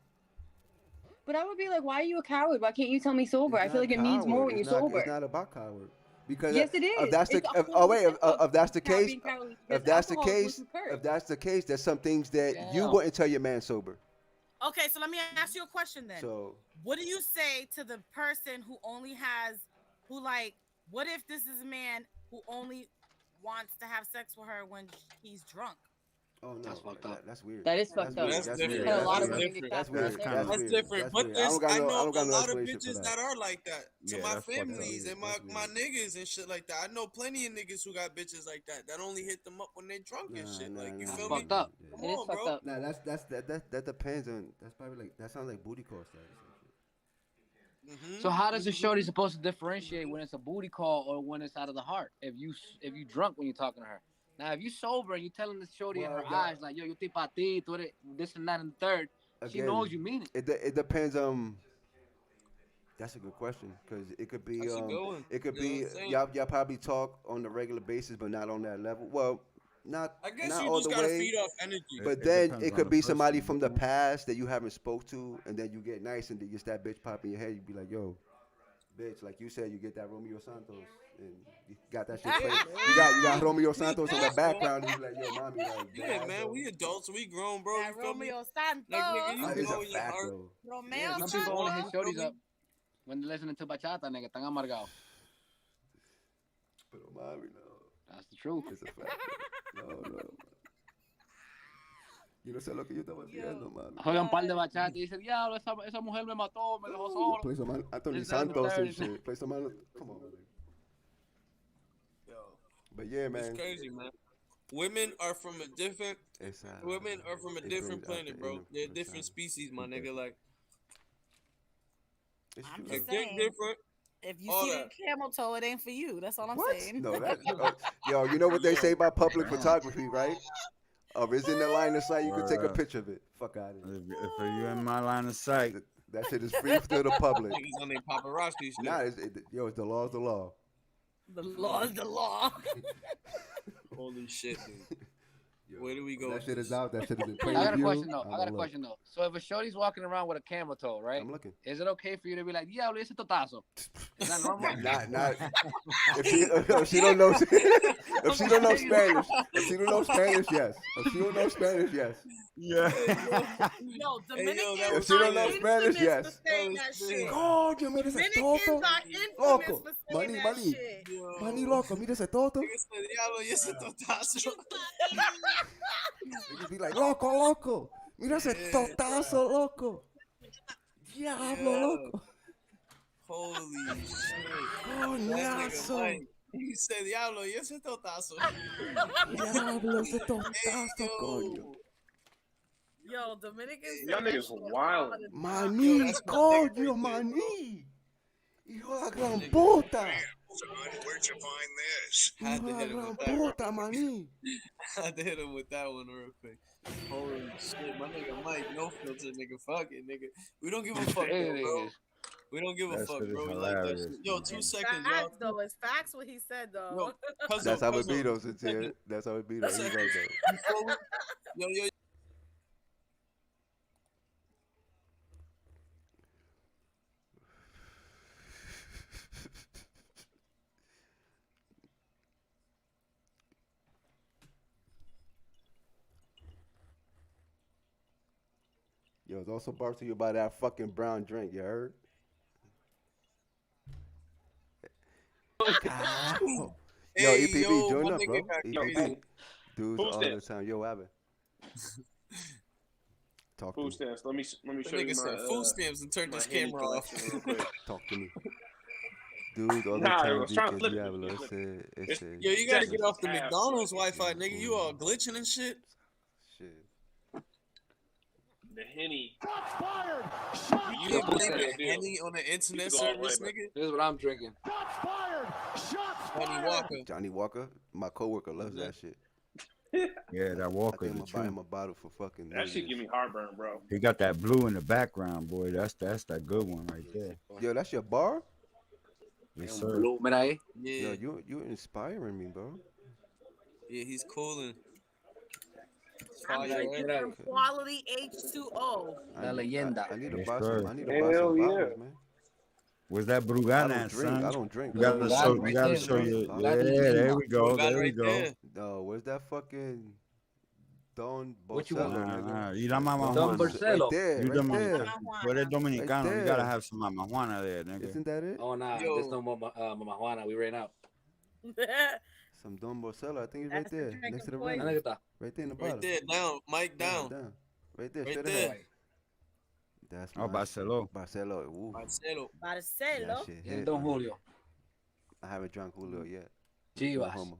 But I would be like, why are you a coward? Why can't you tell me sober? It's I feel not like it means more coward. when you're It's not- sober. It's not about coward. Because Yes, it if is. that's the It's a if, whole oh wait if, different if that's the coward case being cowardly if because that's the alcohol case goes to curse. if that's the case there's some things that you Yeah. wouldn't tell your man sober. Okay, so let me ask you a question then. So What do you say to the person who only has, who like, what if this is a man who only wants to have sex with her when he's drunk? oh no, That's fucked up. that's weird. That is fucked up. That's That's different. weird. And a That's lot of weird. women get That's caught up weird. there. That's That's weird. different. That's But weird. there's, I know a no lot of explanation for bitches that are like that. To Yeah, my that's fucked up. families and That's my weird. niggas and shit like that. I know plenty of niggas who got bitches like that that only hit them up when they drunk and shit. Like you feel me? Fucked up. Come It is on, fucked bro. up. Nah, that depends on. That's probably like that sounds like booty call status. So how does a shorty supposed to differentiate when it's a booty call or when it's out of the heart? If you drunk when you're talking to her. Now if you sober and you telling the shorty in Well, her that- eyes like yo estoy pa ti, tú eres this and that and the third, she Again, knows you mean it. It depends. That's a good question because it could be That's a good one. it could You know be what I'm saying? y'all probably talk on a regular basis, but not on that level. Well, not I guess not you all just the gotta way. feed off energy. But It then depends it on could the be somebody person, from the you know? past that you haven't spoke to, and then you get nice, and then just that bitch pop in your head. You be like, yo, bitch, like you said, you get that Romeo Santos, and you got that shit playing. You got Romeo Santos in the background, and you be like, yo, mommy, like, Yeah, that, man, yo. we adults, we grown, bro. That You feel me? Romeo Santos. Like, nigga, you That is know a in your fact, heart. though. Romeo Some Santos. people only hit Feel shorties me? up when they're listening to bachata, nigga, están amargados. Pero mami, no, That's the truth. it's a fact. No. Yo no sé lo que yo estaba haciendo, mami. Juegan un par de bachata y dice, diablo, esa mujer me mató, me dejó solo. Play some Anthony This, that, and the Santos and third. shit. Play some. Come on, man. Yo, But yeah, man. it's crazy, man. Women are from a different. It's, Women are from a it different brings out planet, the bro. inner They're person. different species, my nigga. Definitely. Like, It's I'm true, just though. they're saying. different. If you All see that. a camel toe, it ain't for you. That's all I'm What? saying. No, that. Yo, you know what they say about public photography, right? If it's in the line of sight, you can take a Word up. picture of it. Fuck out of here. If you in my line of sight, That shit is free to the public. Niggas on their paparazzi shit. Nah, it's the law is the law. The law is the law. Holy shit, dude. Where do we go? That with shit this? is out. That shit is in plain I got a view. question though. I'm I got a look. question though. So if a shorty's walking around with a camel toe, right? I'm looking. Is it okay for you to be like, diablo, ese totazo? Is that normal? Not if she don't know if she don't know Spanish. If she don't know Spanish, yes. If she don't know Spanish, yes. yeah. Yo, Hey, Dominicans yo, that If was she don't crazy. know Spanish, yes. for saying that shit. Coño, mira ese Dominicans toto. are infamous Loco. for saying that Mani. shit. Yo. Mani loco, mira ese toto. Nigga said, diablo, y ese totazo. Niggas be like, loco. Mira ese totazo, loco. Diablo, loco. Holy shit. That nigga Coñazo. Mike, he said, diablo, y ese totazo. Diablo, ese totazo, coño. Yo, Dominicans. say Y'all that niggas shit wild. all the time. Maní, that's my coño, nigga right maní. Hijo de la gran puta. Where'd you find this? Had Hijo to de hit him la with gran that. puta, maní. Had to hit him with that one real quick. Holy shit, my nigga Mike, no filter, nigga. Fuck it, nigga. We don't give a fuck, though, bro. We don't give a That fuck, shit is bro. We like that hilarious, shit. Yo, man. 2 It's seconds, facts, y'all. though. It's facts what he said, though. Yo, cuzzo, That's how it cuzzo, be, though, 2 Cynthia. seconds. That's how it be, though. He's right, Seconds. though. Before we, yo, Yo, it's also brought to you by that fucking brown drink. You heard? Yo, Hey, EPB, yo, join my up, nigga bro. got Yo, crazy. Dudes Food all the stamps. time. Yo, Abbott. Talk to Food me. stamps. Let me The show you nigga my said food stamps and turned my his Henny camera off. collection real quick. Talk to me. Dudes all the Nah, I time. was trying to DK flip it. Diablo. Flip it. Ese. Yo, you gotta get Texas off the half. McDonald's Wi-Fi, nigga. You all glitching and shit. Shit. The Henny. You can't believe it. Henny on the internet go all the way, service, but- nigga. This is what I'm drinking. Johnny Walker. Johnny Walker. My coworker loves that shit. Yeah, that I Walker. think I'm is gonna buy true. him a bottle for fucking. That shit give me heartburn, bro. He got that blue in the background, boy. That's that good one right there. Yo, that's your bar? Yes, sir. Volumen ahí. Yeah, Yo, you inspiring me, bro. yeah, he's cooling. I'm Fire, drinking right? from Quality H2O. La leyenda. I need to Yes, buy sir. some. I need to buy some Hell yeah. bottles, man. Where's that I Brugana, don't drink. son? I don't drink. You gotta Brugana show. right You gotta there, show bro. you. Brugana Yeah, leyenda. there we go. Brugana There we right go. there. No, where's that fucking Don What you Bocello, want? Nah, nigga? nah. You la mama Don Juana. Barcelo. Right there, You right the mama. there. Tú eres dominicano. Right You gotta there. have some mama Juana there, nigga. Isn't that it? Oh, nah. Yo. There's no Mama Juana. We ran out. Some Don Bocello. I think it's right That's the there, drink next to of the poison. ring. ¿Dónde está? Right there in the bottle. Right there, down, Mike down. Right there, Right straight there. ahead. That's Oh, my Barcelo. Barcelo. Ooh, Marcelo. Marcelo. that shit Y hit, Don man. Julio. I haven't drunk Julio yet. No Chivas. homo.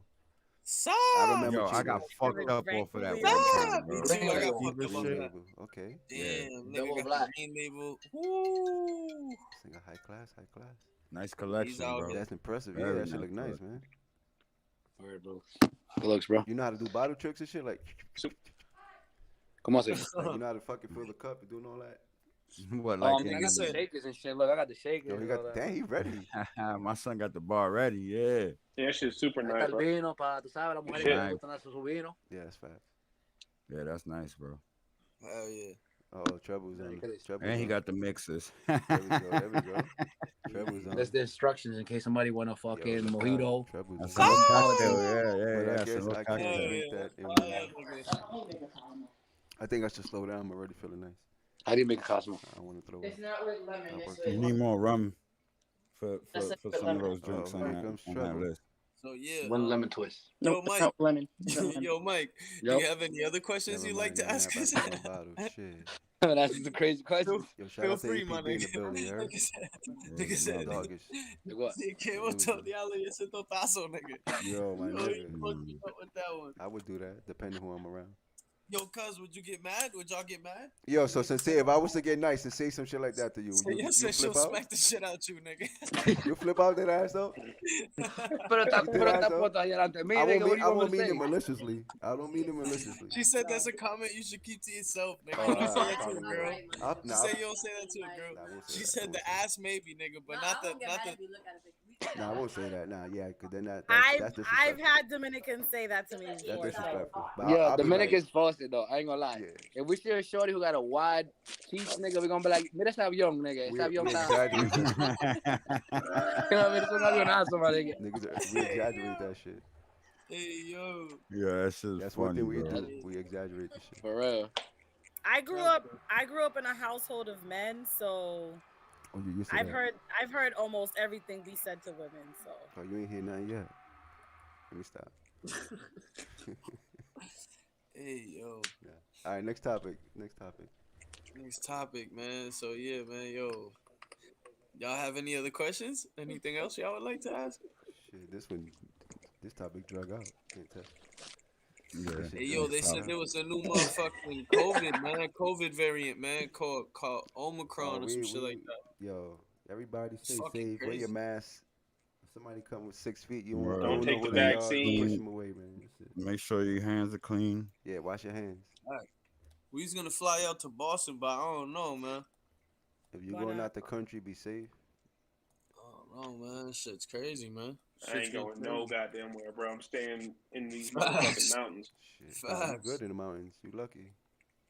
Stop. I remember Yo, I got Chivas. fucked up Drank off of that Julio. one Stop. time, Me bro. too. I got Green fucked label. up Green off that. label. Okay. Damn, nigga Double got black. the green label. Woo. This nigga high class, high class. Nice collection, out bro. here. That's impressive. Yeah, Very that shit look nice, nice, man. Word, bro. Good looks, bro. You know how to do bottle tricks and shit? Like, Come on, say. you know how to fucking fill the cup and doing all that? What, Oh, like I mean, I nigga got the said- shakers and shit. Look, I got the shakers. Yo, he and all got, that. dang, he ready. my son got the bar ready, yeah. Yeah, that shit's super Ahí nice, está el bro. vino para, tú sabes, las mujeres que Nice. les gustan darse su vino. Yeah, that's fast. Yeah, that's nice, bro. Hell yeah. Oh, Treble's on. Treble's And he on. got the mixers. There we go. There we go. Treble's on. That's the instructions in case somebody want a fucking look mojito. out. Treble's That's on. a little Stop! cocktail, But yeah. I That's a guess little I can't cocktail. drink that. Fire, nigga. I think I should slow down. I'm already feeling nice. How do you make a Cosmo? I don't want to throw It's up. not with lemon. I'll It's work with You need more rum for That's it, some of those Oh, drinks here on comes that trouble. list. So yeah. One lemon twist. Yo, no, Mike. not lemon. Yo, Mike. Do Yep. you have any other questions Never you'd like mind, to nigga, ask I'm us? about to fill my bottle. Shit. That's just a crazy question. Yo, shout Feel out to free, my EPB in the nigga. building, you heard? Nigga said, Yeah, nigga said, brother. Doggish. What? sí, que otro diablo y ese totazo, nigga. Yo, my Yo, nigga. you fucking up with that one. I would do that, depending who I'm around. Yo, cuz, would you get mad? Would y'all get mad? Yo, so sincere, if I was to get nice and say some shit like that to you, So you said she'll flip out? smack the shit out you, nigga. You flip out that ass though? Pero está You did that, though? puesto ahí delante de mí, I nigga, what do you want me won't to mean say? it maliciously. I don't mean it maliciously. She said that's a comment you should keep to yourself, nigga. Oh, You don't say alright, that to a probably girl. will. You say you don't say that to a girl. Nah, I won't say She that. said I the won't say ass maybe, nigga, but No, not I the won't get not mad the. if you look at it like Nah, I won't say that. Nah, yeah, because then that's I've disrespectful. had Dominicans say that to me That's before. disrespectful. But Yeah, I'll be Dominican's faucet though. I ain't gonna lie. Yeah. If we see a shorty who got a wide cheeks, nigga, we gonna be like, mira ese avión, nigga. Ese We avión está. exaggerate that You know, mira, es un avionazo, my nigga. Niggas, we exaggerate that shit. Hey yo. Yeah, that shit's That's funny, one thing we bro. do. We exaggerate the shit. For real. I grew up in a household of men, so Oh, you used to I've that. heard almost everything be said to women. So Oh, you ain't hear nothing yet. Let me stop. Hey yo. Yeah. All right, next topic. Next topic. Next topic, man. So yeah, man, yo. Y'all have any other questions? Anything else y'all would like to ask? Shit, this topic drug out. Can't tell. Yeah. Hey yo, they said there was a new motherfucking COVID, man. COVID variant, man, called Omicron or some shit like that. Yo, everybody stay Fucking safe. Wear your crazy. mask. If somebody come with 6 feet, you Word. don't Don't know take who the they vaccine. Are, push them away, man. That's it. Make sure your hands are clean. Yeah, wash your hands. We was gonna fly out to Boston, but I don't know, man. If you're Why going not? out the country, be safe. I don't know, man. This shit's crazy, man. I Shit's ain't going getting no crazy. goddamn where, bro. I'm staying in these Facts. motherfucking mountains. Shit, nah, you Facts. good in the mountains. You lucky.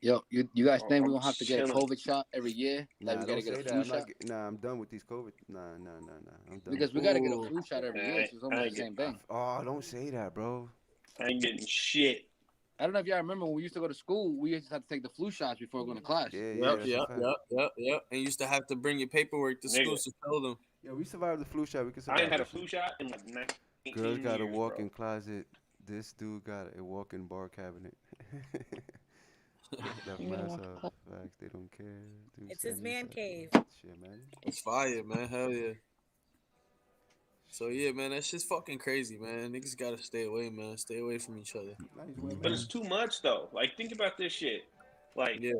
Yo, you guys think I'm we're gonna have to get a chilling. COVID shot every year? Like Nah, we gotta don't get say a that. flu I'm shot? not. Nah, I'm done with these COVID. Nah. I'm done. Because we gotta get a flu shot every year. I So it's almost ain't the same thing. Oh, don't say that, bro. I ain't getting shit. I don't know if y'all remember when we used to go to school. We used to have to take the flu shots before going to class. Yeah, Yep, that's a yep, fact. yep. And you used to have to bring your paperwork to school Nigga, to show them. Yeah, we survived the flu shot. We can I ain't survive had a this flu shit. shot in like 19 Girls got a years, walk-in bro. closet. This dude got a walk-in bar cabinet. Left mass up. Facts. They don't care. Dude It's said his he man said- cave. Shit, man. It's fire, man. Hell yeah. So yeah, man, that shit's fucking crazy, man. Niggas gotta stay away, man. Stay away from each other. Nice weather. But it's too much though. Like, think about this shit. Like, Yeah.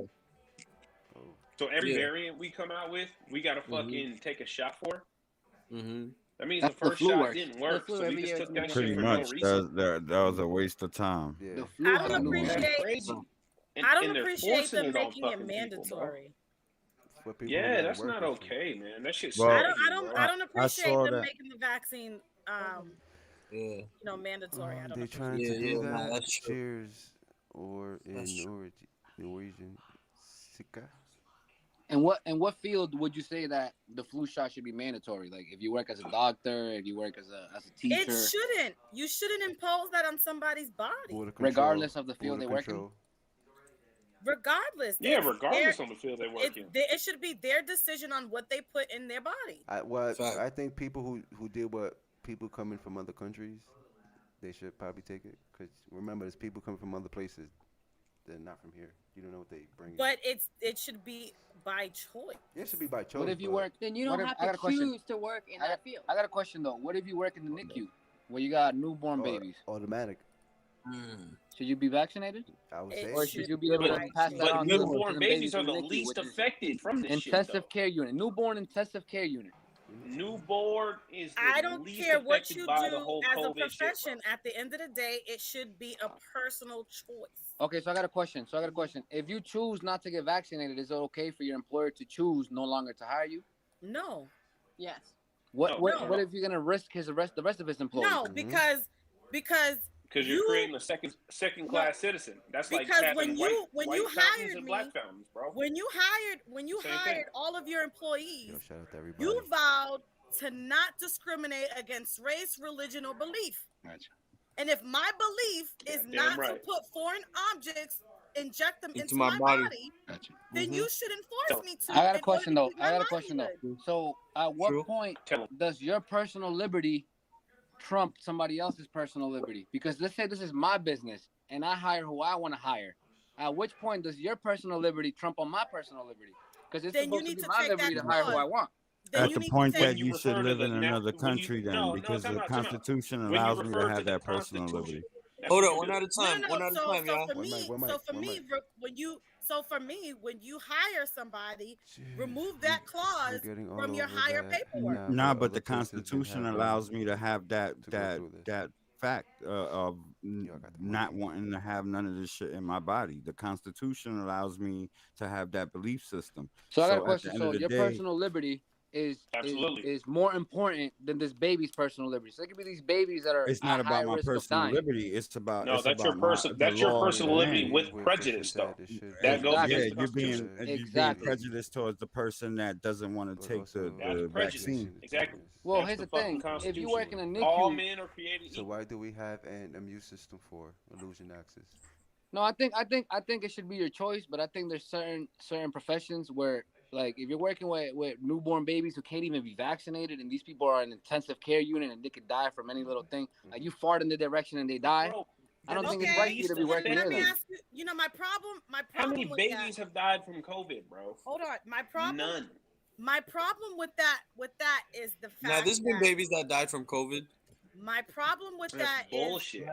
Oh. so every Yeah. variant we come out with, we gotta fucking take a shot for. Mm-hmm. That means That's the the first flu shot works. didn't work, flu so we every just year took is that new. shit Pretty for much. no reason. That was a waste of time. Yeah. The flu I has don't a new one. That's appreciate. crazy. And, I don't and they're appreciate forcing them it on making it fucking people, bro. mandatory. For people who Yeah, gotta that's work not and shit. okay, man. That shit's Well, I crazy, don't. bro. I don't I appreciate saw them that. making the vaccine. Yeah. Mandatory. I don't They appreciate. trying Yeah, to do yeah, nah, that. that's true. Cheers. Or in That's true. Norwegian. Sika. And what field would you say that the flu shot should be mandatory? Like if you work as a doctor, if you work as a It teacher, shouldn't. You shouldn't impose that on somebody's body. Border control. regardless of the field Border they work in. control. Regardless. Yeah, It's regardless their- of the field they work in. it should be their decision on what they put in their body. Fact. I think people who deal with people coming from other countries, they should probably take it. Because remember, there's people coming from other places. They're not from here. You don't know what they bring. But it should be by choice. It should be by choice. What if you but work? Then you What don't if- have I got to a question. choose to work in I that field. got a question though. What if you work in the NICU where you got newborn or babies? automatic? Should you be vaccinated, I would It say. or should you be able But, to pass that but on to newborn the babies are in the NICU, least which is affected from this shit, intensive though. care unit, newborn intensive care unit? Newborn is the I don't least care what affected you by do the whole as a COVID shit, profession. At the end of the day, it should be a personal choice. Okay, so I got a question. If you choose not to get vaccinated, is it okay for your employer to choose no longer to hire you? No, Yes. What No. what if you're gonna risk the rest of his employees? no, because Because you're you- creating a second class citizen. That's like Because having when you white fountains hired and me, black fountains, bro. when you Same hired thing. all of your employees, Yo, shout out to everybody. you vowed to not discriminate against race, religion, or belief. Gotcha. And if my belief is Damn not to right. put foreign objects, inject them Into into my my body. body, Gotcha. then you shouldn't force me to. I got a in order question to though. keep my livelihood. So, at what True. point Tell 'em. does your personal liberty trump somebody else's personal liberty? Because let's say this is my business and I hire who I want to hire. At which point does your personal liberty trump on my personal liberty? Because it's Then you supposed to need be to my take liberty that to hire who clause. I want. Then At you the need to point take- that When you you should refer to live the in another when you- country, then, no, because time the out, time out. Constitution When you allows me to refer have the that personal Constitution, liberty. that's Hold what on, you one do. at a time. No, One at a so, time, so y'all. for One me, mic, one so mic, for one me, mic. when you hire somebody, remove that clause getting all from your over hire that. paperwork. Nah, but but other the places been Constitution having allows me to have that to go through this. that fact of Yo, I got the not mic. wanting to have none of this shit in my body. The Constitution allows me to have that belief system. So I got a at the question. end So of the your day- personal liberty is Absolutely. more important than this baby's personal liberty. So there could be these babies that are It's not at high about my risk of personal dying. liberty. It's about No, it's that's about your person. the That's your law of the personal liberty land. with prejudice, though. That goes Exactly. Yeah, against the you're being Constitution. Exactly. prejudiced towards the person that doesn't want to But take also- the That's prejudice. vaccine. Exactly. Well, That's here's the fucking thing. If you Constitution. work in a NICU, all men are created So equal. why do we have an immune system for illusion access? no, I think it should be your choice, but I think there's certain professions where, like, if you're working with newborn babies who can't even be vaccinated, and these people are in an intensive care unit and they could die from any little thing, like you fart in the direction and they die. Bro, I don't that's think it's the right for you least to be working Let there. me Then. ask you. You know, my problem How many with babies that. have died from COVID, bro? Hold on, my problem. None. My problem with that is the fact Now, there's been that babies that died from COVID. my problem with That's that is bullshit.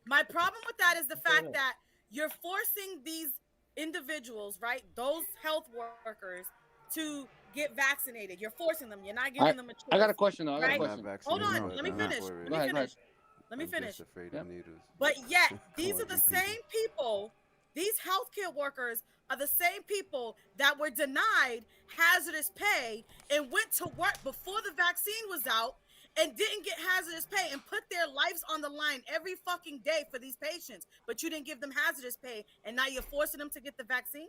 my problem with that is the fact that you're forcing these individuals, right? Those health workers to get vaccinated. You're forcing them. You're not giving them a choice. I got a question though. I got a Right? question. Hold on. No, Let me they're not. finish. Go Let Go me ahead, go ahead. finish. Let me I'm finish. just afraid Yep. of needles. But yet, Come these on, are the DP. same people, these healthcare workers are the same people that were denied hazardous pay and went to work before the vaccine was out and didn't get hazardous pay and put their lives on the line every fucking day for these patients. But you didn't give them hazardous pay, and now you're forcing them to get the vaccine?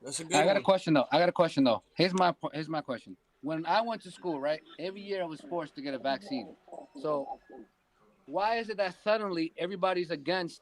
That's a good I got a one. question though. Here's my question. When I went to school, right, every year I was forced to get a vaccine. So why is it that suddenly everybody's against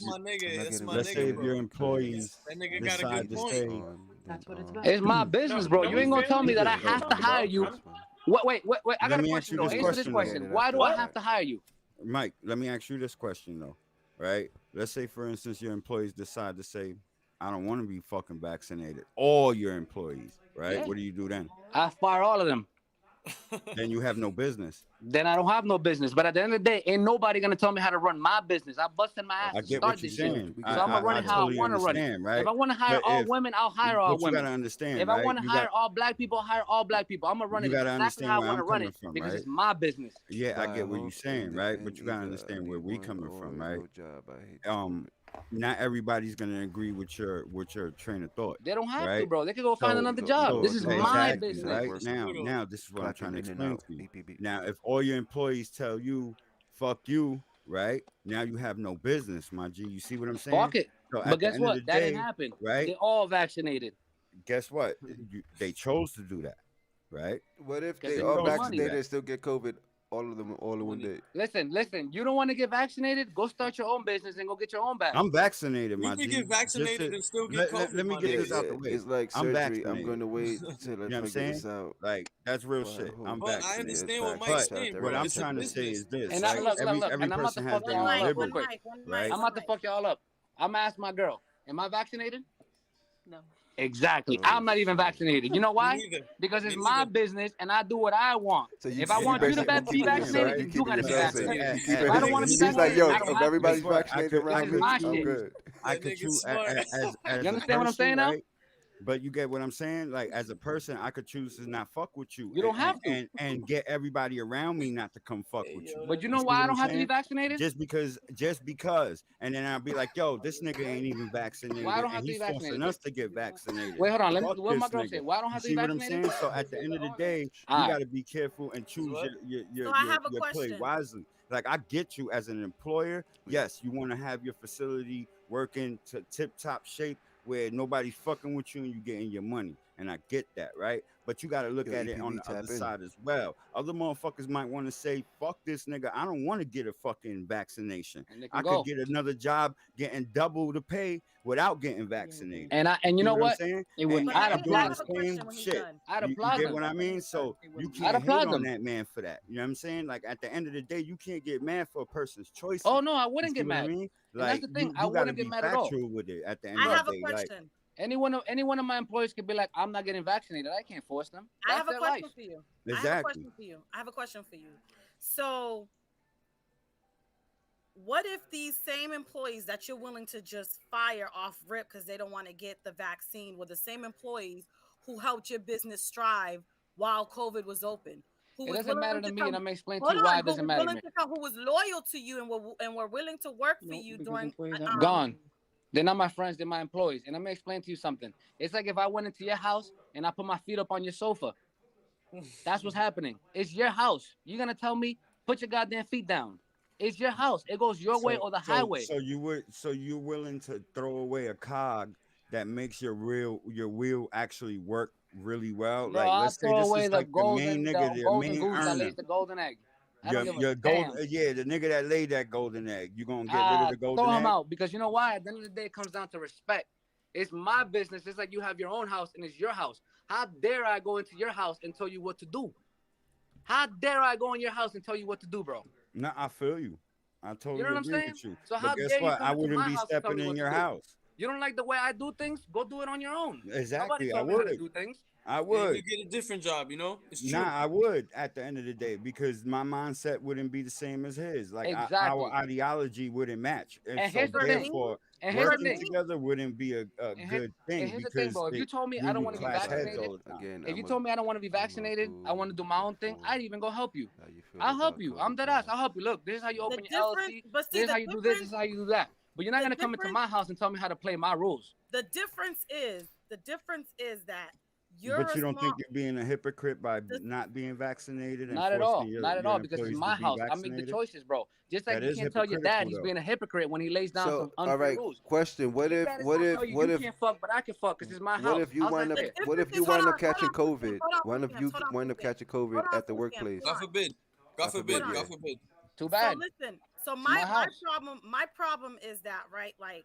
if my nigga. I'm not That's getting my let's say nigga, if bro. your employees That nigga got a decide good to point. say, That's what it's about. It's my business, bro. No, You ain't gonna tell me that I Niggas have to know hire about you. this, man. Wait. I got Let a me ask question you though. this Answer this question, question. though. Why do I What? have to hire you? Mike, let me ask you this question though, right? Let's say, for instance, your employees decide to say, "I don't want to be fucking vaccinated." All your employees, right? Yeah. What do you do then? I fire all of them. Then you have no business. Then I don't have no business. But at the end of the day, ain't nobody gonna tell me how to run my business. I busted my ass I to get start what you're this shit. saying. So I'm gonna run I it how totally I want to run it. understand, right? If I want to hire But all if- women, I'll hire all But you women. gotta understand, If I right? want to You hire got- all black people, I'll hire all black people. I'm gonna run You it gotta exactly understand how I where want to I'm run coming it from, because right? it's my business. Yeah, I Buy get a what whole you're saying, kid right? and But you eat gotta a- understand and where eat we one coming or from, no right? job. I hate Not everybody's gonna agree with your train of thought. They don't have right? to, bro. They can go find So- another go- job. go- This is go my exactly, business. right? Now, this is what I'm Clocking trying to in and explain out. to you. Beep, beep, beep. Now, if all your employees tell you, "Fuck you," right? Now you have no business, my G. You see what I'm saying? Fuck it. So But at the guess end of what? the That day, didn't happen. right? They're all vaccinated. Guess what? They chose to do that, right? What if 'Cause they they all chose money. vaccinated and still get COVID? All of them, all in one day. Listen. You don't want to get vaccinated? Go start your own business and go get your own bag. I'm vaccinated, You my can G. get vaccinated Just to- and still get COVID. let me my get nigga. this out the way. It's like I'm surgery. I'm vaccinated. going to wait till I You know what I'm figure this saying? out. Like that's real Well, shit. who- I'm But I vaccinated. understand what But Mike's saying, What bro. I'm It's a trying to say is this, And right? look, every and I'm about person to has fuck their y'all own up real liberty, quick. right? I'm about to fuck y'all up. I'm gonna ask my girl, am I vaccinated? No. Exactly. I'm not even vaccinated. You know why? neither. Because it's Me my neither. business and I do what I want. So you, If I you want you to basically be keeping yourself, vaccinated, you then you keeping gotta be yourself safe. vaccinated. You If keeping If I don't want to be He's like, vaccinated, yo, I don't if have everybody's to. vaccinated This around is me, my I'm shit. good. I That could nigga's choose smart. as You understand what I'm saying now? right? But you get what I'm saying? Like as a person, I could choose to not fuck with you. You don't have to. And get everybody around me not to come fuck with you. But you You know see why what I I'm don't have to be saying? vaccinated? Just because. And then I'll be like, yo, this nigga ain't even vaccinated. Why I don't have And to he's be forcing vaccinated? us to get vaccinated. Wait, hold on. Fuck What my this girl nigga. say? Why I don't You have to see be what I'm vaccinated? saying? So at the end of the day, All you right. got to be careful and choose What? So I have a your play question. wisely. Like I get you as an employer. Yes, you want to have your facility working to tip top shape where nobody's fucking with you and you getting your money. And I get that, right? But you got to look Yo, at it on EPB, the other tap in. side as well. Other motherfuckers might want to say, fuck this nigga. I don't want to get a fucking vaccination. And they can I go. could get another job getting double the pay without getting vaccinated. And you See know what I'm what? saying? It wouldn't. But I'd let me applaud have them. a question when he's done. I'd You applaud get them. what I mean? So you I'd can't hate applaud on them. that man for that. You know what I'm saying? Like at the end of the day, you can't get mad for a person's choices. Oh no, I You wouldn't see get what I mad. mean? And that's Like the thing. you I gotta wouldn't be get mad at all. factual with it at the end I of have the a day. Like question. Any one of my employees could be like, I'm not getting vaccinated. I can't force them. I That's have a their question life. for you. exactly. I have a question for you. So, what if these same employees that you're willing to just fire off rip because they don't want to get the vaccine were the same employees who helped your business strive while COVID was open? Who It was doesn't willing matter to me, and I'm gonna explain to hold you why on, it doesn't matter to me. who was loyal to you and were willing to work for you during Gone. They're not my friends. They're my employees. And I'm gonna explain to you something. It's like if I went into your house and I put my feet up on your sofa. That's what's happening. It's your house. You're gonna tell me put your goddamn feet down. It's your house. It goes your way or the highway. So you're willing to throw away a cog that makes your wheel actually work really well. Bro, Like I'll let's say throw this away is the like the golden, main nigga, the the golden main goose that earner. lays the golden egg. I don't give a gold, damn. yeah, the nigga that laid that golden egg. You gonna get rid of the golden Throw egg? him out because you know why? At the end of the day, it comes down to respect. It's my business. It's like you have your own house and it's your house. How dare I go into your house and tell you what to do? How dare I go in your house and tell you what to do, bro? No, I feel you. I totally You know what I'm agree saying? with you. So how But guess dare you what? come I into wouldn't my be house and tell stepping me in what your to do? house. You don't like the way I do things? Go do it on your own. Exactly, Nobody I told me how to would. do things. I And would. you get a different job, you know? It's true. Nah, I would at the end of the day because my mindset wouldn't be the same as his. Like Exactly. our ideology wouldn't match, and And so here's the thing. therefore And here's the working thing. together wouldn't be a And here- good thing and here's the thing, because bro. If you told me we I don't would want to be clash heads vaccinated, all the time. Again, if you told me I don't want to be vaccinated, I want to do my own thing, I'd even go help you. How you feel I'll help about you. COVID, I'm dead bro? ass. I'll help you. Look, this is how you open your LLC. but see, This is the how you do this. This is how you do that. But you're not the gonna come into difference- my house and tell me how to play my rules. the difference is that you're But a you don't small, think you're being a hypocrite by not being vaccinated and Not at all. forcing your, Not at your all. Because it's employees my to be house. I make the vaccinated? choices, bro. Just like That you is can't tell your dad hypocritical, he's though. being a hypocrite when he lays down some So, all unfair right, rules. question: What if, Dad is what not if, tell you what you if, can't fuck, but I can fuck because it's my house. what if you How's wind that up, fair? what if you Hold wind on, up catching hold on, COVID? hold on, What if you hold on, wind up catching COVID hold on, at the workplace? God forbid. God forbid. forbid, God yeah. forbid. Too bad. So listen, so my my house. problem is that, right, like,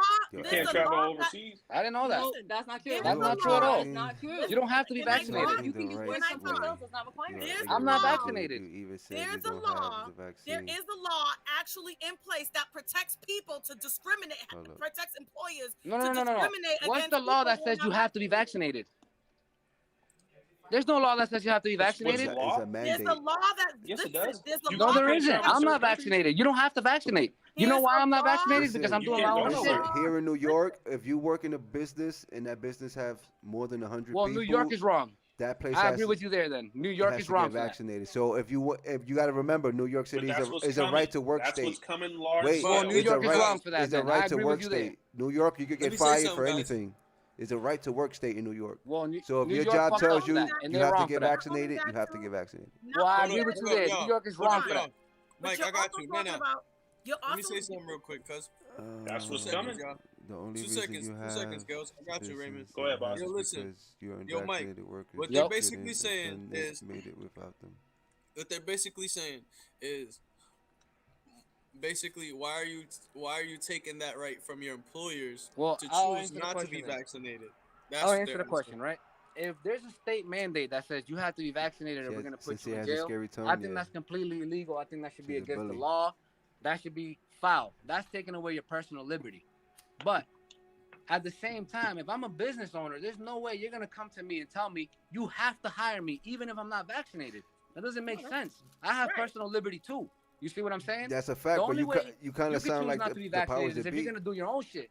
You There's can't a travel law overseas. I didn't know that. No, that's not true. There's That's a not true at law. all. That's not true. You don't have to be Can I vaccinated. talk? You can do work Can I somewhere talk? else. That's not required. There's I'm a not law. vaccinated. There's a law. There is a law actually in place that protects people to discriminate, Hold up. protects employers No, to no, no, no, no. discriminate What's against the law people that who are says you not have to be vaccinated? There's no law that says you have to be What's vaccinated. the law? It's a mandate. There's a law that Yes, it listen, does. there's a You No, law there can't that isn't. travel says I'm not certain countries. vaccinated. You don't have to vaccinate. You know there's why a I'm not law. vaccinated? Because I'm You doing can't my go own nowhere. shit. Listen, here in New York, if you work in a business and that business have more than 100 Well, people, New York is wrong. that place I has agree to, with you there. Then New York has is to wrong get for that. vaccinated. So if you got to remember, New York But City that's what's is a coming. right to work That's what's state. coming large Wait, Well, scale. New it's a York is right. wrong for that. It's a Then right I to agree work with you there. state. New York, you could Let get me say fired something, for guys. anything. It's a right to work state in New York. Well, So if New your York job fucked tells up you for that, and you they're have to wrong get for that. vaccinated, you have to get vaccinated. Well, I Hold agree up, with you hold up, there. y'all. New York is Hold wrong up, for that. y'all. But Mike, you're I got also you. No, talking no. about you're Let me also say something real quick, cuz. That's what's 2 coming. seconds, y'all. The only 2 reason seconds. you 2 have seconds, girls. I got you, Raymond. Go ahead, boss. Yo, listen. because you're Yo, Mike. unvaccinated workers. What Yep. they're basically saying and they is, made it without them. what they're basically saying is, basically, why are you taking that right from your employers Well, to I'll choose answer the not to question be then. vaccinated? I'll That's what answer they're the question, right? If there's a state mandate that says you have to be vaccinated or we're going to put Since you he in has a jail, scary tone, I think yeah. that's completely illegal. I think that should be She's a against the bully. law. That should be foul. That's taking away your personal liberty. But at the same time, if I'm a business owner, there's no way you're going to come to me and tell me you have to hire me even if I'm not vaccinated. That doesn't make sense. I have personal liberty too. You see what I'm saying? That's a The fact, but only way you kind you of can sound choose like not to be the powers vaccinated is that if you're be. going to do your own shit.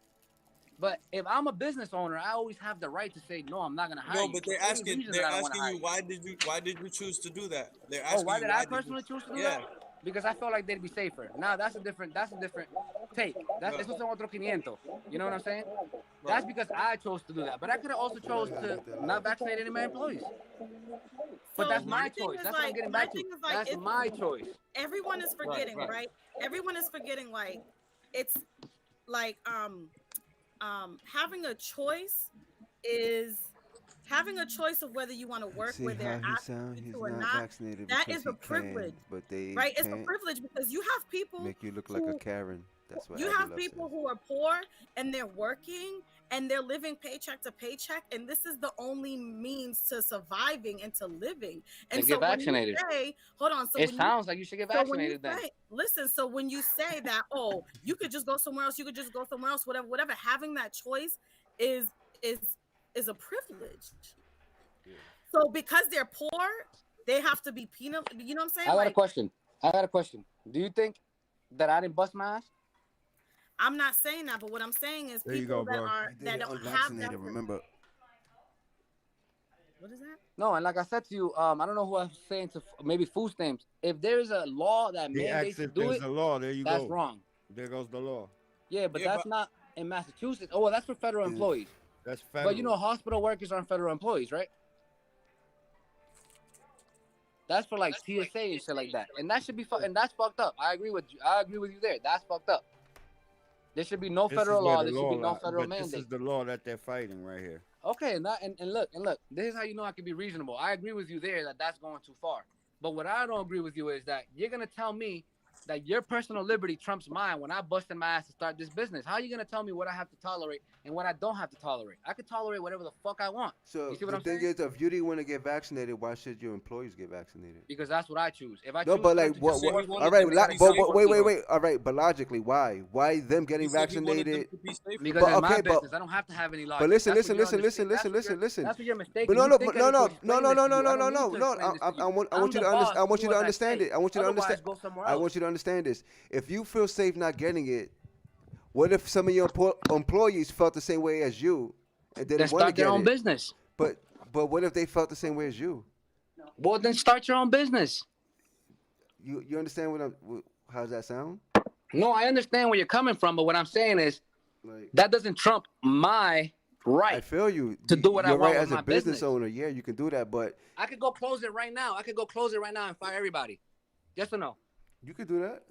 But if I'm a business owner, I always have the right to say, no, I'm not going to hire No, you. but for they're any asking reason that I don't wanna hire you why did you choose to do that? They're Oh, asking why you did why I did you personally choose to do Yeah. that? Because I felt like they'd be safer. Now that's a different take. Right. Esos son otro 500. You know what I'm saying? Right. That's because I chose to do that. But I could have also chose to not vaccinate any of my employees. But So that's my my thing choice. is That's what I'm like getting my back to. thing is like That's it's my choice. everyone is forgetting, right. right? Everyone is forgetting like it's like having a choice is having a choice of whether you want to work See where how they're he asking sound? you He's to or not not. vaccinated That because is a he privilege, can, but they right? It's a can't privilege because you have people make you look like a who Karen. That's what you Abby have Love people says. who are poor and they're working and they're living paycheck to paycheck, and this is the only means to surviving and to living. And Then get so when you vaccinated. say, hold on, so It when you sounds like you should get so when you vaccinated then. say, listen, so when you say that, oh, you could just go somewhere else, you could just go somewhere else, whatever, having that choice is is a privilege. So because they're poor, they have to be penal. You know what I'm saying? I got a Like, question. Do you think that I didn't bust my ass? I'm not saying that, but what I'm saying is There you people go, that bro. are They that did it don't have that. unvaccinated, remember? What is that? No, and like I said to you, I don't know who I was saying to maybe food stamps. If there's a law that He mandates asked you if do there's it, a law. There you that's go. wrong. There goes the law. Yeah, but Yeah, that's not in Massachusetts. Oh, well, that's for federal Yeah. employees. That's federal. But you know, hospital workers aren't federal employees, right? That's for like TSA and shit like that, and that should be and that's fucked up. I agree with you. I agree with you there. That's fucked up. There should be no This federal is where law. the There should be no lie- federal but this mandate. is the law that they're fighting right here. Okay, and look. This is how you know I can be reasonable. I agree with you there that that's going too far. But what I don't agree with you is that you're gonna tell me that your personal liberty trumps mine when I busted my ass to start this business. How are you gonna tell me what I have to tolerate and what I don't have to tolerate? I could tolerate whatever the fuck I want. So You see what the I'm thing saying? is, if you didn't want to get vaccinated, why should your employees get vaccinated? Because that's what I choose. If I No, choose but for them like, to what? just said work he for wanted me, All right, them then to be but safer. wait. All right, but logically, why? Why them He getting said he wanted them vaccinated? to be safer. because But it's my okay, but business. I don't have to have any logic. but listen, That's what you're listen. That's what you're mistaken. But no, You no, think no, I need to no, explain this to you. I don't need to no. explain this to you. I want I'm you the to boss. understand. I want you Do to as I understand say. it. I want you to Otherwise, understand. go somewhere I else. want you to understand this. If you feel safe not getting it, what if some of your employees felt the same way as you and Then didn't want to start their get own it? business. But what if they felt the same way as you? Well, then start your own business. You understand how does that sound? No, I understand where you're coming from, but what I'm saying is Like, that doesn't trump my I right feel you. to do what I You're want right with as a my business owner. Yeah, you can do that, but I could go close it right now. And fire everybody. Yes or no? you could do that.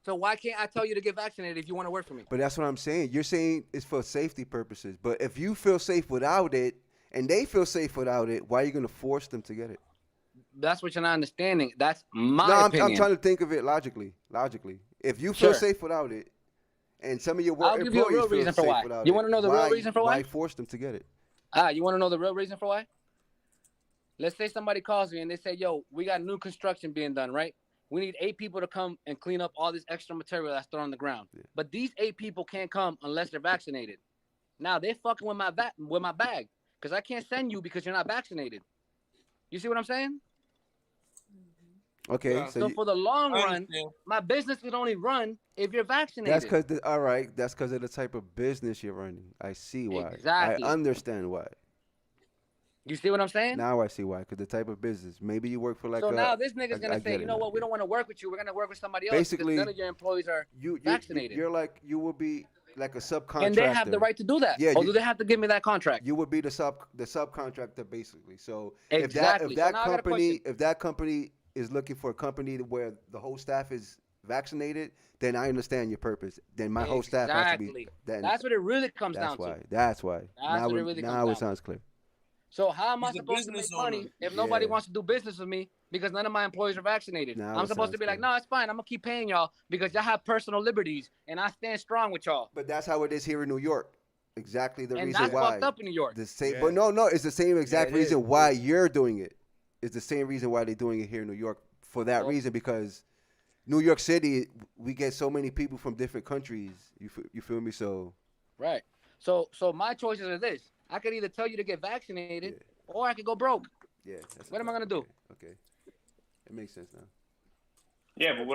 So why can't I tell you to get vaccinated if you want to work for me? But that's what I'm saying. You're saying it's for safety purposes. But if you feel safe without it and they feel safe without it, why are you going to force them to get it? That's what you're not understanding. That's my No, opinion. I'm trying to think of it logically. If you feel safe without it and some of your I'll give you a employees real feel reason for safe why. without You it, want to know the real reason for why? Why force them to get it? You want to know the real reason for why? Let's say somebody calls me and they say, yo, we got new construction being done, right? We need 8 people to come and clean up all this extra material that's thrown on the ground. Yeah. But these 8 people can't come unless they're vaccinated. Now they're fucking with my bag because I can't send you because you're not vaccinated. You see what I'm saying? Okay, Yeah. So for the long I run, understand. my business would only run if you're vaccinated. that's because all right. That's because of the type of business you're running. I see why. Exactly. I understand why. You see what I'm saying? Now I see why. Because the type of business. Maybe you work for like so a. now this nigga's gonna I say, get you it know now, what? We yeah. don't want to work with you. We're gonna work with somebody else Basically, because none of your employees are vaccinated. You're like you will be like a subcontractor. And they have the right to do that. Yeah, Or do they have to give me that contract? You would be the subcontractor basically. So Exactly. if So that now I got a company question. if that company is looking for a company where the whole staff is vaccinated, then I understand your purpose. Then my whole staff has to be. Exactly. Then That's what it really comes that's down why. to. That's why. That's what it really comes now down it to. sounds clear. So how am I He's a supposed to make business owner. money if nobody Yeah. wants to do business with me because none of my employees are vaccinated? Now I'm it supposed to sounds be like, clear. no, it's fine. I'm gonna keep paying y'all because y'all have personal liberties and I stand strong with y'all. But that's how it is here in New York. Exactly the And reason that's why. fucked up in New York. The same, Yeah. but no, it's the same exact it reason is. why you're doing it. It's the same reason why they're doing it here in New York for that Well- reason because New York City, we get so many people from different countries. You feel me? So Right. So my choices are this. I could either tell you to get vaccinated or I could go broke. yeah. What am I gonna do? Okay, it makes sense now. Yeah, but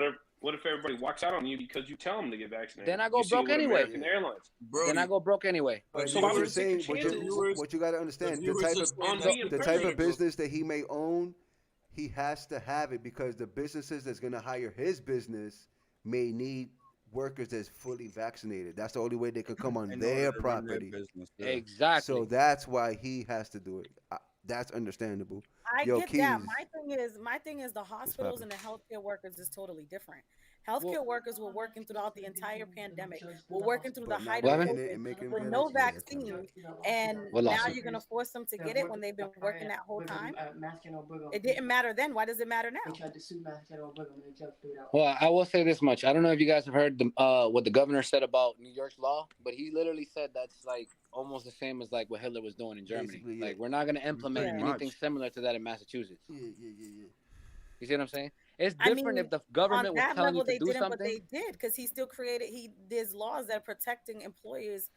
what if everybody walks out on you because you tell them to get vaccinated? Then I go You see broke with anyway. American Airlines. Bro, Then I go broke anyway. But So you why were would you take saying, your chances? what you got to understand, the viewers type just of on being the type pressured. of business that he may own, he has to have it because the businesses that's gonna hire his business may need workers that's fully vaccinated. That's the only way they can come on In their order to run their property. business, yeah. Exactly. So that's why he has to do it. That's understandable. I Yo, get that. Keys. My thing is the hospitals and the healthcare workers is totally different. Healthcare workers were working throughout the entire pandemic. We're working through the But now height What of happened? COVID with no vaccine, and What now lawsuit? you're gonna force them to get it when they've been working that whole time. It didn't matter then. Why does it matter now? Well, I will say this much. I don't know if you guys have heard what the governor said about New York's law, but he literally said that's like almost the same as like what Hitler was doing in Germany. Basically, yeah. Like we're not going to implement Pretty anything much. similar to that in Massachusetts. Yeah. You see what I'm saying? It's I different mean, if the on government was that telling level you to they do didn't, something. but they did because he still created. There's laws that are protecting employers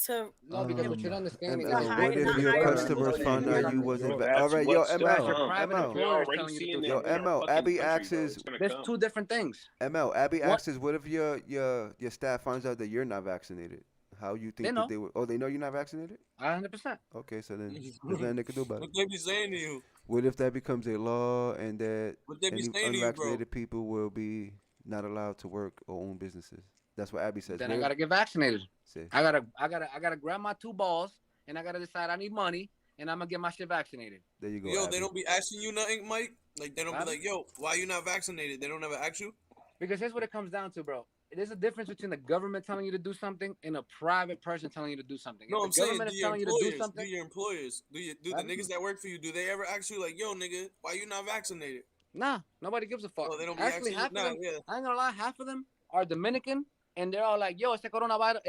to. No, because what you're understanding ML, is what if your customers found out you wasn't That's all right, yo, what's gonna ML, come. private ML. employers We're already telling you to seeing do it Yo, in our ML, fucking Abby country, bro. asks, It's gonna There's come. two different things. ML, Abby What? asks, what if your staff finds out that you're not vaccinated? How you think They know. that they would? Oh, they know you're not vaccinated. 100%. Okay, so then there's nothing they can do about it. what they be saying to you? What if that becomes a law and that What they be any saying to you, bro? unvaccinated people will be not allowed to work or own businesses? That's what Abby says. Then What I if- gotta get vaccinated. Say, I gotta grab my two balls and I gotta decide I need money and I'm gonna get my shit vaccinated. there you go. Yo, Abby. they don't be asking you nothing, Mike. Like they don't be Huh? like, yo, why you not vaccinated? They don't ever ask you. Because here's what it comes down to, bro. There's a difference between the government telling you to do something and a private person telling you to do something. No, If I'm the saying, government do is your telling you to do employers, something, do your employers, do the What? niggas that work for you, do they ever ask you like, yo, nigga, why you not vaccinated? nah, nobody gives a fuck. Oh, they don't be Actually, asking half you. of Nah, them, yeah. I ain't gonna lie, half of them are Dominican and they're all like, yo, ese coronavirus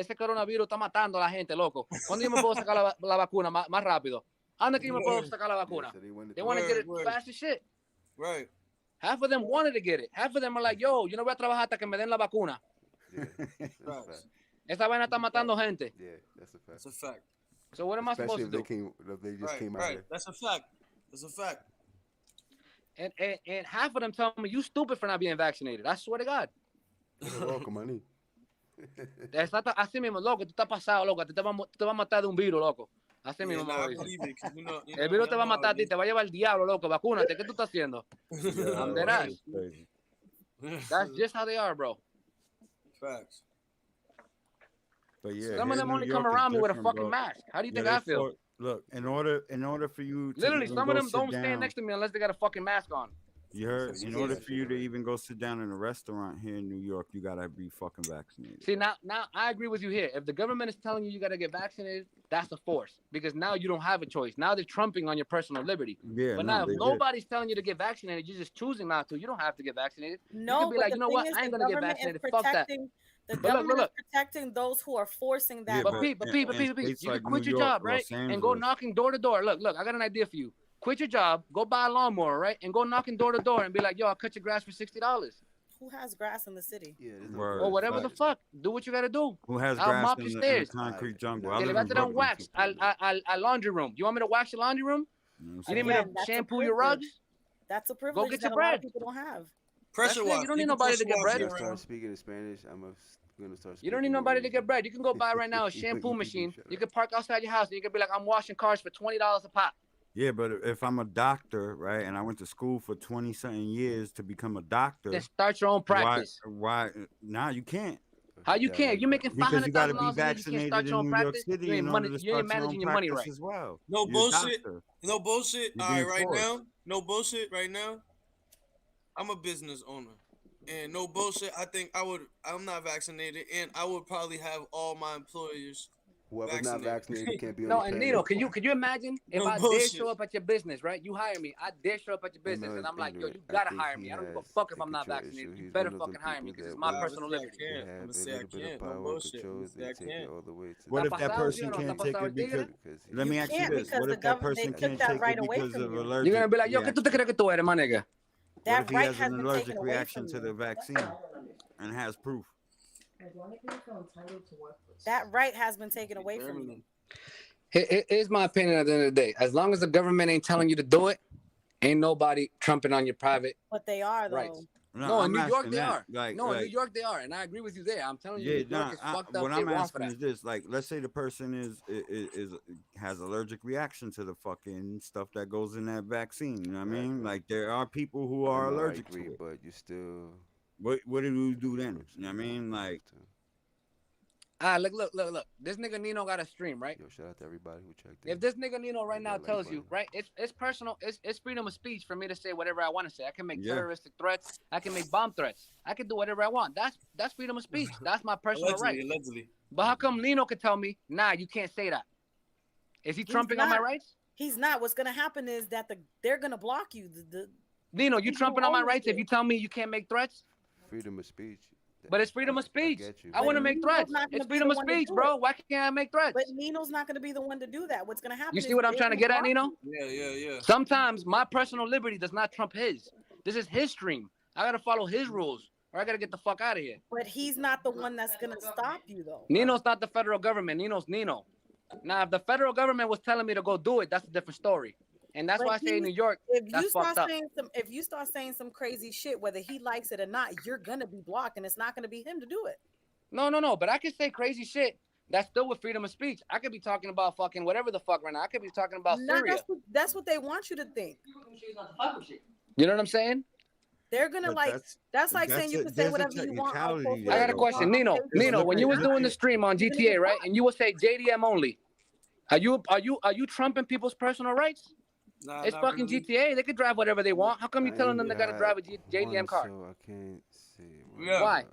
está matando a la gente, loco. ¿Cuándo yo me puedo sacar la vacuna más rápido? ¿Dónde que yo me puedo sacar la Yeah, vacuna? so they wanted They to- want to get it Word. fast as shit. Right. Half of them wanted to get it. Half of them are like, yo no voy a trabajar hasta que me den la vacuna. Yeah, that's a Facts. fact. Esa vaina está matando gente. Yeah, that's a fact. That's a fact. So what am I Especially supposed if to they do? came, if they just Right, came out right. here. That's a fact. That's a fact. And half of them tell me, you stupid for not being vaccinated. I swear to God. You're welcome, money. Así mismo, loco, tú estás pasado, loco. Te va a matar de un virus, loco. Así Yeah, mismo, nah, me I lo dice. believe it, 'cause you know, El virus te va a y'all know matar a ti, how te va a llevar el diablo, loco. Vacúnate, ¿qué tú estás haciendo? it I'm is. dead ass. Crazy. That's just how they are, bro. Facts. But yeah, Some of here them in only New come York, it's around me with a different, fucking bro. mask. How do you Yeah, think I they feel? look, in order for you to Literally, even some of go them sit don't stand down- next to me unless they got a fucking mask on. You heard? So In you order can't for you to actually- even go sit down in a restaurant here in New York, you gotta be fucking vaccinated. See, now I agree with you here. If the government is telling you got to get vaccinated, that's a force. Because now you don't have a choice. Now they're trumping on your personal liberty. Yeah, But no, now, they if did. nobody's telling you to get vaccinated, you're just choosing not to. You don't have to get vaccinated. No, you could be but like, the you know thing what? is, I ain't the gonna get government is vaccinated. Fuck that. protecting. The But look, government look. is protecting those who are forcing that. Yeah, But Pete, in states you like can quit New your York, job, right? Los And go Angeles. knocking door to door. Look, I got an idea for you. Quit your job, go buy a lawnmower, right? And go knocking door to door and be like, yo, I'll cut your grass for $60. Who has grass in the city? Yeah, there's no Word. Or whatever the Facts. fuck. Do what you gotta do. Who has I'll grass mop in your the stairs. concrete jungle? Yeah, I Que live le in vas a dar un Brooklyn, wax so- al laundry room. You want me to wax your laundry room? You need me to Again, that's a shampoo your privilege. rugs? That's a Go privilege get that your a lot bread. of people don't have. Pressure That's it. wash. You don't need can nobody to pressure get wash bread. year When I start round. speaking in Spanish, gonna start. You don't need nobody to get bread. You can go buy right now a shampoo machine. You can park outside your house and you can be like, I'm washing cars for $20 a pop. Yeah, but if I'm a doctor, right, and I went to school for 20-something years to become a doctor, Then start your own practice. Why? Nah, you can't. How you can't? You making Because you got to be $500,000 a year. You can't start vaccinated your in own New York practice. City You ain't in money. order to You ain't start your own managing your money practice right. as well. No You're a bullshit. doctor. No bullshit. You're All right, being right forced. now. No bullshit. Right now. I'm a business owner, and no bullshit. I think I'm not vaccinated, and I would probably have all my employers. Whoever's not vaccinated can't be on No, the and planet. Nino, could you imagine if No I dare bullshit. show up at your business, right? You hire me, I dare show up at your I business, know and he's I'm like, yo, ignorant. you I gotta think hire he me. I don't give a has fuck if a I'm not control vaccinated. issue. You He's better one of them fucking hire me people because it's that my Nah, I'm personal gonna say I liberty. They can't. I'm have gonna a say I little bit of can't. No power and bullshit. control. I'm They gonna say I take it can't. all the way to. What Está if that pasado, person ¿sí o no? can't Está take pasado it because? tigre? Let me You ask you can't this: because what the if that government they person took can't that take right it away because from of you. You're allergic gonna be like, yo, ¿qué tú te reaction? crees que tú eres, my nigga? What That if he right has has an been allergic taken away reaction from to the you. vaccine and has proof? That right has been taken away from you. Here's my opinion at the end of the day. As long as the government ain't telling you to do it, ain't nobody trumping on your private But they are though. rights. No, No, in I'm New York asking they that. are. No, in New York they are, and I agree with you there. I'm telling you, Yeah, New York is fucked up. what They I'm want for asking that. is this: like, let's say the person is has allergic reaction to the fucking stuff that goes in that vaccine. You know what I mean? Like, there are people who are I allergic agree, to it. but you still. What do you do then? You know what I mean? Like, Look. This nigga Nino got a stream, right? Yo, shout out to everybody who checked in. If this nigga Nino right Hit now that like tells you, button. right, it's personal, it's freedom of speech for me to say whatever I want to say. I can make Yeah. terroristic threats. I can make bomb threats. I can do whatever I want. That's freedom of speech. That's my personal right. Allegedly. But how come Nino could tell me, nah, you can't say that? Is he trumping on my rights? He's not. What's gonna happen is that they're gonna block you. Nino, you trumping on my rights if you tell me you can't make threats? Freedom of speech. But it's freedom of speech. get you, I want to but make Nino's threats. not gonna It's be freedom the of one to speech, do bro. it. Why can't I make threats? But Nino's not gonna be the one to do that. What's gonna happen? You see what I'm trying to get at, Nino? Yeah. Sometimes my personal liberty does not trump his. This is his stream. I gotta follow his rules, or I gotta get the fuck out of here. But he's not the one that's gonna stop you, though. Nino's not the federal government. Nino's Nino. Now, if the federal government was telling me to go do it, that's a different story. And that's But why I say in he- New York, If that's you fucked start up. saying if you start saying some crazy shit, whether he likes it or not, you're gonna be blocked, and it's not gonna be him to do it. No. But I can say crazy shit. That's still with freedom of speech. I could be talking about fucking whatever the fuck right now. I could be talking about Nah, Syria. that's what they want you to think. You know what I'm saying? They're gonna But that's like saying you can say there's a whatever you want. on technicality social there, I got a though, question, Pop. Nino. Just Nino, when you was doing the stream on GTA, right, and you would say JDM only, are you trumping people's personal rights? Nah, It's not fucking really. GTA. They could drive whatever they want. How come you telling them they gotta drive a JDM car? So I can't see. Yeah. Why?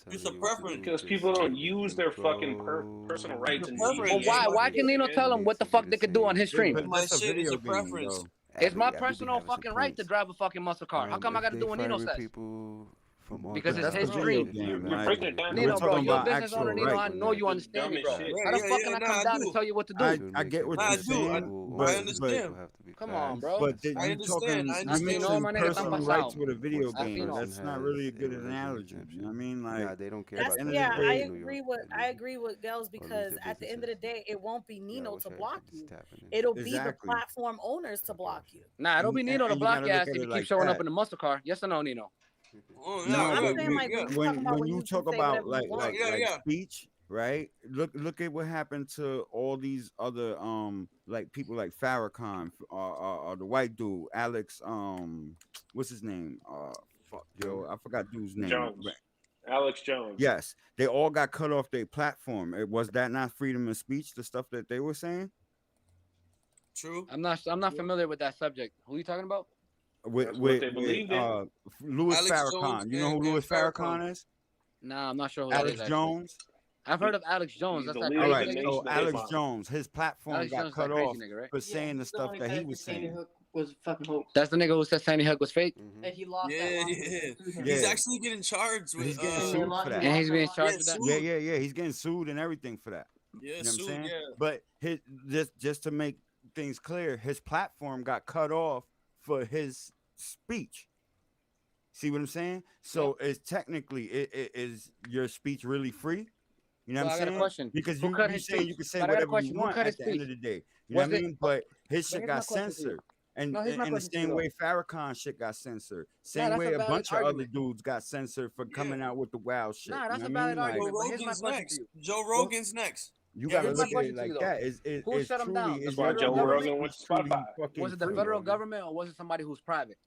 It's a preference. Because people don't use their fucking personal rights in preference. Well, GTA. why can Nino tell them what the fuck they could do on his stream? But My that's a shit is video a game, preference. though. It's my personal fucking right to drive a fucking muscle car. How come I gotta do what Nino says? Because it's That's his a video stream. game, You're right? breaking it down. We're Nino, bro, talking you're a about business owner, actual Nino. I right. know you understand me, bro. Dumb as shit. How the Yeah, fuck yeah, can I nah, come I down do. and tell you what to do? I get what Nah, I you're do. saying, I understand. Come on, bro. But I you understand. talking, I you understand. No, mixing my nigga, personal están rights pasados. with a video Así game. no. That's not really a good analogy. You know what I mean? Like, they don't care That's, about end of yeah, the I day- agree with Gels because their at the end of the day, it won't be Nino to block you. in. It'll be the Exactly. platform owners to block you. Nah, it'll be Nino to you block gotta your look ass at if it you keep like showing up that. in the muscle car. Yes or no, Nino? Oh, No, yeah, but saying, like, when you talking about when you can talk say about whatever you want. Yeah. speech, right? Look at what happened to all these other like people like Farrakhan or the white dude Alex what's his name fuck yo I forgot dude's name. Jones. Alex Jones. Yes, they all got cut off their platform. Was that not freedom of speech? The stuff that they were saying. True. I'm not familiar with that subject. Who are you talking about? That's what they believed in. Louis Alex Farrakhan. Jones You know who and Louis Farrakhan. Farrakhan is? Nah, I'm not sure who that Alex is. Actually. Jones. I've heard of Alex Jones. He's That's the that leader All of crazy right, the nigga. nation so of Alex hip-hop. Jones, his platform Alex got Jones is cut that crazy off nigga, right? for saying the stuff that he was saying. Was fucking hoax. That's the nigga who said Sandy Hook was fake. And he lost Yeah, that lawsuit. yeah. Yeah. He's actually getting charged with. He's getting And sued they for that. And he's being charged Yeah, with that. sued. Yeah. He's getting sued and everything for that. Yeah, You know what I'm sued, saying? yeah. But just to make things clear, his platform got cut off for his speech. See what I'm saying? So it's technically is your speech really free? You know Well, what I I'm got a saying? question. Because Who you cut his saying speech? you can say But I got a whatever question. you Who want cut at his the end speech? of the day. You know Was what I it- mean? But his But shit here's my got question for you. censored. And No, here's my in the question to you, same though. way Farrakhan shit got censored. Yeah, Same that's way a a valid bunch of other argument. dudes got censored for coming out with the wild shit. Nah, You that's know a what I valid mean? Like, Joe argument. But here's my Rogan's question next. to you. Joe Well, Rogan's next. you Well, gotta here's my look at question it to you, like though. that. It's Who shut him truly down? The is why federal Joe government? Rogan went to he's truly Spotify. fucking Was it the free. federal government or was it somebody who's private?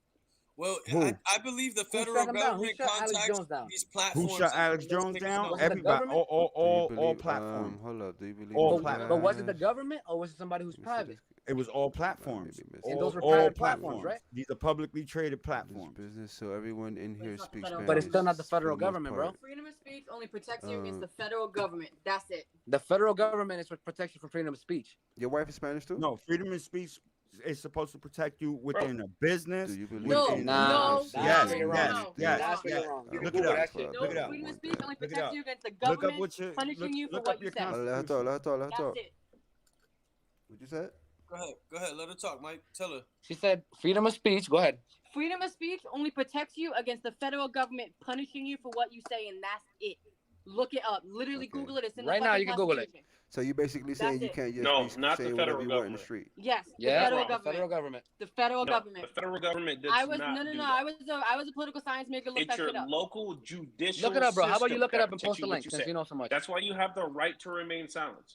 Well, Who? I believe the Who federal shut him down? Who government shut Alex contacts Jones down? these Who platforms. shut and Alex lets Jones niggas down? know. Was it the Everybody, government? all platforms. Hold up. Do you believe All in platforms. But was it God? the government or was it somebody who's Let me see private? It was all platforms. And those were All private platforms, platforms. right? These are publicly traded This platforms. business, so everyone in here it's not the speaks federal Spanish. But it's still not the for federal most government, bro. part. Freedom of speech only protects you against the federal government. That's it. The federal government is what protects you from freedom of speech. Your wife is Spanish too? No, freedom of speech is supposed to protect you within a business. Do you believe No, in Nah, Yes, that's yes, where you're yes, wrong. yes, That's where yes. you're wrong. You can Look it Google up. that shit. No, Look it up. freedom of speech only Look it protects up. you against the Look up government what your punishing you for look what up you your say. Let her constitution. talk. That's it. What you said? Go ahead. Let her talk, Mike. Tell her. She said freedom of speech. Go ahead. Freedom of speech only protects you against the federal government punishing you for what you say, and that's it. Look it up. Literally Okay. Google it. It's in Right the now, fucking you can Google it. Constitution. So you basically saying That's you it. can't just No, be not the saying whatever federal you want in the government. street. Yes, Yeah, the federal the government. federal government. The federal No, government. the federal government does I was not do no. that. I was a political science major. Look It's that your shit up. local judicial Look it up, bro. How about you system look it that up and protects post the you what link you since say. you know so much? That's why you have the right to remain silent.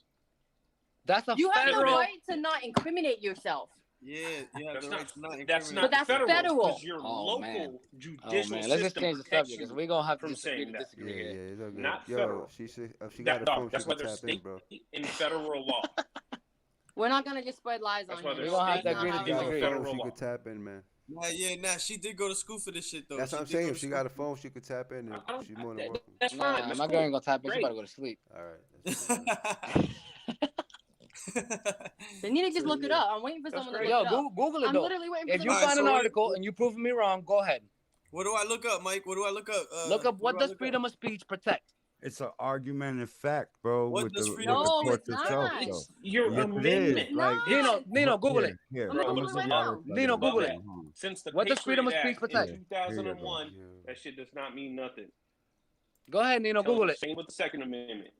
That's a You have the federal. right to not incriminate yourself. Yeah, you have That's the not. right to not That's incriminate. not But that's federal. federal. Because your Oh, local man. judicial Let's just system change the protects subject because you we're gonna have to from disagree saying to that. disagree here. It's all good. Not Yo, federal. she said if she got a phone, she That's why could there's tap in, state bro. and federal law. We're not gonna just spread lies That's on why here. there's We're gonna have state to agree to That's not She got how a it disagree. works. phone, federal she law. could tap in, man. Nah, she did go to school for this shit though. That's what I'm did go saying. to If she school got a for phone, she could tap in, and she's more than welcome. That's fine. Nah, That's my cool. girl ain't gonna tap in. She Great. about to go to sleep. All right. That's cool, man. They need to just look it up. I'm waiting for That's someone to great. look Yo, it up. Google it I'm though. literally waiting for If you someone Alright, find so an what- article and you prove me wrong, go ahead. What do I look up, Mike? What do I look up? Look up what do I does look freedom of speech protect? It's an argumentative fact, bro. What with does the, freedom with the No, courts it's not. itself, though. It's your Yes, it amendment. is. Like, Nino, Google it. Here, I'm gonna I'm Google gonna it give right y'all now. a Nino, better Google example. it. Hold on. Since the What does freedom of Patriot speech Act protect? in Here you go. 2001, that shit does not mean nothing. Go ahead, Nino, Google it. Same with the Second Amendment.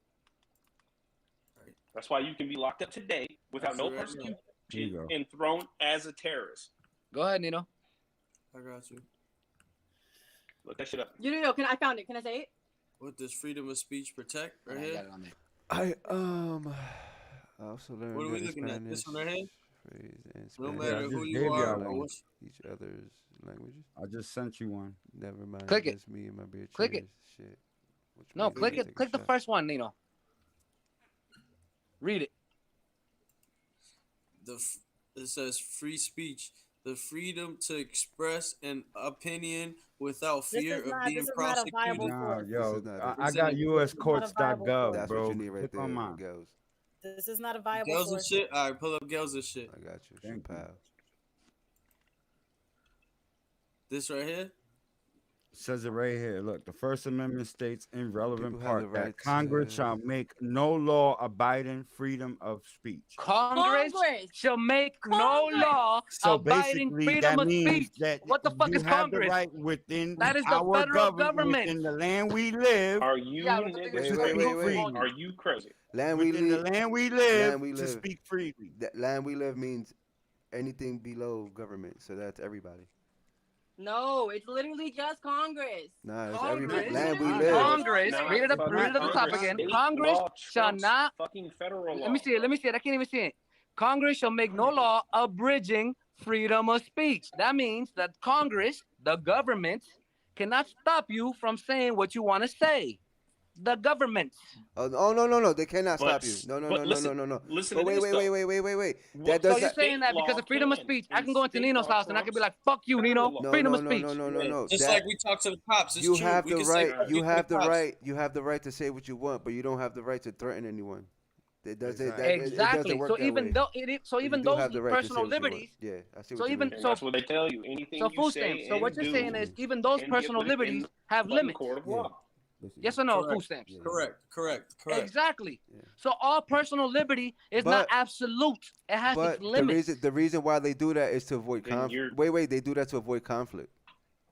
That's why you can be locked up today without no That's right. Here you persecution go. and thrown as a terrorist. Go ahead, Nino. I got you. Look that shit up. You can I found it. Can I say it? What does freedom of speech protect? Right I here. got it on there. I also learned What are we that looking at? Spanish, This one right here? phrase, and No Spanish matter I who just you gave are y'all or one. what. each other's languages. I just sent you one. Never mind. Click it. Just me and my beard. Click it. Shit. Which No, means click we it. take a Click the shot. first one, Nino. Read it. It says free speech, the freedom to express an opinion without fear of being prosecuted. Nah, This yo, is not it. I got uscourts.gov, That's bro. what you need right Click on there, mine. girls. This is not a viable Girls and source. shit. All right, pull up girls and shit. I got you, Thank you. pal. This right here. Says it right here. Look, the First Amendment states in relevant People have the part that right Congress to- shall make no law abiding freedom of speech. Congress shall make no Congress. law So abiding basically, freedom that of means speech. that What the fuck you is have Congress? the right within That is the our federal government, government. within the land we live. Are you Yeah, what the fuck niggas is crazy? wait. Are you crazy? Land we Within the live. land we live, Land we to live. speak freely. That land we live means anything below government. So that's everybody. No, it's literally just Congress. Nah, it's Congress. everybody. Land we live. Congress, Not read it at fucking the top Congress. again. State Congress law shall trumps not. fucking federal law. Let me see it. I can't even see it. Congress shall make no law abridging freedom of speech. That means that Congress, the government, cannot stop you from saying what you want to say. The government. Oh no! They cannot But- stop you. No. but listen- No. listen But to wait. this, though. That What- does So you're not. saying that State because law of freedom of can, speech, I and can go into state Nino's law house and I can be like, trumps "Fuck you, Nino." federal law. No, Freedom no, of no, speech. no. Just That- like we talk to the cops. It's you true. have We the can say right. You fuck have the cops. right. You have the right to say what you want, but you don't have the right to threaten anyone. It does it Exactly. doesn't work So that even way. though But even you do those have the right to say personal what you want. liberties. Yeah, I see So what you even mean. And that's what they tell you. Anything So you food say stamps. So and what you're do saying is even those can get personal within liberties the have fucking limits. court of law. Yes or no? Correct. Food stamps. Correct. Exactly. Yeah. So all personal liberty is not But- absolute. It has But its limits. the reason why they do that is to avoid Then you're- conflict. Wait, they do that to avoid conflict.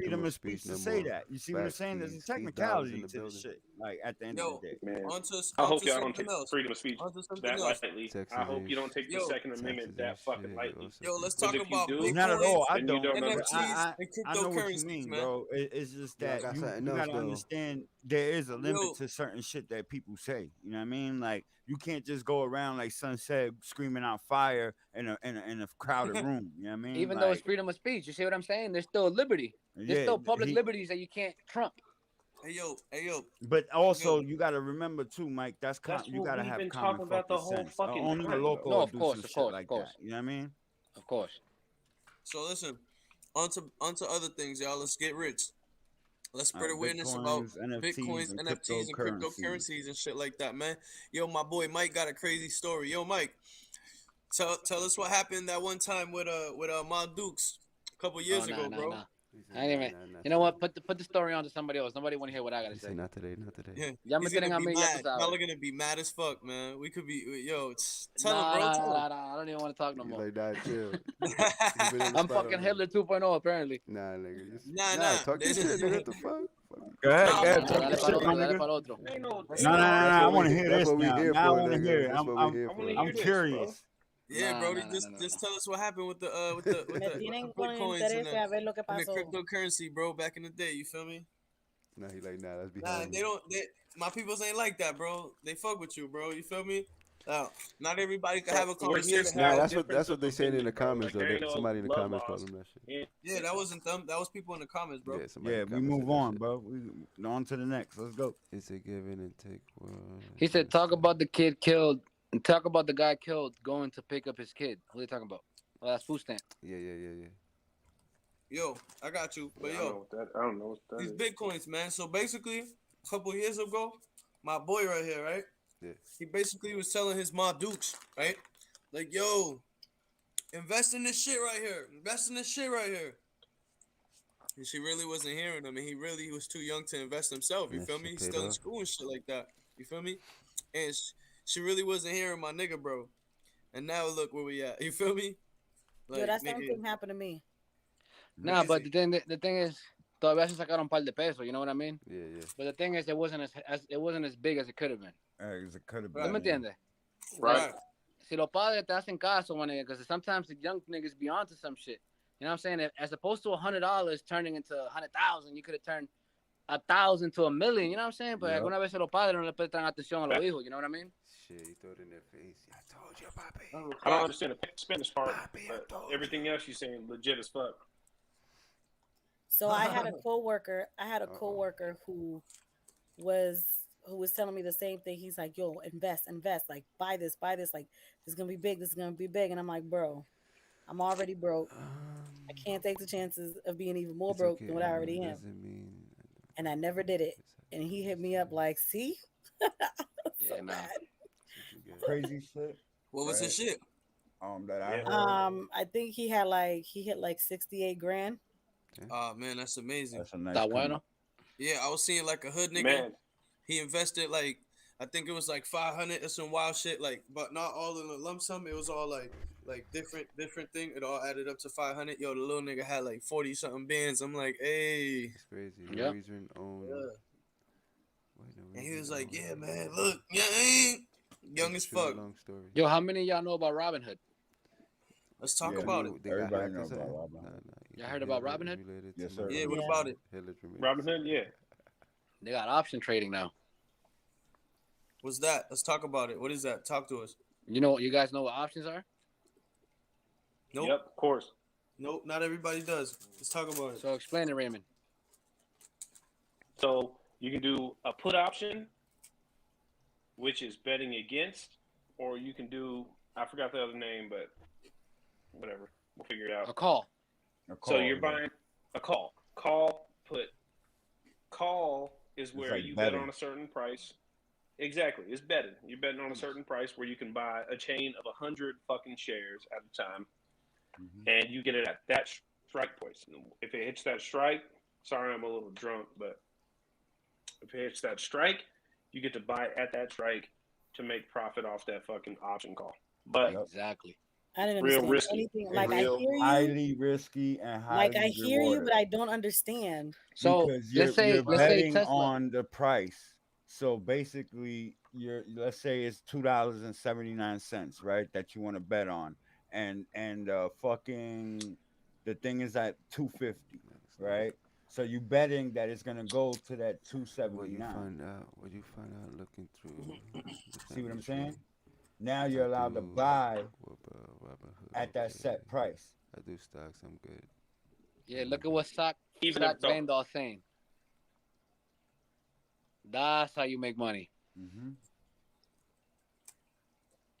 freedom of speech to say that. You see what I'm saying? There's a technicality to this shit. Like at the end Yo, of the day. Man, onto I hope y'all don't something take else. freedom of speech Onto something that else. lightly. Texas I hope ain't you don't take the Yo, Second Amendment that fucking lightly. Yo, let's Because talk if you about do, Not at Bitcoin, all. I then you don't. don't But understand. NFTs, and I know what you cryptocurrencies, mean, man. bro. It's just Yeah, I that got you something else, gotta though. understand there is a limit Yo. to certain shit that people say. You know what I mean? Like you can't just go around like Son said, screaming out fire in a crowded room. You know what I mean? Even though it's Like freedom of speech, you see what I'm saying? There's still liberty. There's yeah, still public liberties that you can't trump. Hey yo. But also, you got to remember too, Mike. That's You what got to we've have been common talking about the fucking whole sense. fucking Only a time. local No, will of do course, some of shit course, like of course. that. You know what I mean? Of course. So listen, onto other things, y'all. Let's get rich. Let's spread awareness about Bitcoins, Bitcoins, NFTs, and cryptocurrencies and shit like that, man. Yo, my boy Mike got a crazy story. Yo, Mike, tell us what happened that one time with Ma Dukes a couple years ago, bro. Nah. I ain't even. You know what? Put the story on to somebody else. Nobody want to hear what I gotta say. Not today. Yeah, Ya me he's tienen gonna a be mí, ya tú mad. sabes. Y'all are gonna be mad as fuck, man. We could be, yo. Tell him, Nah, bro. Tell him. I don't even want to talk no more. Like that, chill. I'm fucking Hitler 2.0 apparently. Nah, nigga. Nah. Talk your shit, nigga. What the fuck? Go ahead, Nah, go ahead. nah, Talk Dale your para shit, otro, my dale nigga. para otro. I want to hear That's this what we now. here Now I for, want to nigga. hear it. That's what we here for. I'm curious. Yeah, Nah, Brody, nah, just tell us what happened with the Me tienen con el Bitcoins interés a ver lo que and the pasó. cryptocurrency, bro, back in the day. You feel me? Nah, he like, nah, that's Nah, behind me. they don't. My peoples ain't like that, bro. They fuck with you, bro. You feel me? Not everybody can have a We're here to conversation. Nah, have that's what they saying in the opinion, bro. comments, Like, though. there ain't no Somebody in the love comments called lost. him that shit. Yeah, that wasn't them. That was people in the comments, bro. Yeah, somebody Yeah, in the we comments move said that on, shit. bro. We on to the next. Let's go. It's a give in and take. He said, talk about the kid killed. And talk about the guy killed going to pick up his kid. What are you talking about? Oh, that's food stamp. Yeah. Yo, I got you. But I yo, don't know what that these is. Bitcoins, man. So basically, a couple years ago, my boy right here, right? Yeah. He basically was telling his Ma Dukes, right? Like, yo, invest in this shit right here. Invest in this shit right here. And she really wasn't hearing him, and he was too young to invest himself. You That feel shit me? He's paid still in off. school and shit like that. You feel me? And she really wasn't hearing my nigga, bro. And now look where we at. You feel me? Yo, that same thing happened to me. Nah, but the thing is, todavía se sacaron un par de pesos. You know what I mean? Yeah. But the thing is, it wasn't as big as it could have been. It could have ¿Tú been. me entiendes? Right. Si los padres te hacen caso, my nigga, because sometimes the young niggas be onto some shit. You know what I'm saying? As opposed to $100 turning into 100,000, you could have turned 1,000 to 1,000,000. You know what I'm saying? But alguna vez los padres no le prestan atención a los hijos. You know what I mean? Shit, he threw it in their face. I told you, papi. I don't understand the Spanish part, but everything else you're saying legit as fuck. So I had a coworker. Who was telling me the same thing. He's like, "Yo, invest, like buy this, like this is gonna be big, and I'm like, bro, I'm already broke. I can't take the chances of being even more broke than what I already am. And I never did it. And he hit me up like, see, so bad. Crazy shit. What was his shit? That I heard. I think he hit like 68 grand. Oh man, that's amazing. That's a nice bueno. Yeah, I was seeing like a hood nigga. Man. He invested like I think it was like 500 or some wild shit, like, but not all in a lump sum. It was all like different thing. It all added up to 500. Yo, the little nigga had like 40 something bands. I'm like, hey, it's crazy. Yeah. And he was like, yeah, man, look, young as fuck. Long story. Yo, how many of y'all know about Robinhood? Let's talk about it. Everybody knows about Robinhood. Y'all heard about Robinhood? Yes, sir. Yeah, what about it? Robinhood, yeah. They got option trading now. What's that? Let's talk about it. What is that? Talk to us. You guys know what options are? Nope. Yep, of course. Nope, not everybody does. Let's talk about it. So explain it, Raymond. So you can do a put option, which is betting against, or you can do, I forgot the other name, but whatever. We'll figure it out. A call. So you're buying a call. Call, put. Call is where like you betting. bet on a certain price. Exactly. It's betting. You're betting on a certain price where you can buy a chain of 100 fucking shares at a time. And you get it at that strike price. If it hits that strike, sorry, I'm a little drunk, but if it hits that strike, you get to buy at that strike to make profit off that fucking option call. But exactly. I didn't real understand risky. anything. Like I hear you. Highly risky and highly Like I hear rewarded. you, but I don't understand. So because let's say you're betting Tesla on the price. So basically, let's say it's $2.79, right? That you want to bet on, and fucking the thing is at 250, right? So you betting that it's gonna go to that What you 279. find out? What you find out looking through the See what I'm family saying? tree? Now I you're allowed to do buy Robinhood. at that Okay. set price. I do stocks. I'm good. Yeah, look at what Even if Sock it's over. Vandal saying. That's how you make money. Mm-hmm.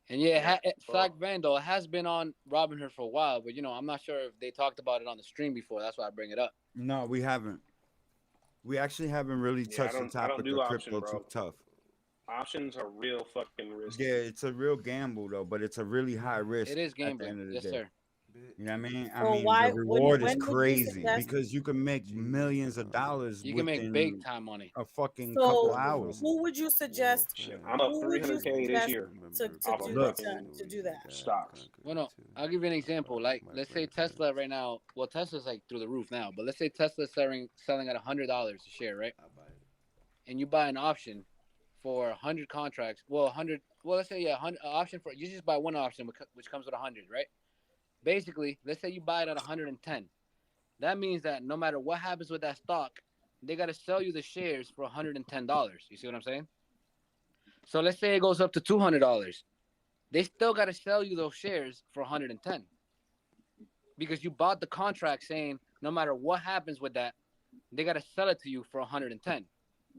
And yeah, Sock Well, Vandal has been on Robinhood for a while, but I'm not sure if they talked about it on the stream before. That's why I bring it up. No, we haven't. We actually haven't really yeah, touched the I don't topic do of option, crypto too bro. tough. Options are real fucking Yeah, risky. it's a real gamble though, but it's a really high risk It is at the gambling. end of the Yes, day. sir. You know what I mean? So The why reward is when would you crazy suggest? because you can make G millions of dollars You can make big within time money. a fucking couple So hours. who would you suggest? Shit, I'm up Who would you 300K this suggest year to off of do Look, fucking to do that? stocks. Well, no, I'll give you an example. Like, let's say Tesla right now. Well, Tesla's like through the roof now, but let's say Tesla's selling at $100 a share, right? And you buy an option for 100 contracts. Well, 100. Well, let's say 100 option for you just buy one option, which comes with 100, right? Basically, let's say you buy it at 110. That means that no matter what happens with that stock, they got to sell you the shares for $110. You see what I'm saying? So let's say it goes up to $200. They still got to sell you those shares for 110 because you bought the contract saying no matter what happens with that, they got to sell it to you for 110.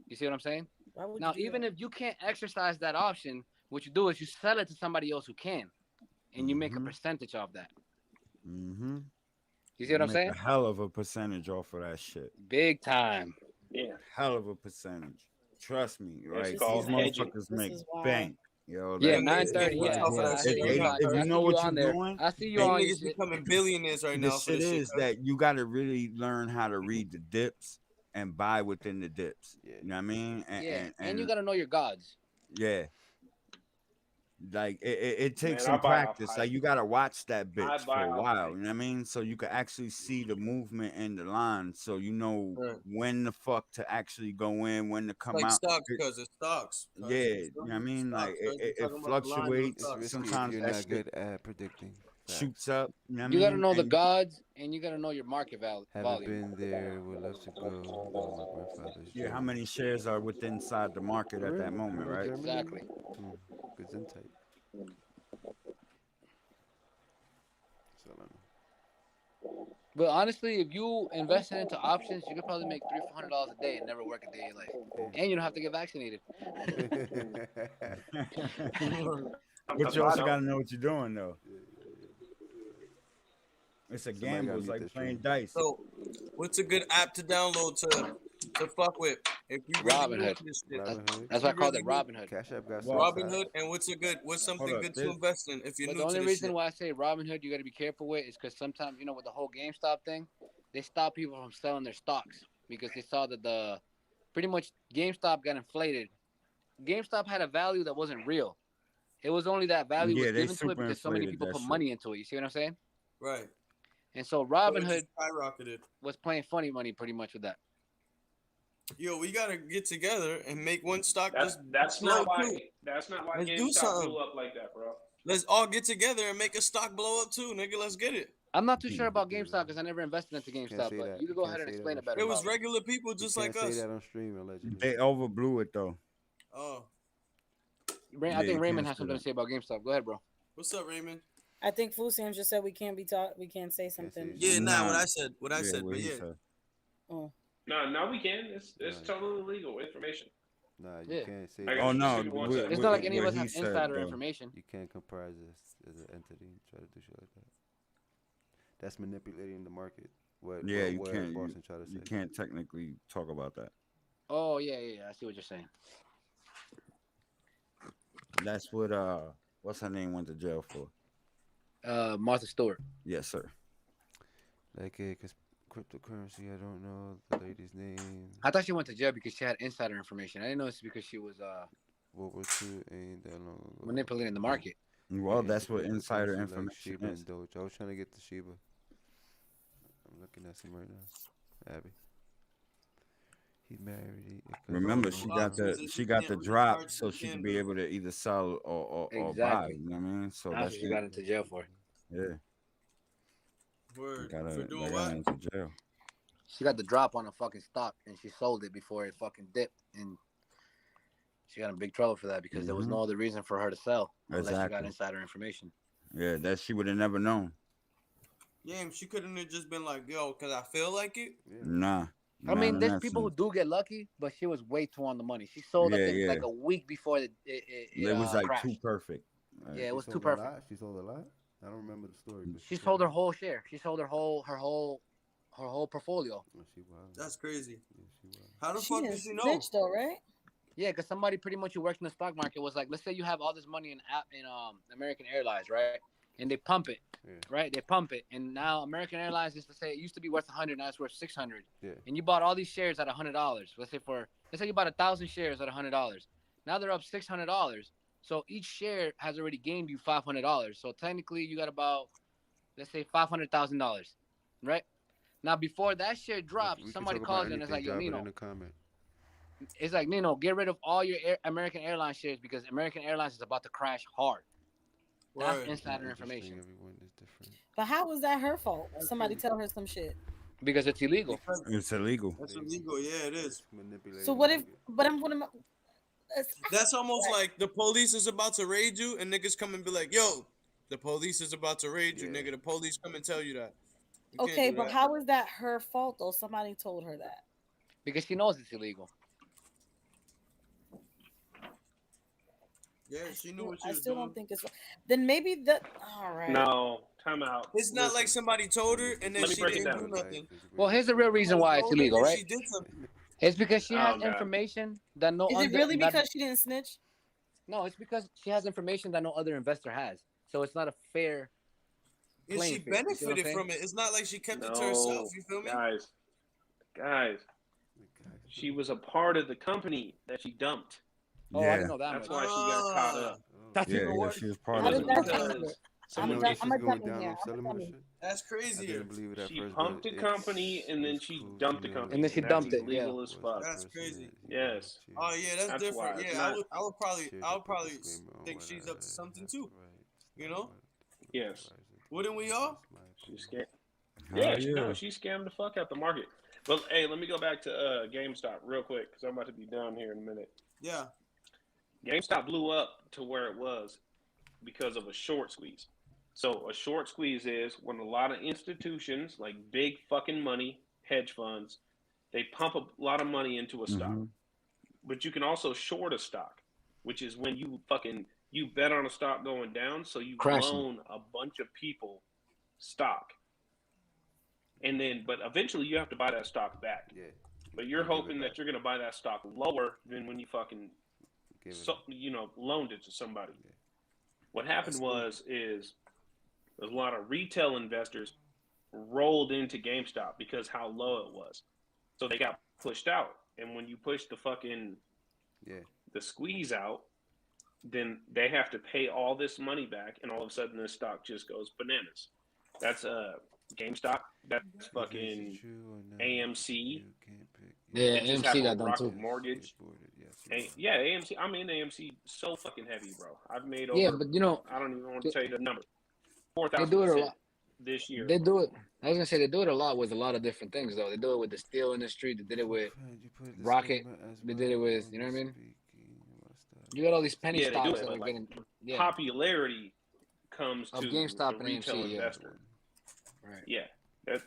You see what I'm saying? Why would Now, you do even that? if you can't exercise that option, what you do is you sell it to somebody else who can, and you make a Mm-hmm. percentage off that. Mm-hmm. You see You what I'm make saying? a hell of a percentage off of that shit. Big time. Yeah, Hell of a percentage. Trust me, it's right? This These called is hedging. motherfuckers this make is why. bank. Yo, Yeah, that Them niggas be 9:30. rich Yeah, off of yeah. that I shit see you, right now. Sock. if I you know see you what you're on there. doing, I see you Them on your niggas shit. becoming billionaires right the now for shit this shit. is that you got to really learn how to read the dips and buy within the dips. Yeah. You know what I mean? Yeah, and you And got to know your gods. yeah, like it takes Man, I some buy off practice. hype. Like you gotta watch that I bitch for buy a off while. hype. You know what I mean? So you can actually see the movement in the line, so you know Right. when the fuck to actually go in, when to It's come like out. stocks, cuz it's stocks. Yeah, you know what I mean? Like Stocks, cuz it you're talking about the line of the fluctuates. It's stocks. risky if Sometimes you're that not shit good at predicting. Facts. shoots up. You know what I You got to mean? know the And gods, and you got to know your market Haven't volume. been there. Would love to go on my grandfather's yeah, how journey. many shares are within inside the market For at that real? You moment, know right? Germany? Exactly. Good insight. So, But honestly, if you invested into options, you could probably make $300-400 a day and never work a day in your life, and you don't have to get vaccinated. But you also gotta know what you're doing though. It's a Somebody gamble. gotta It's mute like this playing stream. dice. So, what's a good app to download to fuck with if we really new Robinhood. to this shit? Robinhood. That's We why I called really it new. Robinhood. Cash App got Well, Robinhood, and what's hold something up. good to invest in if you're But new the to only this reason shit? why I say Robinhood, you got to be careful with is because sometimes, with the whole GameStop thing, they stop people from selling their stocks because they saw that pretty much GameStop got inflated. GameStop had a value that wasn't real. It was only that value was Yeah, they given to it super because so many inflated people that put shit. money into it. You see what I'm saying? Right. And so So it Robinhood just skyrocketed. was playing funny money pretty much with that. Yo, we gotta get together and make one stock just That's blow not why too. Let's do GameStop something. blew up like that, bro. Let's all get together and make a stock blow up too, nigga. Let's get it. I'm not too sure about GameStop because I never invested into Can't GameStop, say but that. you You could go can't ahead and say that explain on it better. It was stream. regular people You just can't like say us. that on stream allegedly. They overblew it though. Oh, I Yeah, think you Raymond can't has say something to that. say about GameStop. Go ahead, bro. what's up, Raymond? I think Food Sam just said we can't be taught. We can't say Can't say something. shit. Yeah, nah, Nah. what I said, Yeah, what but he yeah. said. Oh, No, we can. It's Nah, totally legal information. Nah, you Yeah. can't say I that. got Oh you. no, Just give me one second. It's not like any of what us he have said insider though. information. You can't comprise as an entity and try to do shit like that. That's manipulating the market. Yeah, you what can't. Boston try to say. You can't technically talk about that. Oh, yeah. I see what you're saying. That's what what's her name went to jail for? Martha Stewart. Yes, sir. Like, cause cryptocurrency, I don't know the lady's name. I thought she went to jail because she had insider information. I didn't know it's because she was World War II ain't that long ago. manipulating the market. Well, Yeah, that's into what insider cryptocurrency like information Shiba is. and Doge. I was trying to get the Shiba. I'm looking at some right now. Abby. He married. Remember, Bro, she no got the options. she You got can't the read drop, cards, so you she could can't be do it. able to either sell or buy. Exactly. You know what I mean? So That's that's what she got into jail for. Yeah, Word. got For her doing got what? her into jail. She got the drop on a fucking stock and she sold it before it fucking dipped, and she got in big trouble for that because there was no other reason for her to sell unless she got Exactly. insider information. Yeah, that she would have never known. Yeah, she couldn't have just been like, yo, because I feel like it. Nah. I mean, in there's that people who sense. do get lucky, but she was way too on the money. She sold Yeah, it yeah. like a week before it was like crashed. too perfect. Yeah, Right. it was She too sold a perfect. lot? She sold a lot? I don't remember the story. But She sold her whole share. She sold her whole portfolio. Oh, she was. That's crazy. Yeah, she was. How the She fuck didn't did she know? snitch though, right? Yeah, because somebody pretty much who worked in the stock market was like, let's say you have all this money in American Airlines, right? And they pump it, right? They pump it, and now American Airlines is to say it used to be worth 100, now it's worth 600. Yeah. And you bought all these shares at $100. Let's say you bought 1,000 shares at $100. Now they're up $600. So each share has already gained you $500. So technically, you got about, let's say, $500,000, right? Now before that share drops, We can somebody talk calls about you and it's anything. like, yo, Drop it Nino. in the comment. It's like, Nino, get rid of all your American Airlines shares because American Airlines is about to crash hard. That's insider information. Everyone is different. But how was that her fault? Somebody tell her some shit. Because it's illegal. It's illegal. That's illegal. Yeah, it is. So what if? But I'm gonna. That's almost like the police is about to raid you, and niggas come and be like, "Yo, the police is about to raid you, nigga. The police come and tell you that." You can't Okay, do but that. how is that her fault though? Somebody told her that. Because she knows it's illegal. Yeah, she knew what she I was still doing. don't think it's. Then maybe the. All right. No, time out. It's not like somebody told her and then Let me she break it didn't do down. nothing. Well, here's the real reason why it's illegal, right? She did something. It's because she has Oh, God. information that no Is other. it really because she didn't snitch? No, it's because she has information that no other investor has. So it's not a fair. And she playing field, you see what I'm benefited saying? from it. It's not like she kept it to No, herself. You feel me? guys. She was a part of the company that she dumped. Oh, I didn't know that. That's much. why she got caught up. That's even Yeah, worse. she was part How of did it. that Because sound? someone I'm gave- gonna going jump in down here. on selling I'm her gonna shit. That's I crazier. didn't believe it at She first. pumped but the company and then it's she cool, dumped the you know, company. And then she that's dumped it, yeah. illegal as fuck. That's crazy. Yes. Oh yeah, that's That's why different. it's Yeah, not- I would probably Share think she's up to something too. You know? Yes. Wouldn't we all? She scammed. Hell Yeah, yeah. no, she scammed the fuck out the market. But hey, let me go back to GameStop real quick because I'm about to be done here in a minute. Yeah. GameStop blew up to where it was because of a short squeeze. So a short squeeze is when a lot of institutions, like big fucking money, hedge funds, they pump a lot of money into a stock. But you can also short a stock, which is when you bet on a stock going down, so you Crashing. loan a bunch of people stock. And then, but eventually you have to buy that stock back. Yeah. But you're You give it hoping back. that you're going to buy that stock lower than when you fucking, loaned it to somebody. Yeah. What happened is there's a lot of retail investors rolled into GameStop because how low it was. So they got pushed out. And when you push the fucking the squeeze out, then they have to pay all this money back, and all of a sudden this stock just goes bananas. That's GameStop. That's fucking AMC. Yeah, It just AMC happened got with done Rocket too. Mortgage. Yeah, AMC. I'm in AMC so fucking heavy, bro. I've made over. Yeah, but you know, I don't even want to tell you the number. they do it a 4,000% lot. this year. They do it. I was gonna say they do it a lot with a lot of different things though. They do it with the steel industry. They did it with Rocket. They did it with, you know what I mean? You got all these penny Yeah, they do stocks it, that but are like, getting popularity comes of to GameStop the and retail AMC. investor. Right. Yeah,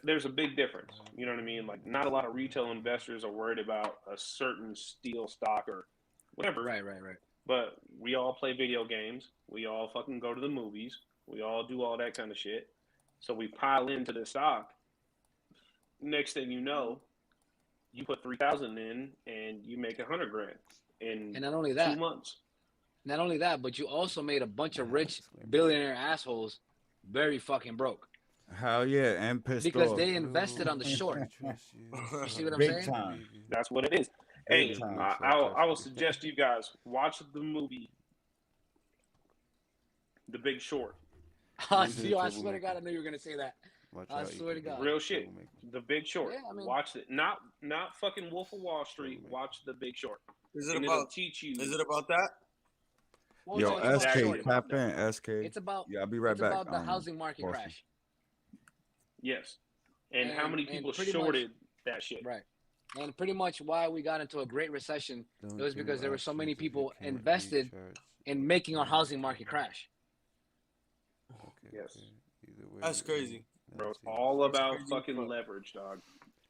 there's a big difference. You know what I mean? Like, not a lot of retail investors are worried about a certain steel stock or whatever. Right. But we all play video games. We all fucking go to the movies. We all do all that kind of shit. So we pile into the stock. Next thing you know, you put 3,000 in and you make $100,000 in And not only that, 2 months. Not only that, but you also made a bunch of rich billionaire assholes very fucking broke. Hell yeah, and pissed because off. they invested on the short. You see what I'm Big saying? time. That's what it is. Big Hey, time. I will suggest you guys watch the movie The Big Short. I swear to God, I knew you were gonna say that. Watch I out, you swear to could be God. Real shit. troublemaker. The Big Short. Yeah, I mean- Watch it. Not fucking Wolf of Wall Street. Troublemaker. Watch The Big Short. Is it And it'll about? teach you. Is it about that? Well, Yo, no, it's about exactly. SK, shorting. tap in, SK. It's about Yeah, I'll be right it's back. about the housing market Boston. crash. Yes. And how And- many and people pretty much- shorted that shit? Right. And pretty much why we got into a great recession Don't it was do because there were so many options if you people can't read invested charts. in making our housing market crash. Okay, Yes. okay. Either way, That's crazy. Bro, it's Nazi. all about crazy fucking fuck. leverage, dog.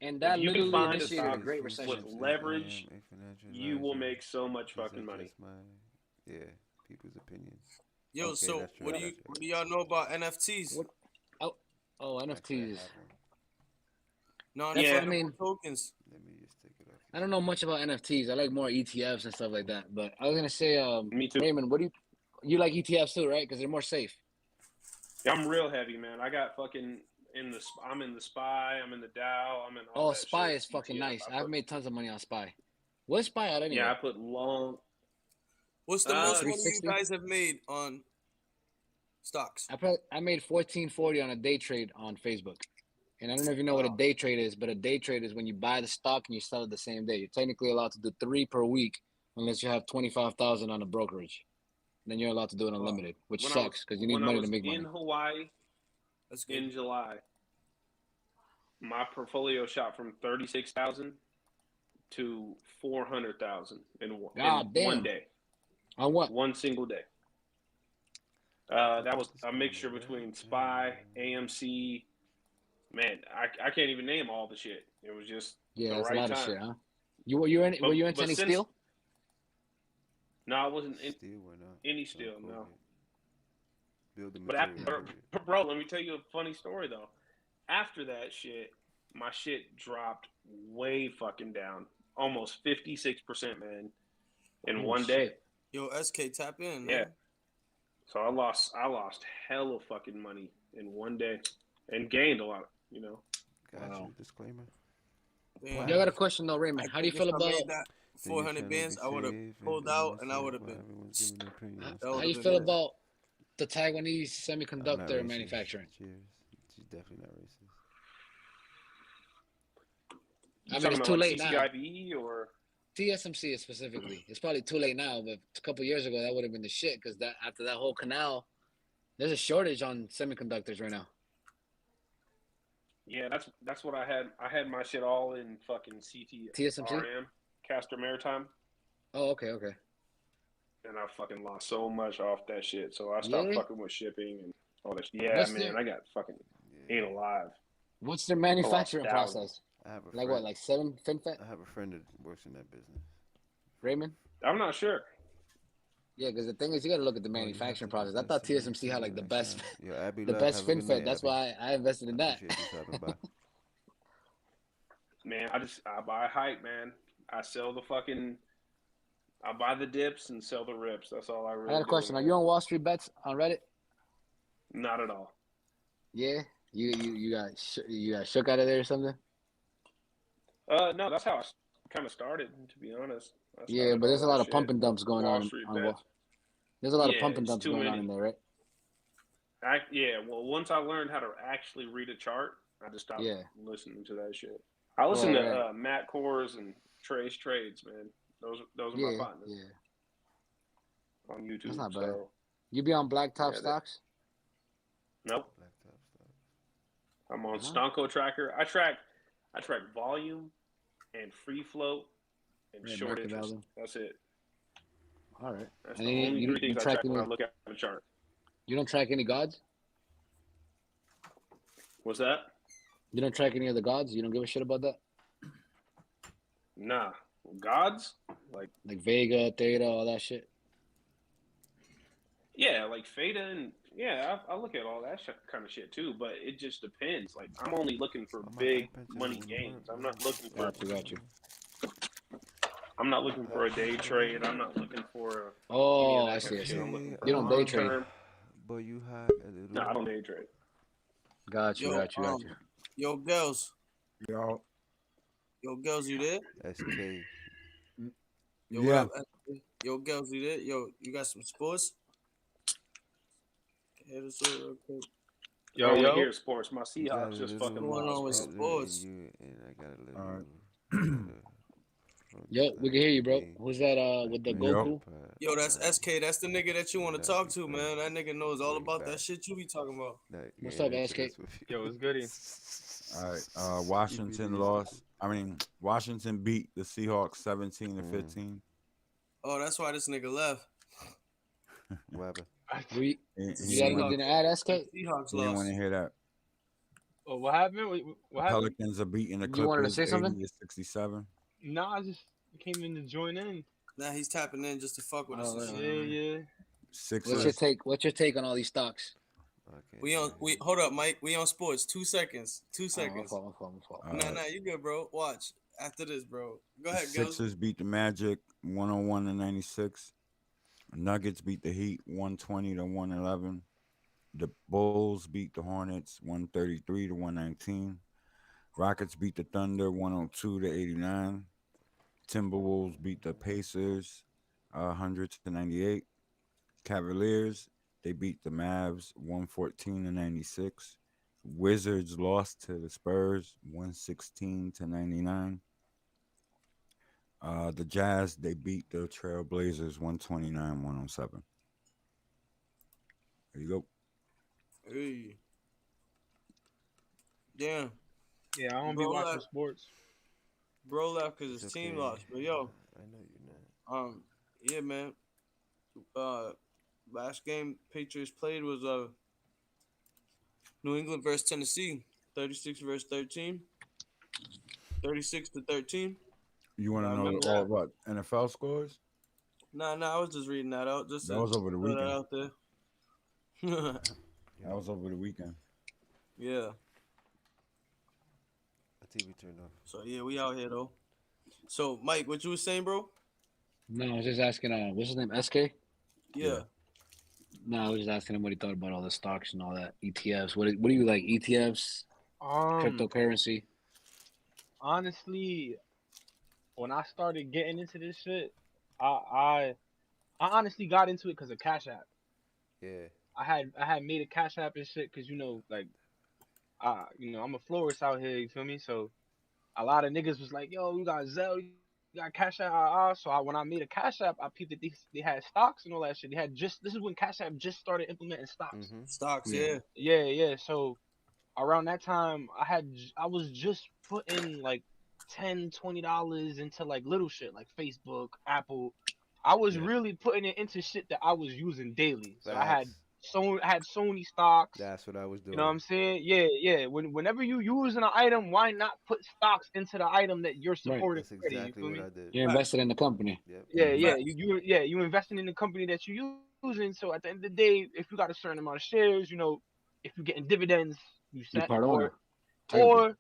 And that If you can literally find a initiated a stock great with recession. leverage, you will make so much fucking money. Yeah, people's opinions. Yo, Okay, so that's true, what do that's what do y'all know about NFTs? What- Oh, NFTs. Non-fungible Yeah. I mean- tokens. Let me just take it off. I don't know much about NFTs. I like more ETFs and stuff like that. But I was gonna say, Me too. Raymond, what do you like ETFs too, right? Because they're more safe. I'm real heavy, man. I got fucking I'm in the SPY, I'm in the Dow, I'm in all Oh, that SPY shit. is fucking ETF. nice. I I've put- made tons of money on SPY. What's SPY at anyway? Yeah, I put long. What's the most money you 360? guys have made on stocks? I made 1440 on a day trade on Facebook. And I don't know if you know what a Wow. day trade is, but a day trade is when you buy the stock and you sell it the same day. You're technically allowed to do 3 per week unless you have 25,000 on a brokerage. Then you're allowed to do it unlimited, which When I sucks was- because you need when I money was to make in money. Hawaii That's in good. July, my portfolio shot from 36,000 to 400,000 in God damn. one day, On what? one single day. That was a mixture between SPY, AMC. Man, I can't even name all the shit. It was just Yeah, the that's right a lot time. of shit, huh? Were you into But any since- steel? No, I wasn't in Steel went up. any Don't steel, quote no. it. Building But material. after, bro, let me tell you a funny story though. After that shit, my shit dropped way fucking down, almost 56%, man, in Holy one shit. day. Yo, SK, tap in. Yeah. Man. So I lost hella fucking money in one day, and gained a lot. You know. Got Wow. you. Disclaimer. Damn. Yeah, I got a question though, Raymond. I How do you think feel if I about made that 400 bands, I would have pulled out and I would have been. That how would've you been feel it. about the Taiwanese semiconductor manufacturing? Cheers. She's definitely not racist. I mean, Talking it's about too like late now. CCIV or TSMC specifically. It's probably too late now, but a couple years ago that would have been the shit because that after that whole canal, there's a shortage on semiconductors right now. yeah, that's what I had. I had my shit all in fucking TSMC? RM, Castor Maritime, Oh, okay. and I fucking lost so much off that shit. So I stopped Yeah? fucking with shipping and all that. Yeah, What's man, the- I got fucking ate alive. What's their manufacturing thousands. process? I have a Like friend, what, like 7 FinFET? I have a friend that works in that business. Raymond? I'm not sure. Yeah, because the thing is, you got to look at the Oh, you have manufacturing to process. I invest thought in TSMC had like the next best, time. Yo, Abby, the love, best have a good FinFET. night, That's Abby. why I invested in that. Appreciate you stopping by. Man, I buy hype, man. I sell the fucking. I buy the dips and sell the rips. That's all I really. I got a question. Are you on Wall Street Bets on Reddit? Not at all. Yeah, you got shook out of there or something? No, that's how I kind of started. To be honest. I Yeah, started but there's a all lot that of pump shit and dumps going Wall on. Street on bets. Wall. There's a lot of Yeah, pump and it's dumps too going on many. in there, right? Well, once I learned how to actually read a chart, I just stopped Yeah. listening to that shit. I listen Right, to right. Matt Kors and Trace Trades, man. Those are my Yeah, partners yeah. on YouTube. That's not bad. So You be on Blacktop Yeah, Stocks? nope, Blacktop stuff. I'm on Uh-huh. Stonko Tracker. I track volume and free float and Right, short market interest. value. That's it. All right. That's And the you- only you- three you things I track track when any- I look at the chart. You don't track any gods? What's that? You don't track any of the gods? You don't give a shit about that? Nah, gods like Like Vega, Theta, all that shit? yeah, like Feta and yeah, I look at all that kind of shit too. But it just depends. Like I'm only looking for Oh, my big iPad money doesn't gains. work, I'm man. not looking for. Got you. I'm not looking for a day trade. I'm not looking for. Oh, any I of that see. kind I of see. shit. I'm looking for You don't day trade. long-term. But you have a little. No, I don't day trade. Got you. Yo, girls. Yo. Yo, girls, you there? SK. Yo, Yeah. what up, SK? Yo, girls, you there? Yo, you got some sports? Hit us up real quick. I Yo, only yo. hear sports. My You got a Seahawks just little fucking What's going on with lost, bro. spittle in sports? you, and I got a All little. right. Yo, we can hear you, bro. Who's that? With the Yo. Goku? Yo, that's SK. That's the nigga that you want to talk to, man. That nigga knows all about that shit you be talking about. What's up, SK? Yo, what's goody? All right. Washington lost. Washington beat the Seahawks 17-15. Oh, that's why this nigga left. What happened? You He got anything to add, SK? Seahawks didn't want lost. to hear that. Oh, what happened? What happened? Pelicans are beating the You wanted to Clippers say something? 80-67. Nah, I just came in to join in. Nah, he's tapping in just to fuck with us. Oh, Yeah. What's your take on all these stocks? We hold up, Mike. We on sports. 2 seconds. 2 My seconds. fault. Nah, you good, bro. Watch after this, bro. Go ahead, Gills. Sixers beat the Magic 101-96. Nuggets beat the Heat 120-111. The Bulls beat the Hornets 133-119. Rockets beat the Thunder 102-89. Timberwolves beat the Pacers 100-98. Cavaliers, they beat the Mavs 114-96. Wizards lost to the Spurs 116-99. The Jazz, they beat the Trailblazers 129-107. There you go. Hey. Damn. Yeah, I don't be watching sports. Bro left because his team lost. But yo, I know you're not. Yeah, man. Last game Patriots played was New England versus Tennessee, 36 versus 13, 36-13. You want to know all about NFL scores? Nah, I was just reading that out. Just that was over the weekend. That out there. That was over the weekend. Yeah. The TV turned off. So yeah, we out here though. So Mike, what you was saying, bro? No, I was just asking. What's his name? SK. Yeah. No, I was just asking him what he thought about all the stocks and all that ETFs. What do you like? ETFs, cryptocurrency. Honestly, when I started getting into this shit, I honestly got into it because of Cash App. Yeah. I had made a Cash App and shit because I'm a florist out here. You feel me? So a lot of niggas was like, "Yo, you got Zelle, you got Cash App." So when I made a Cash App, I peeped that they had stocks and all that shit. This is when Cash App just started implementing stocks. Mm-hmm. Stocks, yeah. Yeah. So around that time, I was just putting like $10-$20 into like little shit like Facebook, Apple. I was really putting it into shit that I was using daily. So I had Sony stocks. That's what I was doing. You know what I'm saying? Yeah. Whenever you using an item, why not put stocks into the item that you're supporting? That's exactly what I did. You're invested in the company. Yep. Yeah. You investing in the company that you're using. So at the end of the day, if you got a certain amount of shares, if you're getting dividends, you set or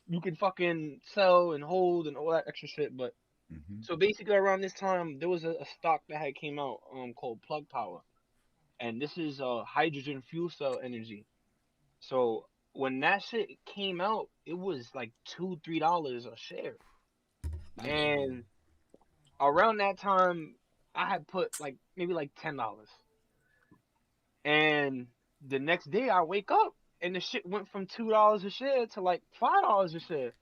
you can fucking sell and hold and all that extra shit. But so basically around this time, there was a stock that had came out called Plug Power. And this is hydrogen fuel cell energy. So when that shit came out, it was like $2-3 a share. And around that time, I had put maybe $10. And the next day I wake up and the shit went from $2 a share to $5 a share.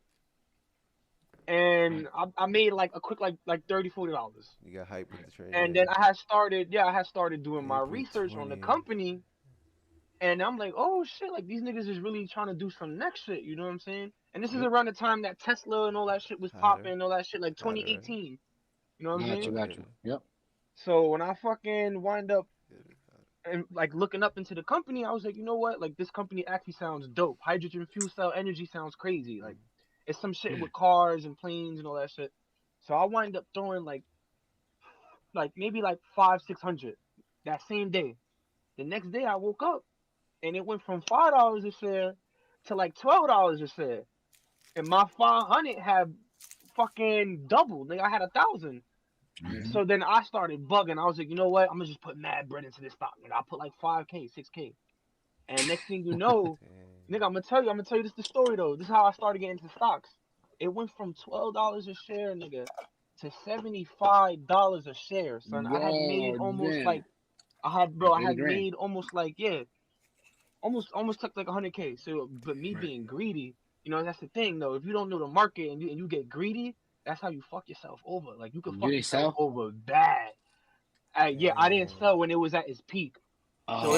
And I made a quick $30-$40. You got hyped with the trade. And then I had started doing my research on the company. And I'm like, oh shit, these niggas is really trying to do some next shit, you know what I'm saying? And this is around the time that Tesla and all that shit was popping and all that shit, 2018. You know what I'm saying? Got you. Yep. So when I fucking wind up and looking up into the company, I was like, you know what? This company actually sounds dope. Hydrogen fuel cell energy sounds crazy. It's some shit with cars and planes and all that shit. So I wind up throwing maybe $500-$600 that same day. The next day I woke up and it went from $5 a share to $12 a share. And my 500 had fucking doubled. I had 1,000. So then I started bugging. I was like, you know what? I'm gonna just put mad bread into this stock. I put $5K, $6K. And next thing you know, nigga, I'm gonna tell you this the story though. This is how I started getting into stocks. It went from $12 a share, nigga, to $75 a share, son. I had made almost made almost almost took like 100K. So, but me being greedy, you know, that's the thing though. If you don't know the market and you get greedy, that's how you fuck yourself over. Like you could You fuck didn't yourself sell? over bad. Yeah, I didn't sell when it was at its peak. So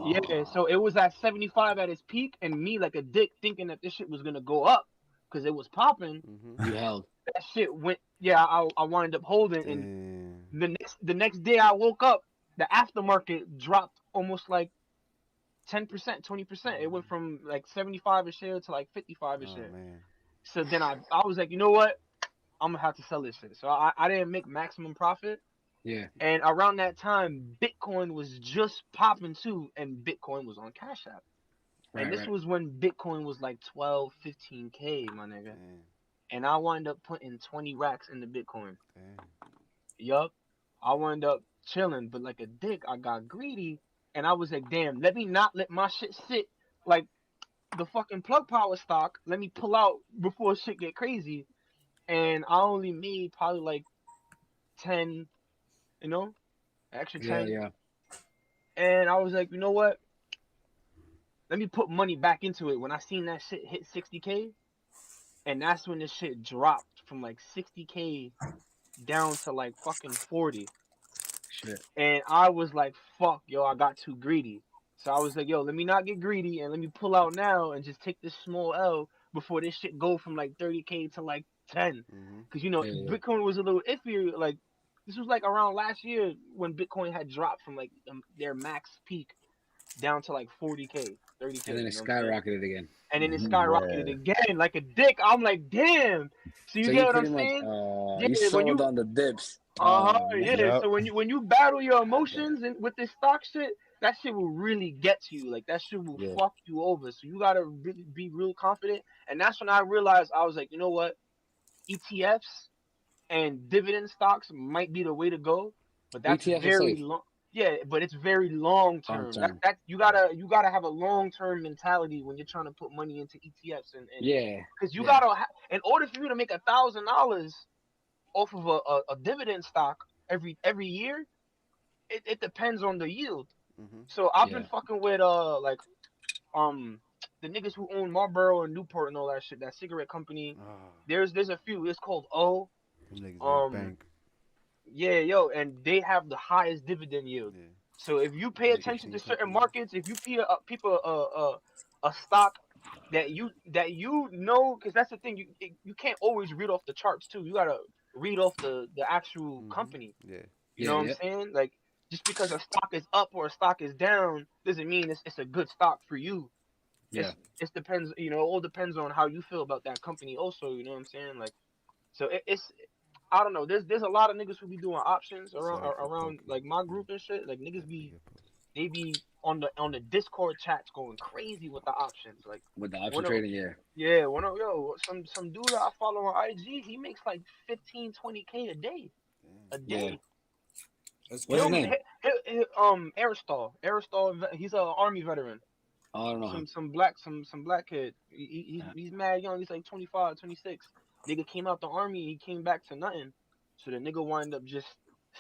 yeah, so Oh, it was at 75 at its peak, and me like a dick thinking that this shit was gonna go up because it was popping. you held. That shit went. Yeah, I wound up holding, and Damn. the next day I woke up, the aftermarket dropped almost like 10%, 20%. It went from like 75 a share to like 55 a Oh share. man. So then I was like, you know what? I'm gonna have to sell this shit. So I didn't make maximum profit. Yeah. And around that time, Bitcoin was just popping too, and Bitcoin was on Cash App. And Right, this right. was when Bitcoin was like 12, 15K, my nigga. Damn. And I wound up putting 20 racks into Bitcoin. Damn. Yup. I wound up chilling, but like a dick, I got greedy, and I was like, damn, let me not let my shit sit like the fucking plug power stock. Let me pull out before shit get crazy. And I only made probably like 10, you know, extra Yeah, 10. yeah. And I was like, you know what? Let me put money back into it. When I seen that shit hit 60K, and that's when this shit dropped from like 60K down to like fucking 40. Shit. And I was like, fuck, yo, I got too greedy. So I was like, yo, let me not get greedy and let me pull out now and just take this small L before this shit go from like 30K to like 10. Mm-hmm. Because, you know, Yeah, yeah. Bitcoin was a little iffier. Like, this was like around last year when Bitcoin had dropped from like their max peak down to like 40K, And 30K, then you it know what I'm saying? skyrocketed again. And then it skyrocketed Yeah. again like a dick. I'm like, damn. So you So get you what I'm pretty much saying? you Yeah, when sold you on the dips. uh-huh, Oh man. yeah. Yep. So when you battle your emotions and with this stock shit, that shit will really get to you. Like that shit will Yeah. fuck you over. So you gotta really be real confident. And that's when I realized I was like, you know what? ETFs and dividend stocks might be the way to go, but that's ETFs are very safe. long. Yeah, but it's very long Long term. That term. that you gotta have a long term mentality when you're trying to put money into ETFs and Yeah. because you Yeah. gotta in order for you to make $1,000 off of a dividend stock every year, it depends on the yield. Mm-hmm. So I've been Yeah. fucking with um the niggas who own Marlboro and Newport and all that shit, that cigarette company. Ah, There's a few. It's called O. them niggas make Um bank. yeah, yo, and they have the highest dividend yield. Yeah. So if you pay attention Nicotine to certain company. markets, if you pay people a stock that you know, because that's the thing, you can't always read off the charts too. You gotta read off the actual Mm-hmm. company. Yeah. You Yeah, know what I'm yeah. saying? Like just because a stock is up or a stock is down doesn't mean it's a good stock for you. Yeah. It depends, you know, it all depends on how you feel about that company also, you know what I'm saying? Like so it's I don't know. There's a lot of niggas who be doing options around Sorry for around poking. like my Yeah. group and shit. Like niggas Happy to be get poked. they be on the Discord chats going crazy with the options. Like With the option one of trading, yeah. yeah, one of yo some dude that I follow on IG, he makes like 15, 20K a day. A Damn. Yeah. day. That's He What's his don't crazy. name? Aristal. He's a army veteran. Oh, I don't know him. Some black kid. He's mad young. He's like 25, 26. Nigga came out the army. He came back to nothing. So the nigga wind up just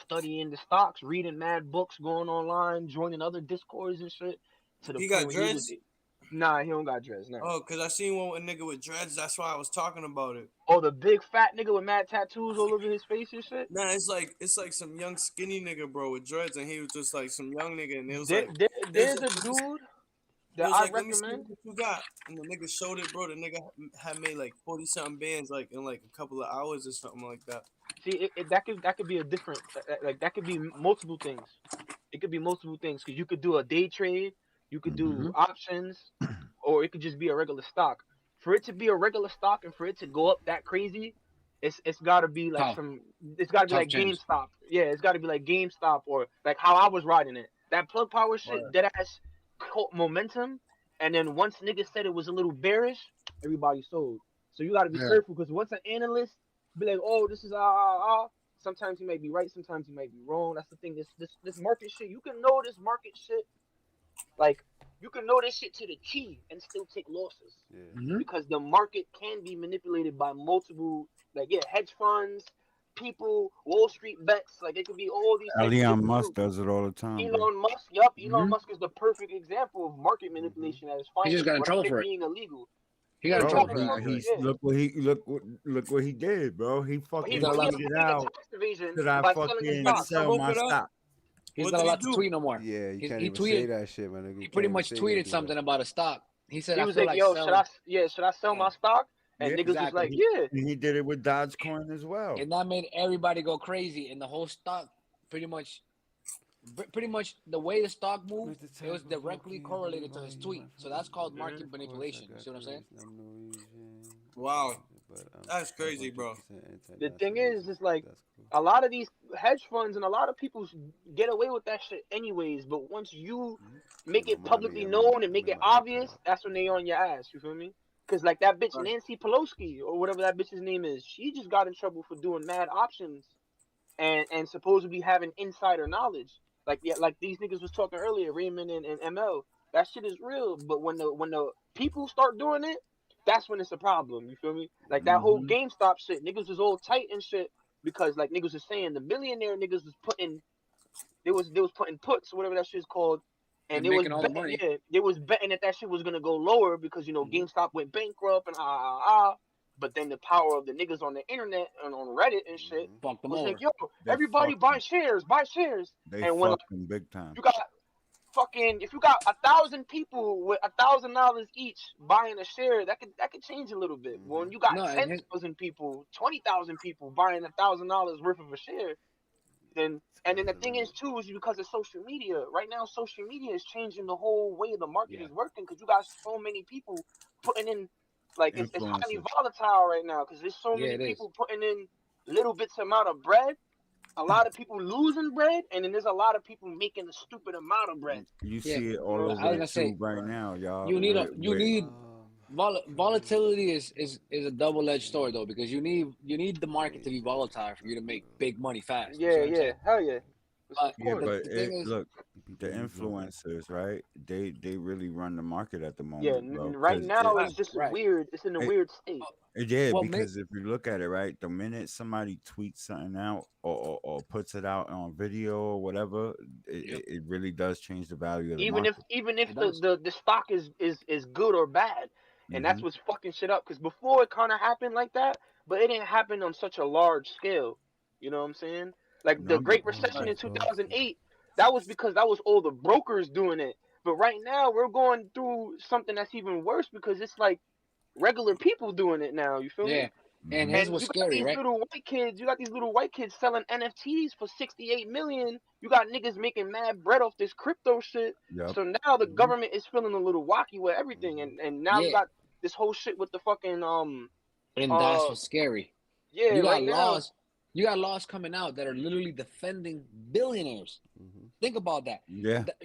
studying the stocks, reading mad books, going online, joining other discords and shit. To the He point got where he was, dreads. nah, he don't got dress. Nah. Oh, cause I seen one with a nigga with dreads. That's why I was talking about it. Oh, the big fat nigga with mad tattoos all over his face and shit. Nah, it's like some young skinny nigga, bro, with dreads, and he was just like some young nigga, and it was There, like, there, it was, there's a dude it that was I like, let me see recommend. what you got, and the nigga showed it, bro. The nigga had made like 40 something bands, like in like a couple of hours or something like that. See, that could be a different like that could be multiple things. It could be multiple things because you could do a day trade, you could Mm-hmm. do options, or it could just be a regular stock. For it to be a regular stock and for it to go up that crazy, it's got to be like Tough. it's got to be Tough like change. GameStop. Yeah, it's got to be like GameStop or like how I was riding it. That plug power shit, Word. dead ass caught momentum, and then once niggas said it was a little bearish, everybody sold. So you got to be Yeah. careful because once an analyst be like, oh, this is sometimes he might be right, sometimes he might be wrong. That's the thing. This market shit, you can know this market shit like you can know this shit to the T and still take losses Yeah. Mm-hmm. because the market can be manipulated by multiple, like yeah, hedge funds, people, Wall Street bets. Like it could be all these types of Elon different Musk groups. does it all the time, bro. Elon Musk, yup. Elon Mhm. Musk is the perfect example of market manipulation at its He just finest got in without trouble it for it. being illegal. He Yeah, got in he Bro, trouble got for in that, trouble. actually. he's Yeah, look what he did, bro. He but He's fucking not but allowed he's to. tweeted committing out tax evasion that I by selling his fucking But to stocks. sell sum my it up, stock. He's what not did he allowed to do? tweet no more. Yeah, you can't He even say tweeted. that shit, man. He You pretty can't even much say you tweeted do something that. about a stock. He said, He "I was feel like, like "Yo, selling." should I sell Yeah, my stock?" And Yeah, niggas was exactly. like, "Yeah." and he did it with Dogecoin as well. And that made everybody go crazy, and the whole stock pretty much the way the stock moved, With the it was type of directly cocaine correlated to boy, his you tweet. might So find that's called me. market Of course, I manipulation. You got see what I'm saying? this. I'm Norwegian. Wow, But I'm that's crazy, bro. 500% The thing is, anti-nationalist. it's like That's cool. a lot of these hedge funds and a lot of people get away with that shit anyways. But once you make You it know, mommy, publicly known and I'm make in it my obvious, iPad. that's when they on your ass. You feel me? Because like that bitch Right. Nancy Pelosi or whatever that bitch's name is, she just got in trouble for doing mad options and supposedly having insider knowledge. Like yeah, like these niggas was talking earlier, Raymond and ML. That shit is real. But when the people start doing it, that's when it's a problem. You feel me? Like that whole Hmm GameStop shit, niggas was all tight and shit because like niggas was saying the billionaire niggas was putting they was putting puts or whatever that shit's called, and And they was making all the betting money. yeah they was betting that shit was gonna go lower because GameStop went bankrupt and but then the power of the niggas on the internet and on Reddit and shit Fucked them was like, over. yo, They everybody fucked buy him. shares, buy shares. They And when like, fucked him big time. you got fucking if you got 1,000 people with $1,000 each buying a share, that could change a little bit. When you got No, and his, 10,000 people, 20,000 people buying $1,000 worth of a share, then the thing is too is because of social media. Right now, social media is changing the whole way the market yeah, is working because you got so many people putting in like it's highly Influencers. volatile right now because there's so yeah, many it is. people putting in little bits amount of bread, a lot of people losing bread, and then there's a lot of people making a stupid amount of bread. You Yeah, see it You know all what I I'm over was the saying? gonna say tube right now, y'all. you With need Crazy. volatility is a double-edged story though because you need the market to be volatile for you to make big money fast. You see Yeah, what I'm yeah, saying? hell yeah. But Of yeah, course. but the thing it is, look the People use love. influencers, right? They really run the market at the Yeah, moment, bro. right Because now right, it's just right. weird. It's in a it, weird state. yeah, What make because if you look at it, right, the minute somebody tweets something out or puts it out on video or whatever, Yep, it really does change the value of the even if market. even if it the does. the, the stock is good or bad, and that's Hmm what's fucking shit up because before it kind of happened like that, but it didn't happen on such a large scale. You know what I'm saying? Like the No, but Great Recession Right. in 2008, that was because that was all the brokers doing it. But right now we're going through something that's even worse because it's like regular people doing it now. You feel me? Yeah, and hmm here's And what's you got scary, these right? little white kids. You got these little white kids selling NFTs for 68 million. You got niggas making mad bread off this crypto shit. yep. So now the Hmm. government is feeling a little wacky with everything, and now you Yeah, got this whole shit with the fucking and that's uh what's scary. yeah You got right now laws, you got laws coming out that are literally defending billionaires. Think about that. Yeah. The-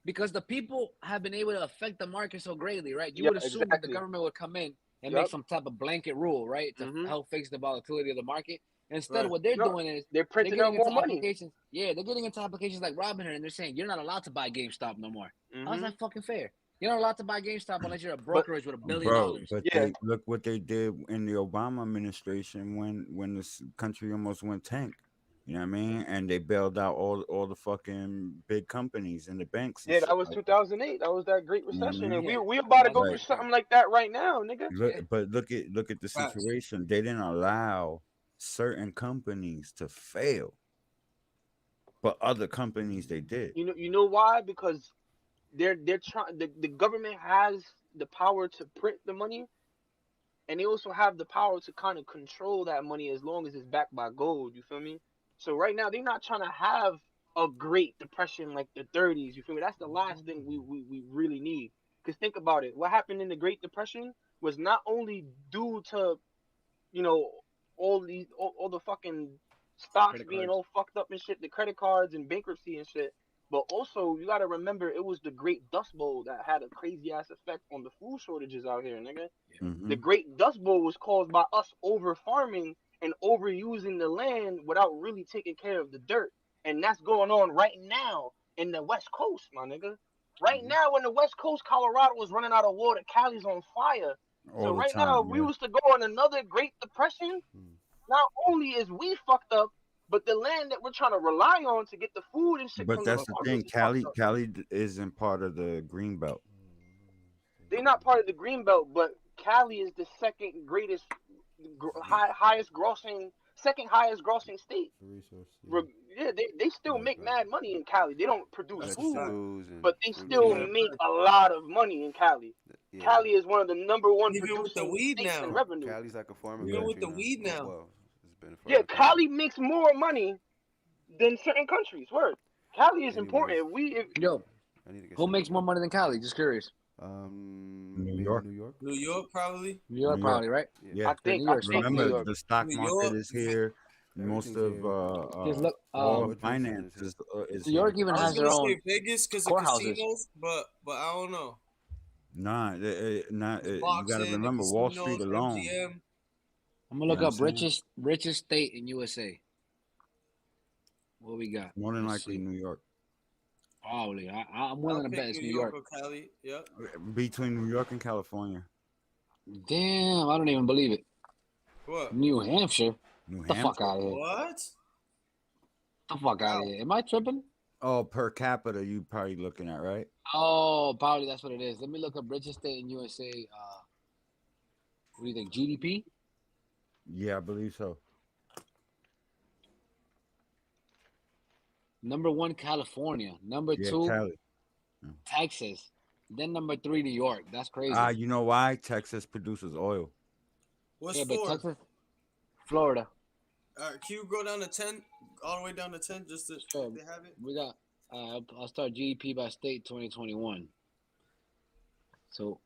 because the people have been able to affect the market so greatly, right? You yeah would assume that the exactly government would come in and make yep some type of blanket rule, right, to mhm help fix the volatility of the market. Instead, Right. what they're no doing is they're they're printing out getting more into money applications. Yeah, they're getting into applications like Robinhood, and they're saying you're not allowed to buy GameStop no more. How's mhm that fucking fair? You're not allowed to buy GameStop unless you're a but brokerage with $1 billion. Bro, but yeah they look what they did in the Obama administration when this country almost went tank. You know what I mean? And they bailed out all the fucking big companies and the banks and yeah shit that was like that. 2008 that was that Great You know what I Recession and mean? we And about to that's go a through Right. big thing. something like that right now nigga Look, Yeah, but look at the Facts. situation. They didn't allow certain companies to fail, but other companies they did. you know why because they're trying the government has the power to print the money and they also have the power to kind of control that money as long as it's backed by gold. You feel me? So right now they're not trying to have a Great Depression like the 30s. You feel me? That's the last thing we really need. Cause think about it. What happened in the Great Depression was not only due to you know all the fucking stocks credit being cards. all fucked up and shit, the credit cards and bankruptcy and shit. But also you gotta remember it was the Great Dust Bowl that had a crazy ass effect on the food shortages out here, nigga. The Hmm Great Dust Bowl was caused by us over farming and overusing the land without really taking care of the dirt. And that's going on right now in the West Coast, my nigga. Right Hmm. now, in the West Coast, Colorado was running out of water. Cali's on fire. So All the right now, time, if we yeah. was to go on another Great Depression, not only is we fucked up, but the land that we're trying to rely on to get the food and shit But from the that's the farmers thing. is fucked up. Cali isn't part of the green belt. They're not part of the green belt, but Cali is the second greatest, second highest grossing state. The resource. Yeah. Yeah, they still Right, make right. mad money in Cali. They don't produce That's a food, fact. Vegetables and but they fruits still and make a lot of money in Cali. yeah. Cali is one of the number one Even with the producing weed states in now. revenue. Cali's like a farming Yeah. Even with country the now. weed now. Well, it's been a Yeah, farming country. Cali makes more money than certain countries. Word, Cali is Anyways, important. Yo, I need to get who some makes of more that. money than Cali? Just curious. New Maybe York. New York. New York, probably. New York, New York. probably, right? Yeah. Yeah. Yeah, New I York's think fucking New Remember, York. the stock New market York. is here. Most Everything's of here. Just look. all What finance is is New here. York even I was has their gonna own say Vegas because of courthouses. casinos, but I don't know. Nah, you got to Boxing, the remember Wall Street casinos, alone. MGM. I'm gonna You look know what up I'm saying? richest state in USA. What we got? More than Let's likely see. New York. Probably. I'm I'll willing to pick bet it's New New York York. or Cali. Yep. Between New York and California. Damn, I don't even believe it. What? New Hampshire. New Get the fuck Hampshire. out of here. What? Get the fuck out of How? here. Am I tripping? Oh, per capita, you probably looking at, right? Oh, probably that's what it is. Let me look up richest state in USA. What do you think? GDP? Yeah, I believe so. Number one, California. Number Yeah, two, Cali. Texas. Then number three, New York. That's crazy. You know why? Texas produces oil. What's Yeah, but four? Texas, Florida. All right, can you go down to 10? All the way down to 10 just to Sure. they have it? We got. I'll start GDP by state 2021. So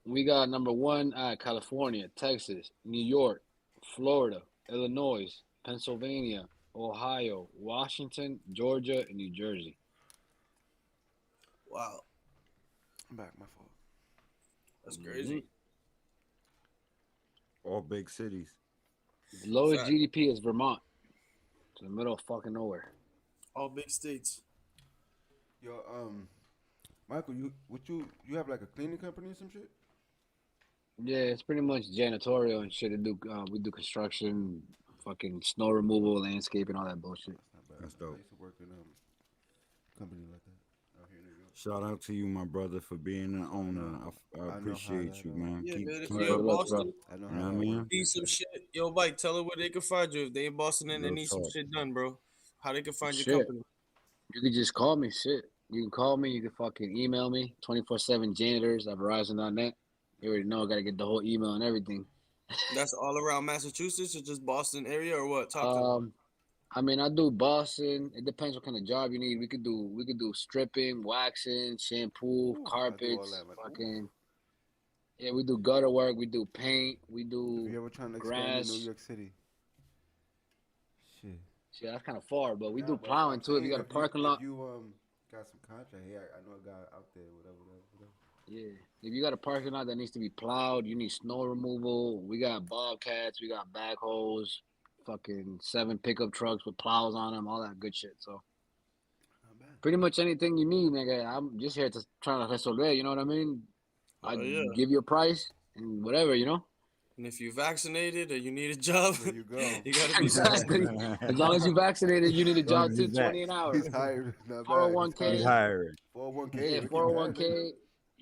we got number one, California, Texas, New York, Florida, Illinois, Pennsylvania, Ohio, Washington, Georgia, and New Jersey. Wow, I'm back. My fault. that's crazy. All big cities. The lowest Fact. GDP is Vermont. It's in the middle of fucking nowhere. All big states. Yo, Michael, you have like a cleaning company or some shit? Yeah, it's pretty much janitorial and shit. We do construction, fucking snow removal, landscaping, all that bullshit. That's not bad. That's dope. I used to work in a company like that out here in New York. Shout out to you, my brother, for being an owner. I know how appreciate that, you, man. Yeah, man. If keep you're up. in Boston, I know You know how what I that mean? works. need some shit. Yo, Mike, tell her where they can find you. If they in Boston and they Real need some talk. shit done, bro. How they can find your Shit. company? You can just call me. Shit. You can call me. You can fucking email me. 24/7 janitors at Verizon.net. You already know I got to get the whole email and everything. That's all around Massachusetts or just Boston area or what? Talk to me. I mean, I do Boston. It depends what kind of job you need. We could do stripping, waxing, shampoo, Ooh, I do all carpets, that, man. Ooh. fucking. Yeah, we do gutter work. We do paint. We If do you ever trying to expand in New grass. York City, shit. Shit, that's kind of far, but we Nah, do but that's what plowing I'm too. If you saying. got a parking lot. If you got some contract, hey, I know a guy out there, whatever. Yeah, if you got a parking lot that needs to be plowed, you need snow removal. We got bobcats, we got backhoes, fucking 7 pickup trucks with plows on them, all that good shit. So Not bad. pretty much anything you need, nigga. I'm just here to try to resolver. You know what I mean? I yeah. give you a price and whatever, you know. And if you're vaccinated or you need a job, There you go. you gotta be Exactly. As long as you're vaccinated, you need a job too. 20 an hour. He's hired. Not bad. 401k. He's hiring. 401k. Yeah, we can 401k.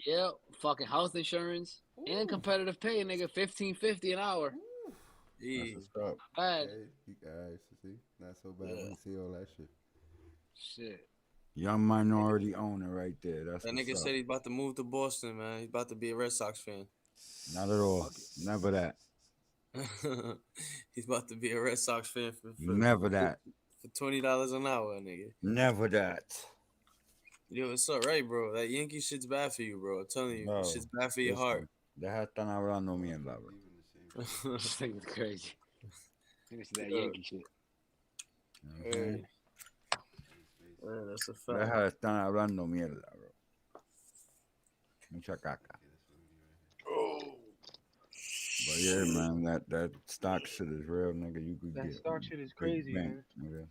Yeah, fucking health insurance and competitive pay, nigga. $15.50 an hour. That's Yeah. what's up. Bad. Okay. See, not so bad when you see all that shit. Shit. Young minority owner right there. That's That what's nigga up. said he's about to move to Boston, man. He's about to be a Red Sox fan. Not at all. Never that. He's about to be a Red Sox fan for Never that. for $20 an hour, nigga. Never that. Yo, it's all right, bro. That Yankee shit's bad for you, bro. I'm telling you, Bro, shit's bad for your heart. Deja están hablando mierda, bro. This thing is crazy. Finish that Yeah. Yankee shit. Hey. Man, that's a fact. Deja están hablando mierda, bro. Mucha caca. But yeah, man, that stock shit is real, nigga. You could That get stock shit is big crazy, bank, man. nigga.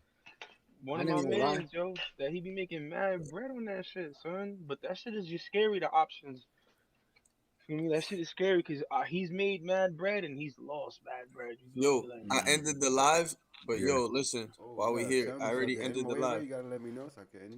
One I of my ain't gonna lie. mans, yo, that he be making mad bread on that shit, son. But that shit is just scary, the options. feel me? That shit is scary because he's made mad bread and he's lost mad bread. You feel Yo, me? Like, I ended the live, but Yeah. yo, listen, Oh, while you we gotta here, tell I me already something. ended the Wait, live. you gotta let me know so I can.